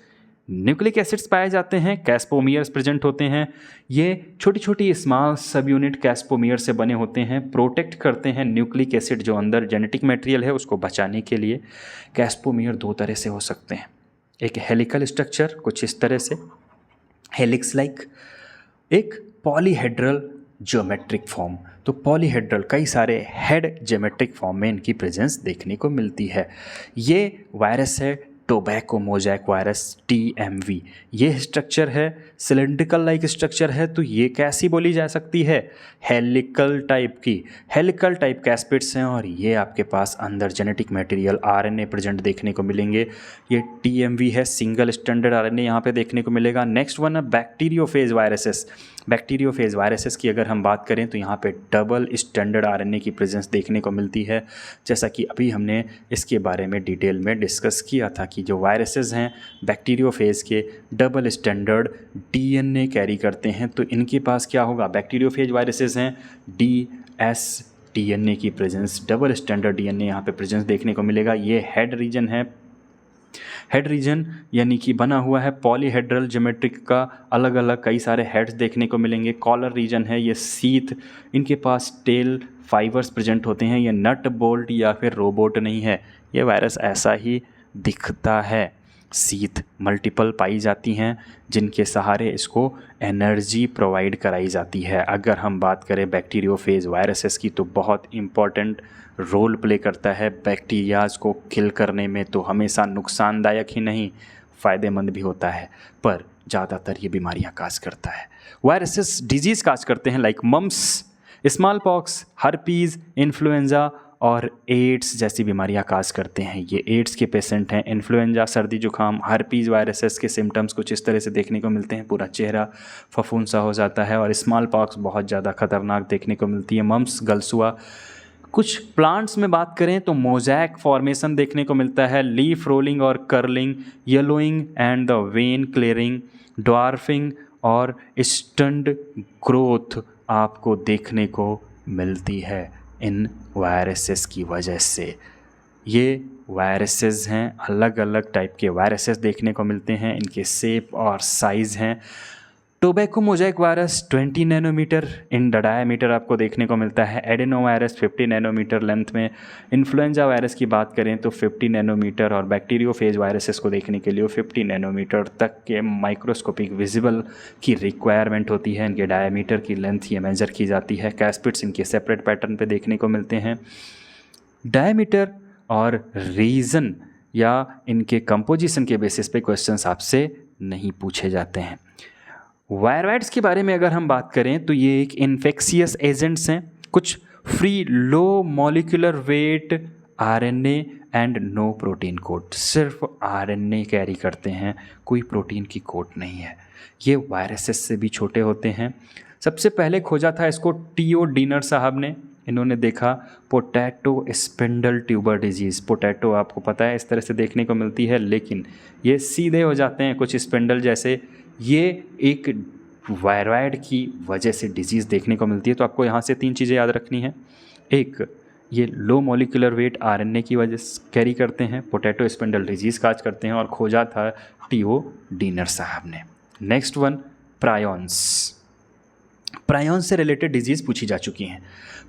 S1: न्यूक्लिक एसिड्स पाए जाते हैं, कैस्पोमियर्स प्रेजेंट होते हैं। ये छोटी छोटी स्मॉल सब यूनिट कैस्पोमियर से बने होते हैं, प्रोटेक्ट करते हैं न्यूक्लिक एसिड जो अंदर जेनेटिक मटेरियल है उसको बचाने के लिए। कैस्पोमियर दो तरह से हो सकते हैं, एक हेलिकल स्ट्रक्चर कुछ इस तरह से हेलिक्स लाइक, एक पॉलीहेड्रल ज्योमेट्रिक फॉर्म। तो पॉलीहेड्रल कई सारे हेड ज्योमेट्रिक फॉर्म में इनकी प्रेजेंस देखने को मिलती है। ये वायरस है टोबैको मोज़ैक वायरस TMV। ये स्ट्रक्चर है, सिलेंड्रिकल लाइक स्ट्रक्चर है, तो ये कैसी बोली जा सकती है? हेलिकल टाइप की। हेलिकल टाइप कैस्पिड्स हैं और ये आपके पास अंदर जेनेटिक मटेरियल RNA प्रेजेंट देखने को मिलेंगे। ये TMV है, सिंगल स्टैंडर्ड RNA यहाँ पे देखने को मिलेगा। नेक्स्ट वन है बैक्टीरियोफेज वायरसेस। बैक्टीरियोफेज वायरसेस की अगर हम बात करें तो यहाँ पे डबल स्टैंडर्ड RNA की प्रेजेंस देखने को मिलती है, जैसा कि अभी हमने इसके बारे में डिटेल में डिस्कस किया था कि जो वायरसेस हैं बैक्टीरियोफेज के डबल स्टैंडर्ड DNA कैरी करते हैं। तो इनके पास क्या होगा? बैक्टीरियोफेज वायरसेस हैं, dsDNA की प्रेजेंस, डबल स्टैंडर्ड DNA यहाँ पे प्रेजेंस देखने को मिलेगा। ये हेड रीजन है, हेड रीजन यानी कि बना हुआ है पॉलीहेड्रल ज्योमेट्रिक का, अलग अलग कई सारे हेड्स देखने को मिलेंगे। कॉलर रीजन है ये सीथ, इनके पास टेल फाइबर्स प्रेजेंट होते हैं। ये नट बोल्ट या फिर रोबोट नहीं है, ये वायरस ऐसा ही दिखता है। सीथ मल्टीपल पाई जाती हैं जिनके सहारे इसको एनर्जी प्रोवाइड कराई जाती है। अगर हम बात करें बैक्टीरियोफेज वायरसेस की तो बहुत इम्पॉर्टेंट रोल प्ले करता है बैक्टीरियाज को किल करने में। तो हमेशा नुकसानदायक ही नहीं, फ़ायदेमंद भी होता है, पर ज़्यादातर ये बीमारियाँ काज करता है। वायरसेस डिजीज़ काज करते हैं like mumps, small pox, herpes, influenza और एड्स जैसी बीमारियां काज करते हैं। ये एड्स के पेशेंट हैं। इन्फ्लुएंजा सर्दी जुकाम, हर्पीज़ वायरसेस के सिम्टम्स कुछ इस तरह से देखने को मिलते हैं, पूरा चेहरा फफूंसा हो जाता है। और स्मॉल पॉक्स बहुत ज़्यादा खतरनाक देखने को मिलती है। मम्स, गलसुआ। कुछ प्लांट्स में बात करें तो मोज़ैक फॉर्मेशन देखने को मिलता है, लीफ रोलिंग और curling, yellowing and the when clearing, dwarfing और स्टंड ग्रोथ आपको देखने को मिलती है इन वायरसेस की वजह से। ये वायरसेस हैं, अलग अलग टाइप के वायरसेस देखने को मिलते हैं, इनके शेप और साइज़ हैं। Tobacco mosaic virus 20 nanometer in diameter आपको देखने को मिलता है। एडेनो वायरस 50 नैनोमीटर लेंथ में। इन्फ्लुएंजा वायरस की बात करें तो 50 नैनोमीटर, और बैक्टीरियोफेज वायरसेस को देखने के लिए 50 नैनोमीटर तक के माइक्रोस्कोपिक विजिबल की रिक्वायरमेंट होती है। इनके डायमीटर की लेंथ ये मेजर की जाती है। कैस्पिड्स इनके सेपरेट पैटर्न पे देखने को मिलते हैं। डायमीटर और रीजन या इनके कंपोजिशन के बेसिस पे क्वेश्चंस आपसे नहीं पूछे जाते हैं। वायरवाइड्स के बारे में अगर हम बात करें तो ये एक इन्फेक्शियस एजेंट्स हैं। कुछ free low molecular weight RNA and no protein code, सिर्फ RNA कैरी करते हैं, कोई प्रोटीन की कोड नहीं है। ये वायरसेस से भी छोटे होते हैं। सबसे पहले खोजा था इसको T.O. डीनर साहब ने। इन्होंने देखा potato spindle tuber disease. Potato आपको पता है इस तरह से देखने को मिलती है, लेकिन ये सीधे हो जाते हैं कुछ स्पिंडल जैसे। ये एक वायरॉइड की वजह से डिजीज़ देखने को मिलती है। तो आपको यहाँ से 3 चीज़ें याद रखनी है। एक, ये लो मॉलिक्यूलर वेट RNA की वजह से कैरी करते हैं, पोटैटो स्पिंडल डिजीज़ काज करते हैं, और खोजा था T.O. डीनर साहब ने। Next one, prions. प्रायॉन्स से रिलेटेड डिजीज़ पूछी जा चुकी हैं।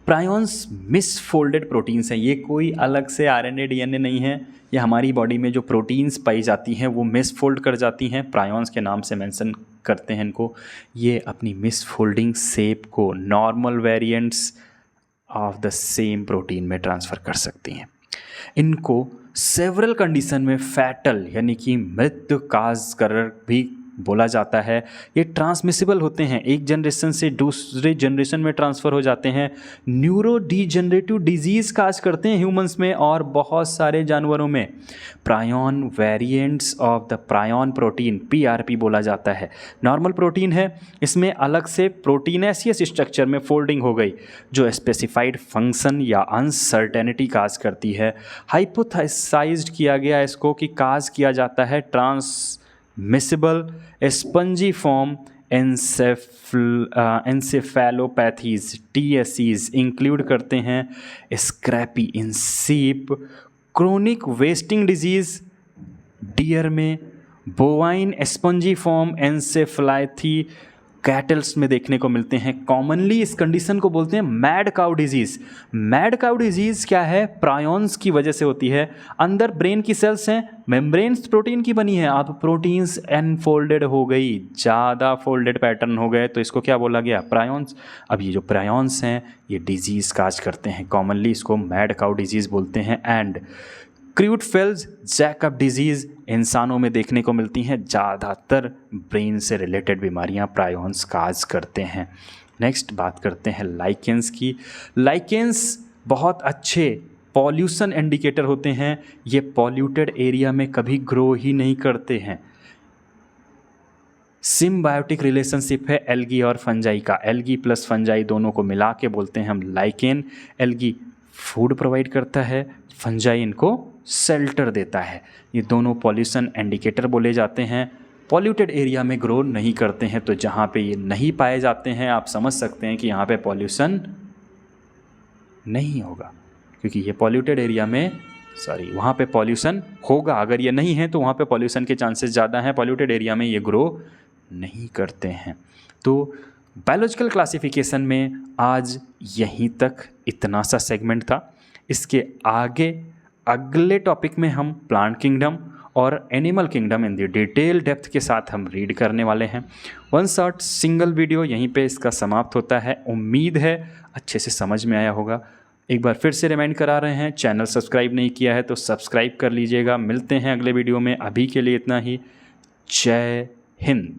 S1: प्रायॉन्स मिसफोल्डेड प्रोटीन्स हैं। ये कोई अलग से RNA DNA नहीं है, ये हमारी बॉडी में जो प्रोटीन्स पाई जाती हैं वो मिसफोल्ड कर जाती हैं। प्रायॉन्स के नाम से मेंशन करते हैं इनको। ये अपनी मिसफोल्डिंग शेप को normal variants of the same protein में ट्रांसफ़र कर सकती हैं। इनको सेवरल कंडीशन में फैटल यानी कि मृत्यु काज कर भी बोला जाता है। ये ट्रांसमिसिबल होते हैं, एक जनरेशन से दूसरे जनरेशन में ट्रांसफ़र हो जाते हैं। न्यूरो डिजेनरेटिव डिजीज़ काज करते हैं ह्यूमंस में और बहुत सारे जानवरों में। Prion variants of the prion protein PRP बोला जाता है। नॉर्मल प्रोटीन है, इसमें अलग से प्रोटीनेसियस स्ट्रक्चर में फोल्डिंग हो गई जो स्पेसिफाइड फंक्शन या अनसर्टेनिटी काज करती है। हाइपोथेसाइज्ड किया गया इसको कि काज किया जाता है transmissible spongiform encephalopathies TSEs include करते हैं scrapie in sheep, chronic wasting disease deer में, बोवाइन स्पंजीफॉर्म एंसेफेलाइथी कैटल्स में देखने को मिलते हैं। कॉमनली इस कंडीशन को बोलते हैं mad cow disease. Mad cow disease क्या है? प्रायॉन्स की वजह से होती है। अंदर ब्रेन की सेल्स हैं, मेम्ब्रेन्स प्रोटीन की बनी है, अब प्रोटीन्स अनफोल्डेड हो गई, ज़्यादा फोल्डेड पैटर्न हो गए, तो इसको क्या बोला गया? प्रायॉन्स। अब ये जो प्रायॉन्स हैं ये डिजीज़ काज करते हैं, कॉमनली इसको मैड काउ डिजीज़ बोलते हैं। एंड क्रूटफेल्स जैकब डिजीज़ इंसानों में देखने को मिलती हैं, ज़्यादातर ब्रेन से रिलेटेड बीमारियां प्रायोन्स काज करते हैं। नेक्स्ट बात करते हैं लाइकेंस की। लाइकेंस बहुत अच्छे पॉल्यूशन इंडिकेटर होते हैं। ये पॉल्यूटेड एरिया में कभी ग्रो ही नहीं करते हैं। सिम्बायोटिक रिलेशनशिप है एल्गी और फंजाई का। एल्गी प्लस फंजाई दोनों को मिला के बोलते हैं हम लाइकेन। एल्गी फूड प्रोवाइड करता है, फंजाई इनको शेल्टर देता है। ये दोनों पॉल्यूशन इंडिकेटर बोले जाते हैं। पॉल्यूटेड एरिया में ग्रो नहीं करते हैं, तो जहाँ पे ये नहीं पाए जाते हैं आप समझ सकते हैं कि यहाँ पे पॉल्यूशन नहीं होगा, क्योंकि ये पॉल्यूटेड एरिया में वहाँ पे पॉल्यूशन होगा। अगर ये नहीं है तो वहाँ पे पॉल्यूशन के चांसेस ज़्यादा हैं। पॉल्यूटेड एरिया में ये ग्रो नहीं करते हैं। तो बायोलॉजिकल क्लासिफिकेशन में आज यहीं तक इतना सा सेगमेंट था। इसके आगे अगले टॉपिक में हम प्लांट किंगडम और animal kingdom in the detail depth के साथ हम रीड करने वाले हैं। वन शॉट सिंगल वीडियो यहीं पे इसका समाप्त होता है। उम्मीद है अच्छे से समझ में आया होगा। एक बार फिर से रिमाइंड करा रहे हैं, चैनल सब्सक्राइब नहीं किया है तो सब्सक्राइब कर लीजिएगा। मिलते हैं अगले वीडियो में, अभी के लिए इतना ही। जय हिंद।